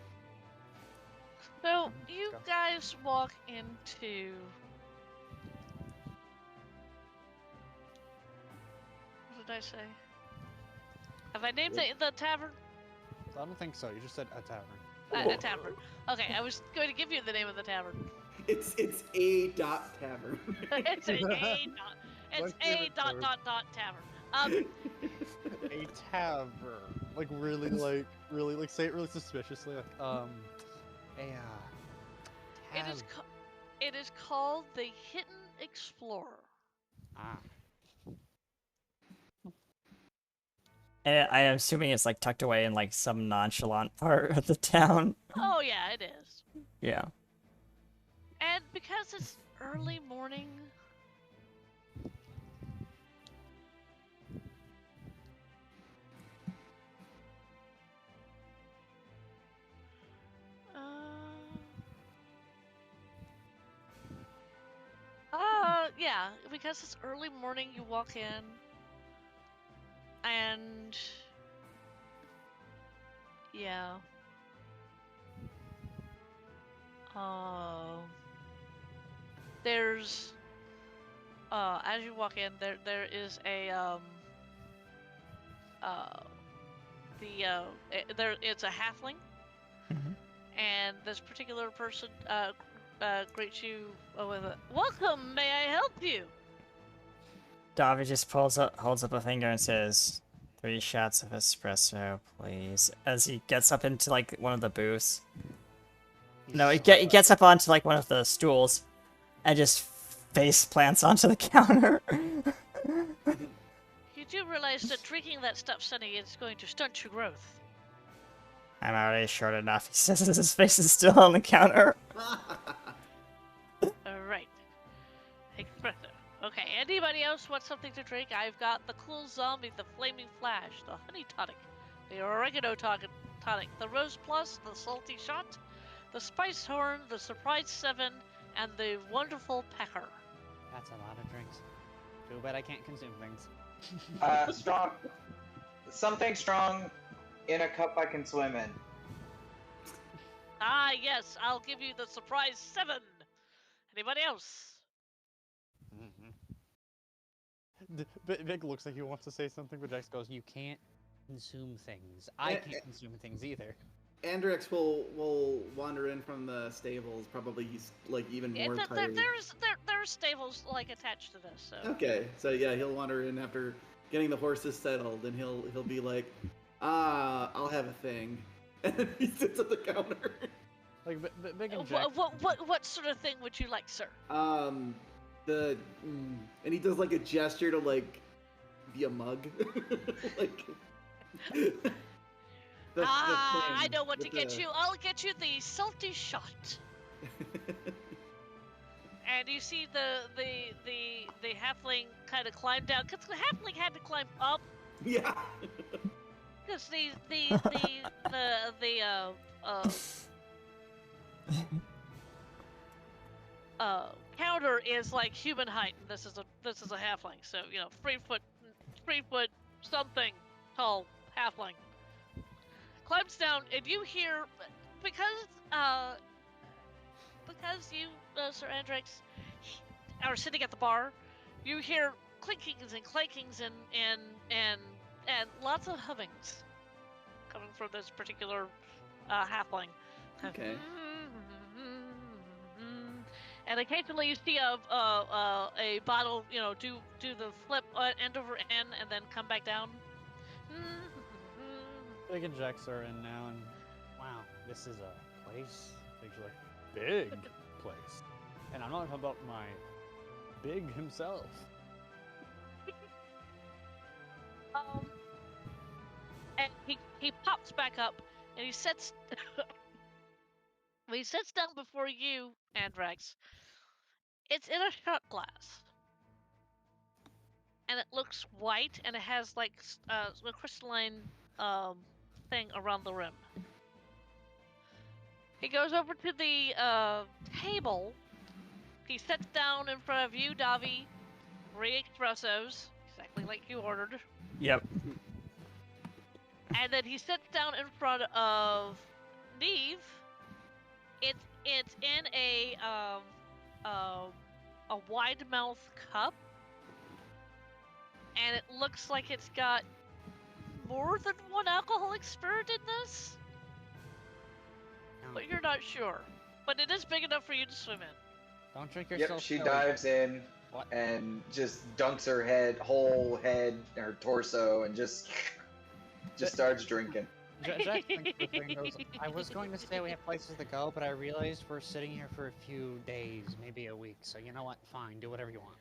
So you guys walk into. What did I say? Have I named the tavern? I don't think so. You just said a tavern. A tavern. Okay, I was going to give you the name of the tavern. It's a dot tavern. It's a dot tavern. A tavern. Like really, say it really suspiciously. Like, It is called the Hidden Explorer. Ah. And I am assuming it's like tucked away in like some nonchalant part of the town. Oh yeah, it is. Yeah. And because it's early morning, yeah, because it's early morning, you walk in, and yeah, there's as you walk in, there is a it's a halfling, and this particular person greets you with a welcome. May I help you? Davi just holds up a finger and says, 3 shots of espresso, please. As he gets up into like one of the booths. No, he gets up onto like one of the stools and just face plants onto the counter. You do realize that drinking that stuff, Sonny, is going to stunt your growth. I'm already short enough, he says as his face is still on the counter. Alright. Espresso. Okay, anybody else want something to drink? I've got the cool zombie, the flaming flash, the honey tonic, the oregano tonic, the rose plus, the salty shot, the spice horn, the surprise 7, and the wonderful pecker. That's a lot of drinks. Too bad I can't consume things. Strong. Something strong in a cup I can swim in. Ah, yes, I'll give you the surprise 7. Anybody else? Big looks like he wants to say something, but Jax goes, "You can't consume things. I can't consume things either." Andrix will wander in from the stables. Probably he's like even more tired. There's stables like attached to this. So. Okay, so yeah, he'll wander in after getting the horses settled, and he'll be like, I'll have a thing, and he sits at the counter. Like Big and Jax. What sort of thing would you like, sir? And he does like a gesture to like be a mug, like. I know what to get you. I'll get you the salty shot. And you see the halfling kind of climb down, because the halfling had to climb up. Yeah. Because the counter is like human height, and this is a halfling, so 3 foot something tall halfling climbs down, and you hear because you Sir Andrix are sitting at the bar, you hear clinkings and clankings and lots of hummings coming from this particular halfling. Okay. And occasionally you see a bottle, do the flip end over end and then come back down. Big and Jax are in now, and wow, this is a place. Big's like, big place. And I'm not talking about my Big himself. And he pops back up, and he sits down before you, Andrax. It's in a shot glass, and it looks white, and it has like a crystalline thing around the rim. He goes over to the table. He sits down in front of you, Davi. 3 espressos, exactly like you ordered. Yep. And then he sits down in front of Neve. It's in a wide mouth cup, and it looks like it's got more than one alcoholic spirit in this, but you're not sure. But it is big enough for you to swim in. Don't drink yourself. Yep, she dives in and just dunks her whole head, her torso, and just starts drinking. Jack thinks the thing goes, I was going to say we have places to go, but I realized we're sitting here for a few days, maybe a week, so you know what? Fine, do whatever you want.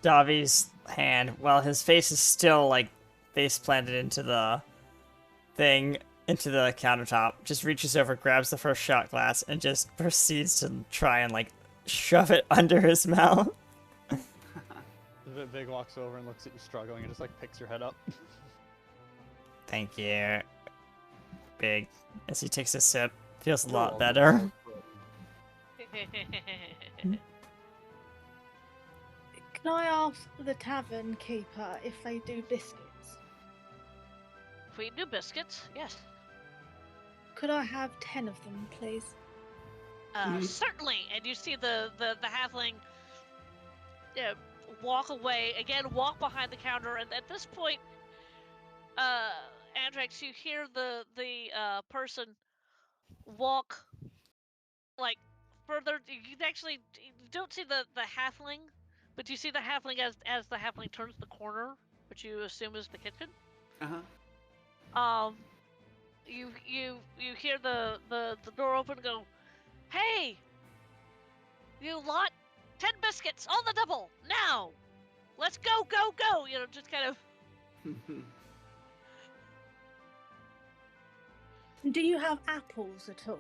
Davi's hand, while his face is still, like, face planted into the thing, into the countertop, just reaches over, grabs the first shot glass, and just proceeds to try and, like, shove it under his mouth. Big walks over and looks at you struggling and just, like, picks your head up. Thank you. Big, as he takes a sip, feels a lot better. Can I ask the tavern keeper if they do biscuits? If we do biscuits, yes. Could I have 10 of them, please? Certainly. And you see the halfling walk away again, walk behind the counter, and at this point, Andrax, you hear the person walk like further. You don't see the halfling, but you see the halfling as the halfling turns the corner, which you assume is the kitchen. You hear the door open and go, "Hey, you lot, 10 biscuits on the double now. Let's go, go, go!" Just kind of. Do you have apples at all?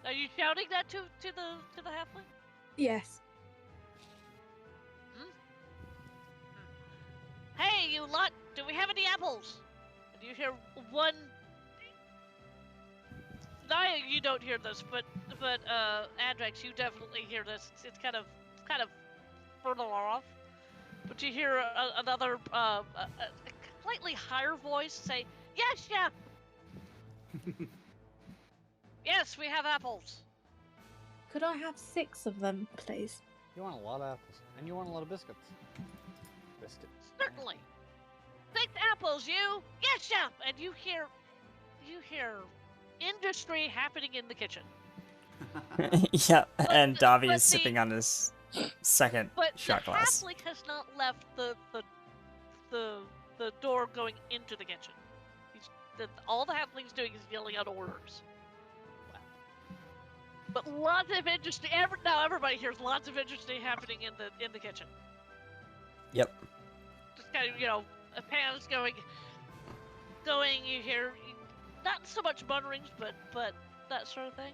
Are you shouting that to the halfling? Yes. Hmm? Hey, you lot! Do we have any apples? And you hear one. Naya, you don't hear this, but Adrex, you definitely hear this. It's kind of further off, but you hear another a slightly higher voice say, "Yes, chef. Yes, we have apples." Could I have 6 of them, please? You want a lot of apples, and you want a lot of biscuits. Biscuits. Certainly. 6 apples, you. Yes, chef. And you hear industry happening in the kitchen. Yeah, and Davi but is sipping on his second But shot the glass. halfling has not left the door going into the kitchen. All the halfling's doing is yelling out orders. But lots of industry. Now everybody hears lots of industry happening in the kitchen. Yep. Just kind of pans going. You hear not so much mutterings, but that sort of thing.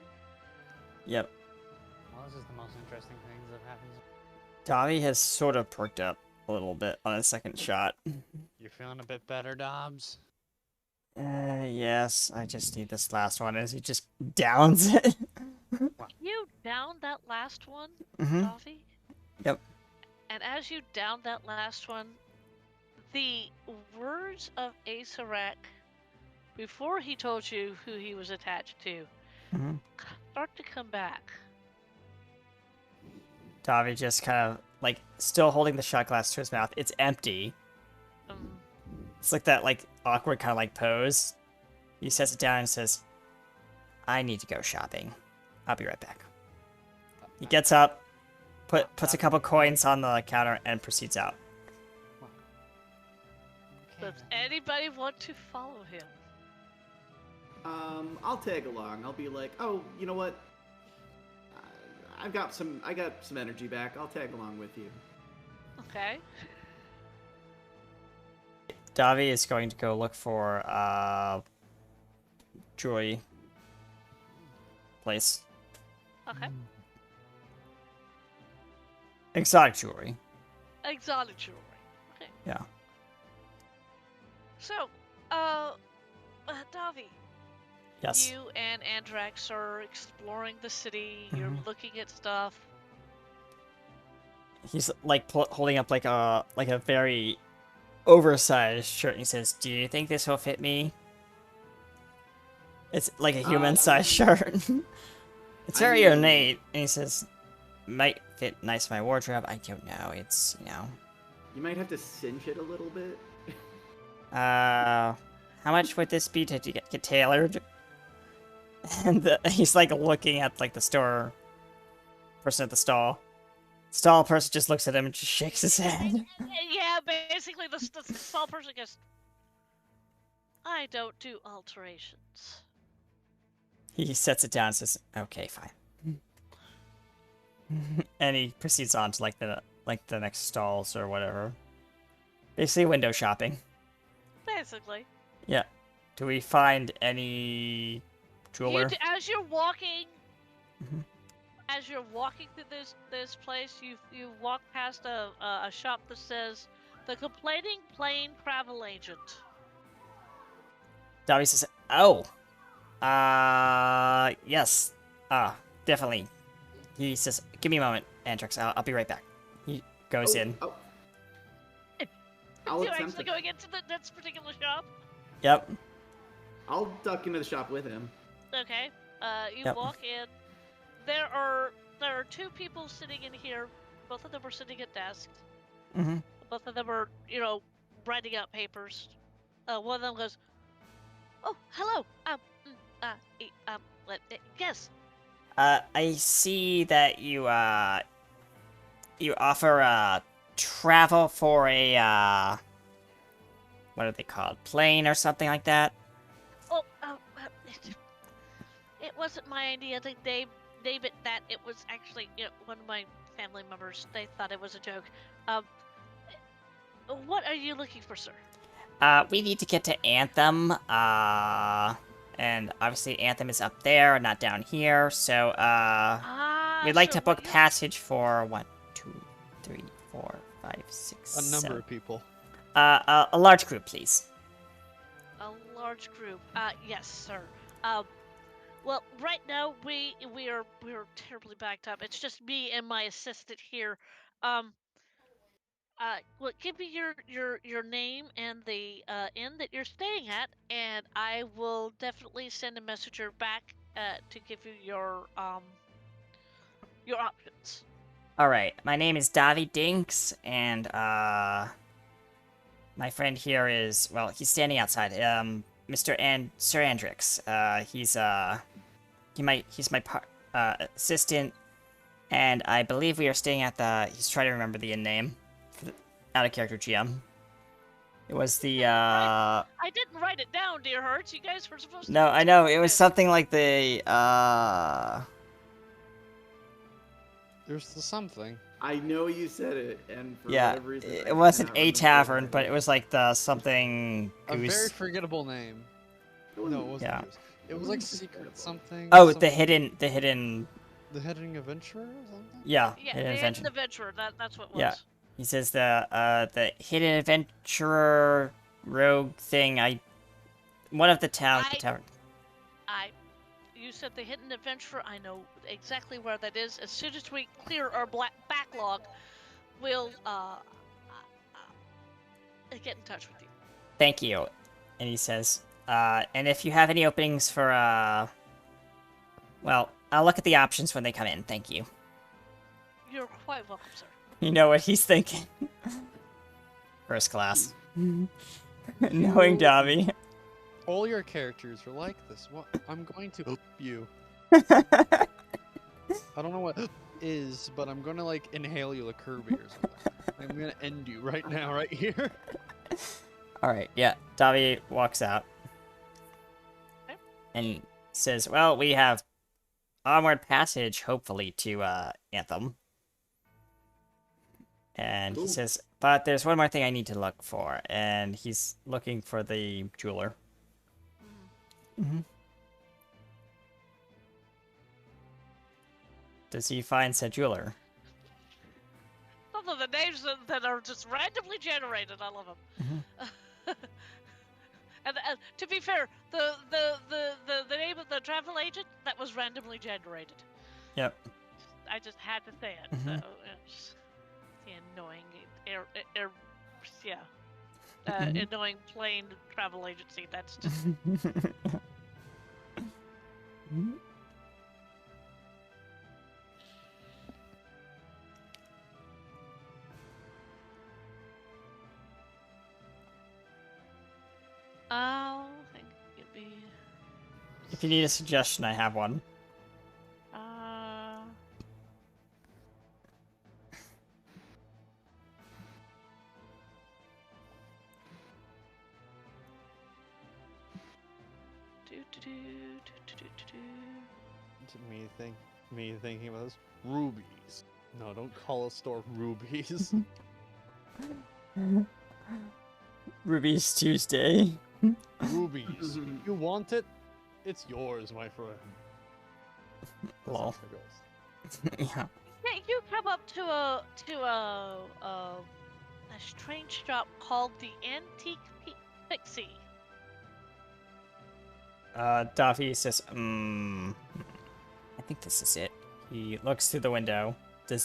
Yep. Well, this is the most interesting things that happens. Davi has sort of perked up a little bit on his second shot. You're feeling a bit better, Dobbs? Yes, I just need this last one as he just downs it. You downed that last one, Mhm. Davi? Yep. And as you downed that last one, the words of Asarak, before he told you who he was attached to, Mhm. start to come back. Davi just kind of, like, still holding the shot glass to his mouth. It's empty. It's like that, like, awkward kind of, like, pose. He sets it down and says, I need to go shopping. I'll be right back. He gets up, puts a couple coins on the counter, and proceeds out. Does anybody want to follow him? I'll tag along. I'll be like, oh, you know what? I got some energy back. I'll tag along with you. Okay. Davi is going to go look for jewelry place. Okay. Exotic jewelry. Exotic jewelry. Okay. Yeah. So, Davi. Yes. You and Andrax are exploring the city. You're looking at stuff. He's like holding up like a very oversized shirt. And he says, "Do you think this will fit me?" It's like a human-sized shirt. It's very ornate. And he says, "Might fit nice in my wardrobe. I don't know. It's You might have to cinch it a little bit. How much would this be to get tailored?" And he's like looking at like the store person at the stall. Stall person just looks at him and just shakes his head. Yeah, basically the stall person goes, I don't do alterations. He sets it down and says, "Okay, fine." And he proceeds on to like the next stalls or whatever. Basically window shopping. Basically. Yeah. Do we find any jeweler? As you're walking through this place, you walk past a shop that says the Complaining Plain Travel Agent. Davi says, "Oh, yes, definitely." He says, "Give me a moment, Andrax. I'll be right back." He goes in. Oh. You're actually going into this particular shop? Yep. I'll duck into the shop with him. Okay. You Yep. walk in. There are 2 people sitting in here. Both of them are sitting at desks. Mm-hmm. Both of them are, writing out papers. One of them goes, "Oh, hello. Yes. I see that you offer travel for a what are they called? Plane or something like that?" Oh, it wasn't my idea to name it that. It was actually, one of my family members. They thought it was a joke. What are you looking for, sir? We need to get to Anthem. And obviously Anthem is up there, not down here. So we'd like sure, to book well, you- passage for 1, 2, 3, 4, 5, 6, A number 7. of people. A large group, please. A large group. Yes, sir. Well, right now we're terribly backed up. It's just me and my assistant here. Well, give me your name and the inn that you're staying at, and I will definitely send a messenger back to give you your options. Alright, my name is Davi Dinks, and my friend here is, well, he's standing outside. Sir Andrix. He's my assistant, and I believe we are staying at the. He's trying to remember the inn name, for the out of character GM. It was the. I didn't write it down, dear hearts. You guys were supposed to. No, I know it was something like the. There's the something. I know you said it, and for Yeah, whatever reason, I it wasn't cannot a remember tavern, what but it was like the something. A very Goose. forgettable name. No, it wasn't. Yeah. Goose. It was like secret something. Oh, something- the hidden. The hidden adventurer or something. Yeah, Yeah, hidden the adventure. Hidden Adventurer. That's what it was. Yeah. He says the hidden adventurer rogue thing. One of the towns. You said the Hidden Adventurer. I know exactly where that is. As soon as we clear our backlog, we'll get in touch with you. Thank you. And he says, and if you have any openings for well, I'll look at the options when they come in. Thank you. You're quite welcome, sir. You know what he's thinking. First class. Knowing Davi. All your characters are like this. What? I'm going to help you. All I don't know what is, but I'm gonna like inhale you like Kirby or something. I'm gonna end you right now, right here. right, yeah. Davi walks out. Okay. And says, well, we have onward passage, hopefully, to Anthem. And he Cool. says, but there's one more thing I need to look for. And he's looking for the jeweler. Mm-hmm. Does he find said jeweler? Some of the names that are just randomly generated. I love them. And to be fair, the name of the travel agent that was randomly generated. Yep. I just had to say it. So it's the annoying annoying plane travel agency. That's just I think it'd be If you need a suggestion, I have one. Me thinking about this. Rubies. No, don't call a store rubies. Ruby's Tuesday. Rubies. You want it? It's yours, my friend. That's Lol. how it goes. Yeah. Yeah, you come up to a strange shop called the Antique Pixie. Daffy says, I think this is it. He looks through the window. Can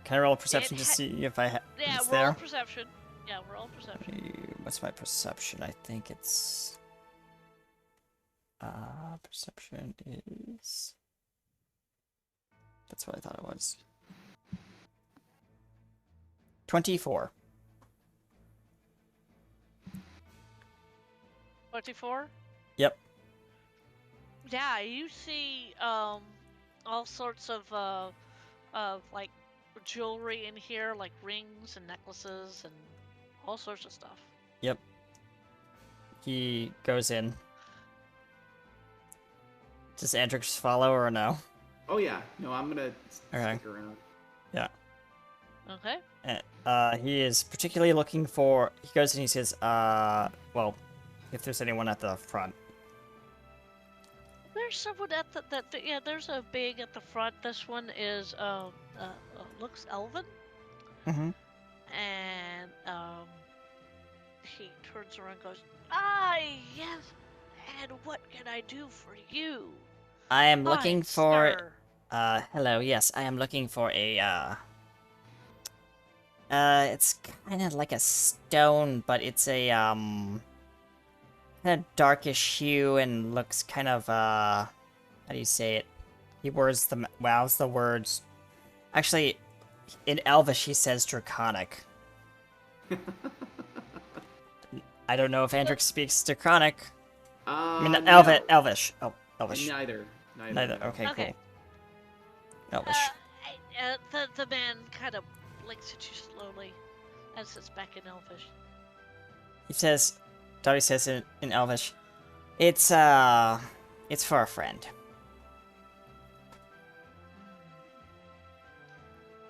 I roll a perception to see if Yeah, it's roll there? perception. Yeah, roll perception. What's my perception? I think it's... perception is... That's what I thought it was. 24. 24? Yep. Yeah, you see all sorts of like jewelry in here, like rings and necklaces and all sorts of stuff. Yep. He goes in. Does Andrix follow or no? Oh yeah, no, I'm gonna Okay. stick around. Yeah. Okay. He is particularly looking for... He goes and he says, well, if there's anyone at the front. there's someone at yeah, there's a big at the front. This one is looks elven, Mm-hmm. and he turns around and goes, "Ah, yes, and what can I do for you?" I am Hi, looking for. sir. Hello. Yes, I am looking for a. It's kind of like a stone, but it's a kind of darkish hue and looks kind of how do you say it? He words the wows the words. Actually, in Elvish he says draconic. I don't know if Andric speaks draconic. I mean, No. Elvish. Oh, Elvish. Neither. Neither. Okay, Okay. cool. Elvish. The man kind of blinks at you slowly and sits back in Elvish. He says, Dobby says in Elvish, it's for a friend.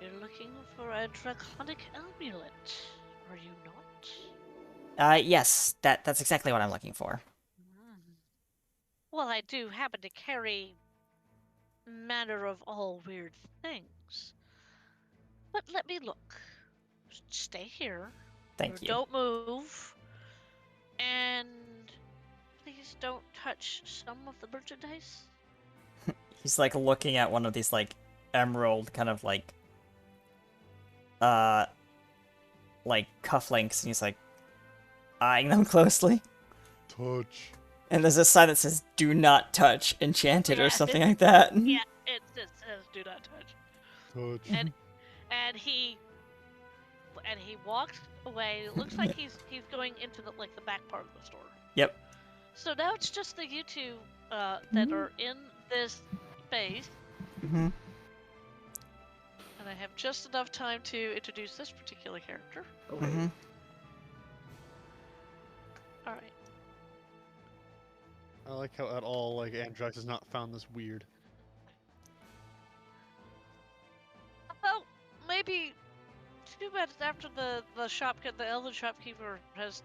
You're looking for a draconic amulet, are you not? Yes, that's exactly what I'm looking for. Well, I do happen to carry manner of all weird things. But let me look. Stay here. Thank you. Don't move. And please don't touch some of the merchandise. He's like looking at one of these like emerald kind of like cufflinks, and he's like eyeing them closely. Touch. And there's a sign that says "Do not touch," enchanted or something like that. Yeah, it says "Do not touch." Touch. And he walks away. It looks like he's going into the back part of the store. Yep. So now it's just the you two that are in this space. Mm-hmm. And I have just enough time to introduce this particular character. Okay. Mm-hmm. All right. I like how at all Andrax has not found this weird. Well, maybe 2 minutes after the elven shopkeeper has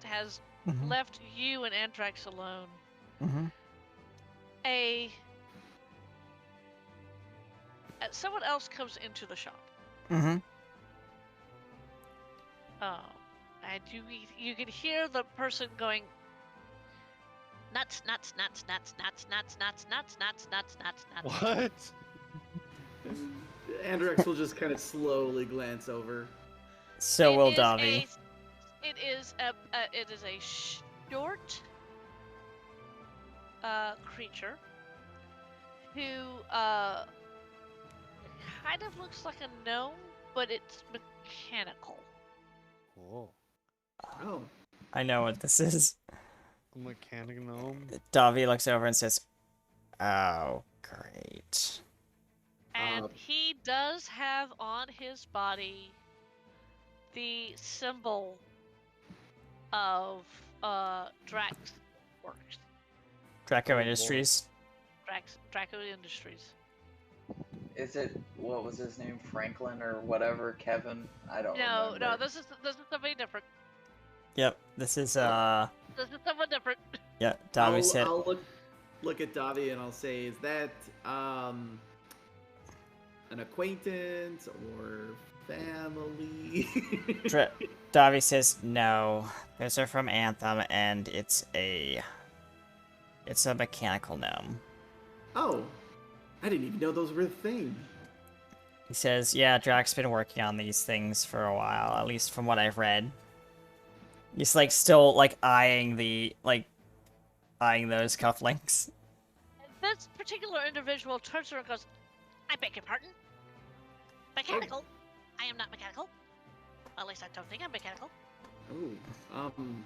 Mm-hmm. left you and Andrax alone, Mm-hmm. someone else comes into the shop. Mm-hmm. And you can hear the person going nuts, nuts, nuts, nuts, nuts, nuts, nuts, nuts, nuts, nuts, nuts, nuts. What? Andrex will just kind of slowly glance over. So will Davi. It is a short creature who kind of looks like a gnome, but it's mechanical. Oh. Oh. I know what this is. A mechanic gnome. Davi looks over and says, "Oh, great." And he does have on his body the symbol of Drax Works. Draco Industries. Draco Industries. Is it, what was his name, Franklin or whatever, Kevin? I don't remember. No, this is somebody different. Yep, this is This is someone different. Yeah, Davi said. I'll look at Davi and I'll say, is that an acquaintance or family? Davi says no. Those are from Anthem, and it's a mechanical gnome. Oh, I didn't even know those were a thing. He says, yeah, Drax's been working on these things for a while, at least from what I've read. He's like still like eyeing those cufflinks. This particular individual turns around and goes, I beg your pardon? Mechanical? I am not mechanical. At least I don't think I'm mechanical.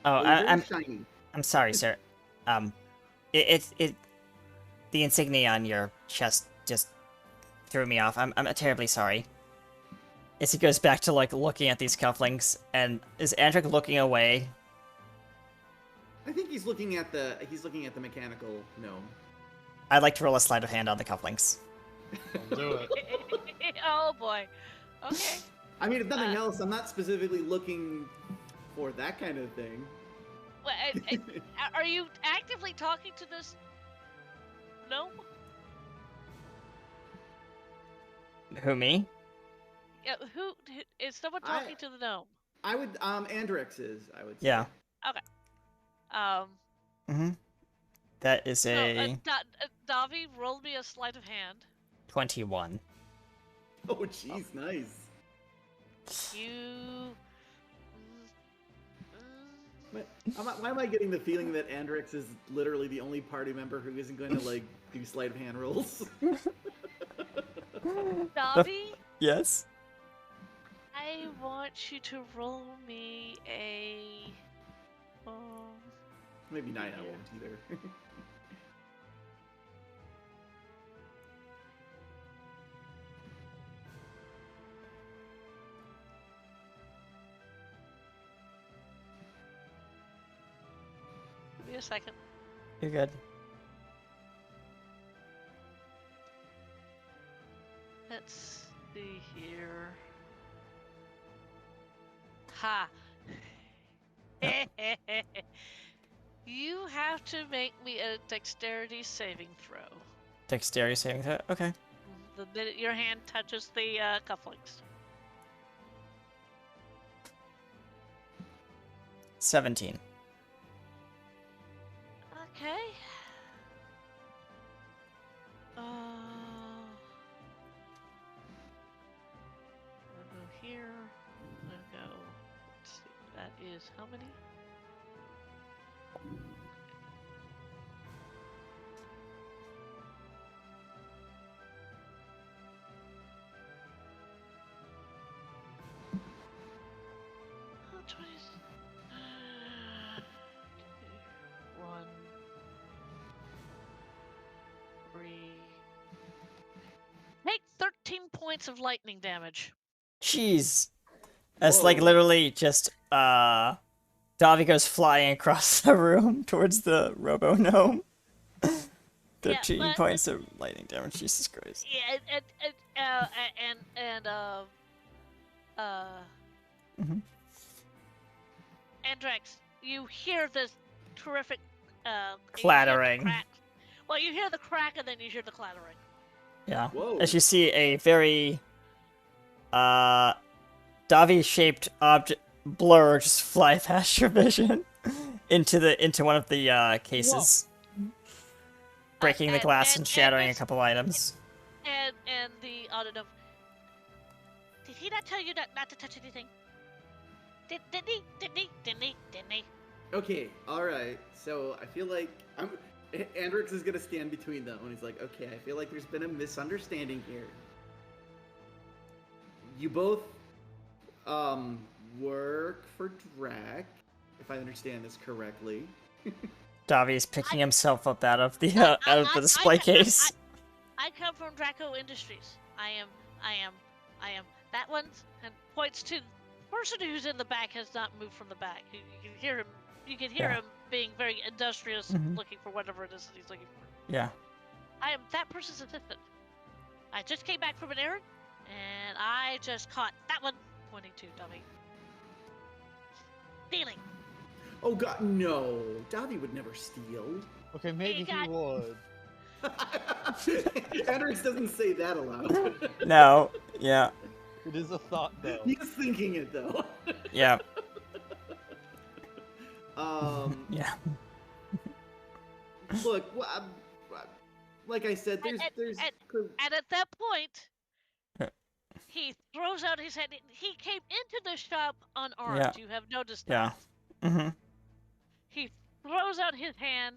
I'm shiny. I'm sorry, sir. The insignia on your chest just threw me off. I'm terribly sorry. As he goes back to like looking at these cufflinks, and is Andric looking away? I think he's looking at the mechanical gnome. I'd like to roll a sleight of hand on the cufflinks. I'll do it. Oh boy. Okay. I mean, if nothing else, I'm not specifically looking for that kind of thing. Well, are you actively talking to this gnome? Who, me? Yeah, who is someone talking to the gnome? I would Andrix is, I would say. Yeah. Okay. Um. Mm-hmm. That is So, a Davi, roll me a sleight of hand. 21. Oh jeez, nice. You. Why am I getting the feeling that Andrix is literally the only party member who isn't going to like do sleight of hand rolls? Davi, Yes. I want you to roll me a. Maybe Naya won't either. Give me a second. You're good. Let's see here. Ha! You have to make me a dexterity saving throw. Dexterity saving throw. Okay. The minute your hand touches the cufflinks. 17. Okay. We'll go here. We'll go. Let's see. That is how many? Oh, 20. 1, 3. Take 13 points of lightning damage. Jeez. That's like literally just Davi goes flying across the room towards the Robo Gnome. 13 points of lightning damage. Jesus Christ. Yeah, Andrex, you hear this terrific clattering. Well, you hear the crack and then you hear the clattering. Yeah. Whoa. As you see a very Davi-shaped object blur just fly past your vision into one of the cases, breaking the glass and shattering a couple items. And the Autodom. Did he not tell you not to touch anything? Didn't he? Okay, alright. So I feel like Andrix is gonna stand between them and he's like, okay, I feel like there's been a misunderstanding here. You both work for Drac, if I understand this correctly. Davi's picking himself up out of the display case. I come from Draco Industries. I am. That one, and points to the person who's in the back has not moved from the back. You can hear him. You can hear him being very industrious, looking for whatever it is that he's looking for. Yeah. I am that person's assistant. I just came back from an errand, and I just caught that one. 22, dummy. Stealing. Oh god, no. Davi would never steal. Okay, maybe he would. Andrix doesn't say that aloud. No. Yeah. It is a thought, though. He's thinking it, though. Yeah. Yeah. Look, like I said, there's. And at that point, he throws out his hand. He came into the shop unarmed. Yeah. You have noticed that. Yeah. Mm-hmm. He throws out his hand,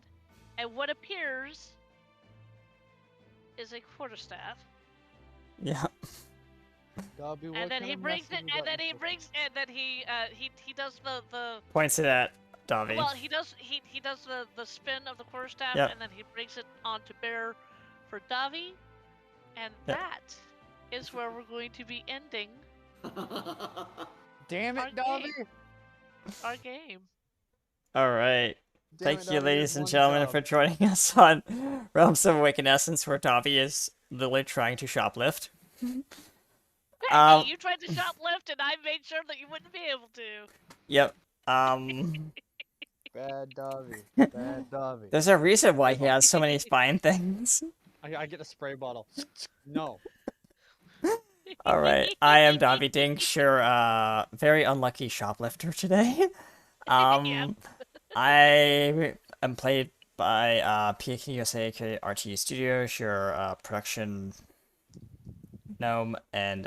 and what appears is a quarterstaff. Yeah. Dobby, And then he brings it, and then he does the Points it at Davi. well, he does the spin of the quarterstaff, Yep. and then he brings it on to bear for Davi, and that is where we're going to be ending Damn it, Dobby! our game. All right. Thank you, Dobby, ladies you and have gentlemen, one for joining us on Realms of Awakened Essence, where Davi is literally trying to shoplift. Hey, you tried to shoplift, and I made sure that you wouldn't be able to. Yep. Bad Dobby. Bad Dobby. There's a reason why he has so many fine things. I get a spray bottle. No. All right, I am Davi Dinks, your very unlucky shoplifter today. Yep. I am played by PKUSA RT Studios, your production gnome, and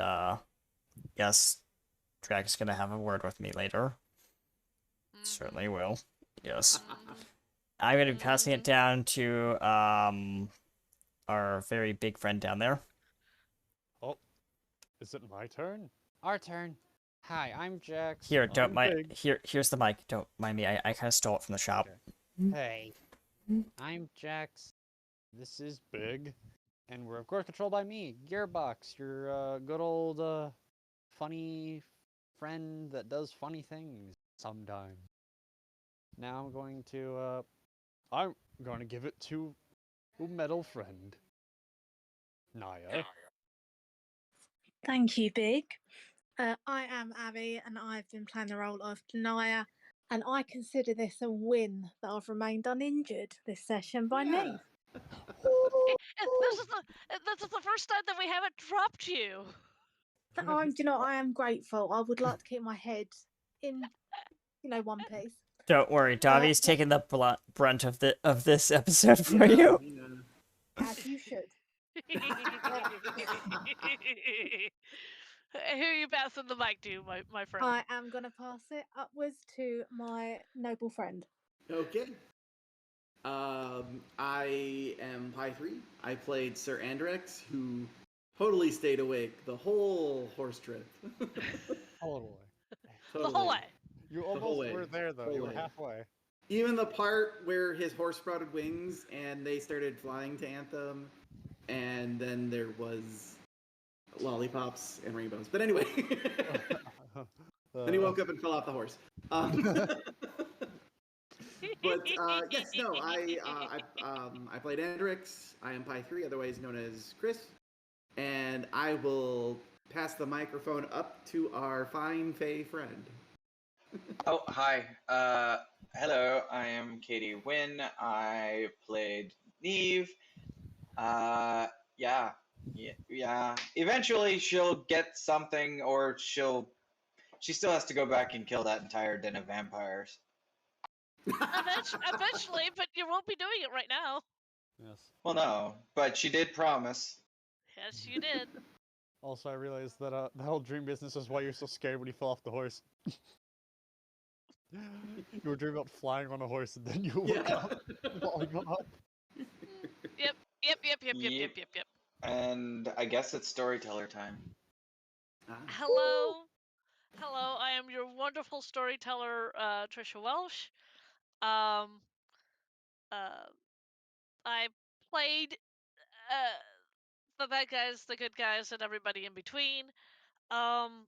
yes, Drag's gonna have a word with me later. Certainly will. Yes. I'm gonna be passing it down to our very big friend down there. Oh, is it my turn? Our turn. Hi, I'm Jax. Here, don't I'm mind. big. Here's the mic. Don't mind me. I kind of stole it from the shop. Okay. Hey, I'm Jax. This is Big, and we're of course controlled by me, Gearbox, your good old funny friend that does funny things sometimes. Now I'm going to give it to a metal friend, Naya. Thank you, Big. I am Abby, and I've been playing the role of Naya, and I consider this a win that I've remained uninjured this session by me. This is the first time that we haven't dropped you. I am grateful. I would like to keep my head in, one piece. Don't worry, Davi's taking the brunt of this episode for you. As you should. Who are you passing the mic to, my friend? I am going to pass it upwards to my noble friend. Okay. I am Pi 3. I played Sir Andrex, who totally stayed awake the whole horse trip. Totally. The whole way. You whole almost way. were there though. Whole You were way. halfway. Even the part where his horse sprouted wings and they started flying to Anthem, and then there was lollipops and rainbows. But anyway, then he woke up and fell off the horse. But yes, no, I played Andrix. I am Pi 3, otherwise known as Chris, and I will pass the microphone up to our fine Fey friend. Oh, hi. Hello, I am Katie Wynn. I played Neve. Yeah. Eventually she'll get something, or she still has to go back and kill that entire den of vampires. Eventually, but you won't be doing it right now. Yes. Well, no, but she did promise. Yes, you did. Also, I realized that the whole dream business is why you're so scared when you fell off the horse. You were dreaming about flying on a horse, and then you woke up falling off. Yep. And I guess it's storyteller time. Hello. Hello, I am your wonderful storyteller, Trisha Welsh. I played the bad guys, the good guys, and everybody in between. And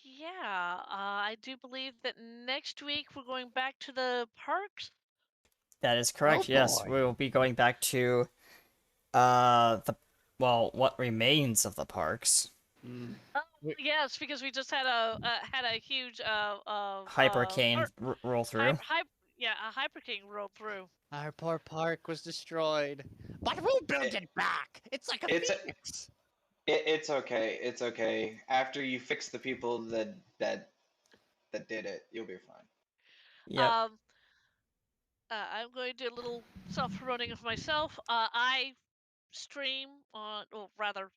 yeah, I do believe that next week we're going back to the parks. That is correct. Oh, yes, boy. we will be going back to what remains of the parks. Yes, because we just had a huge Hypercane roll through. a Hyperking rolled through. Our poor park was destroyed, but we'll build it back. It's like a phoenix. It's okay. It's okay. After you fix the people that did it, you'll be fine. Yep. I'm going to do a little self-promoting of myself. I stream on, or rather,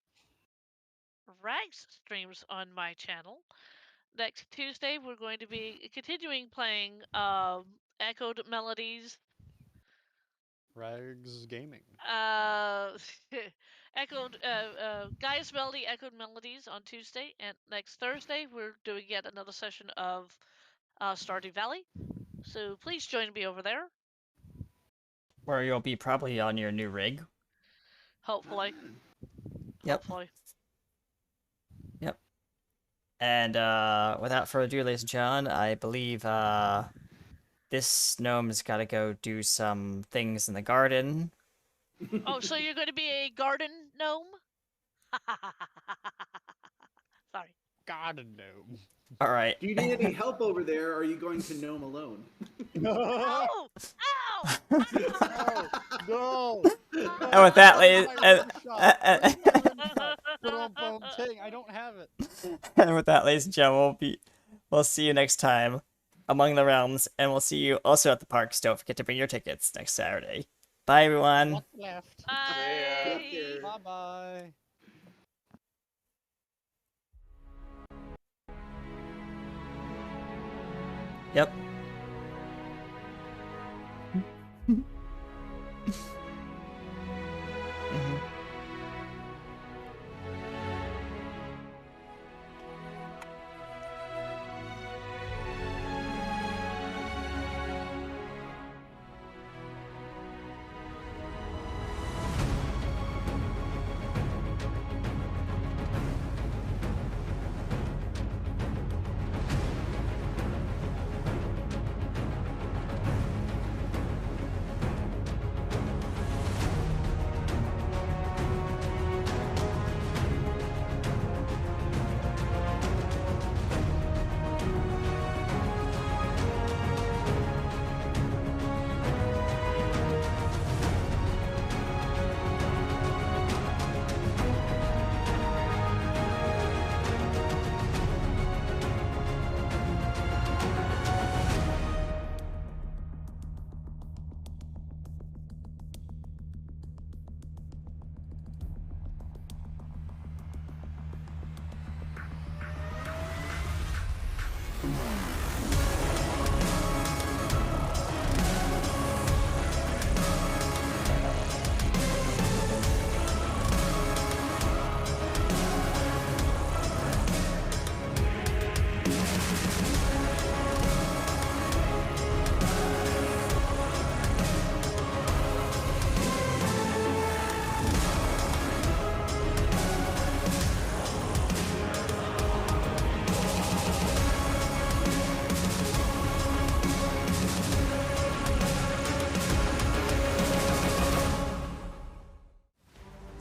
Rags streams on my channel. Next Tuesday, we're going to be continuing playing Echoed Melodies. Rags Gaming. Echoed Gaia's Melody, Echoed Melodies on Tuesday, and next Thursday we're doing yet another session of Stardew Valley. So please join me over there. Where you'll be probably on your new rig. Hopefully. Yep. Hopefully. Yep. And without further ado, ladies and gentlemen, I believe this gnome's got to go do some things in the garden. Oh, so you're going to be a garden gnome? Sorry. Garden gnome. All right. Do you need any help over there, or are you going to gnome alone? Oh! Ow! No! And with that, ladies, with that, ladies and gentlemen, we'll see you next time among the realms, and we'll see you also at the parks. Don't forget to bring your tickets next Saturday. Bye, everyone. What's left? Bye. Bye bye. Yep.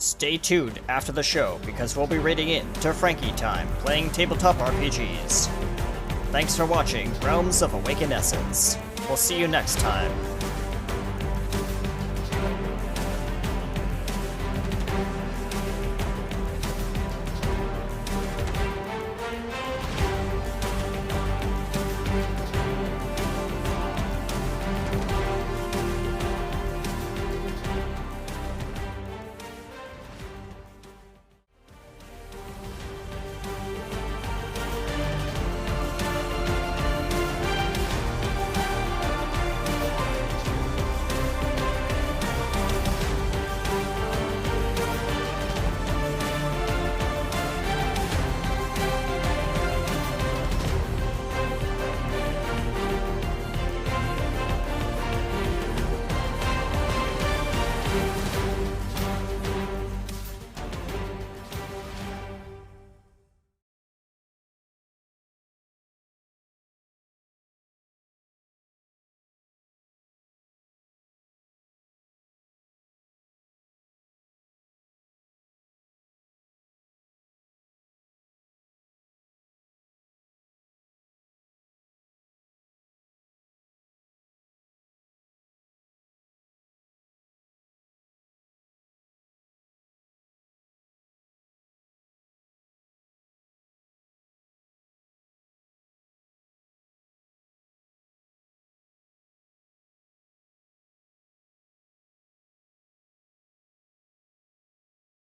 Stay tuned after the show because we'll be raiding into Frankie time, playing tabletop RPGs. Thanks for watching Realms of Awakened Essence. We'll see you next time.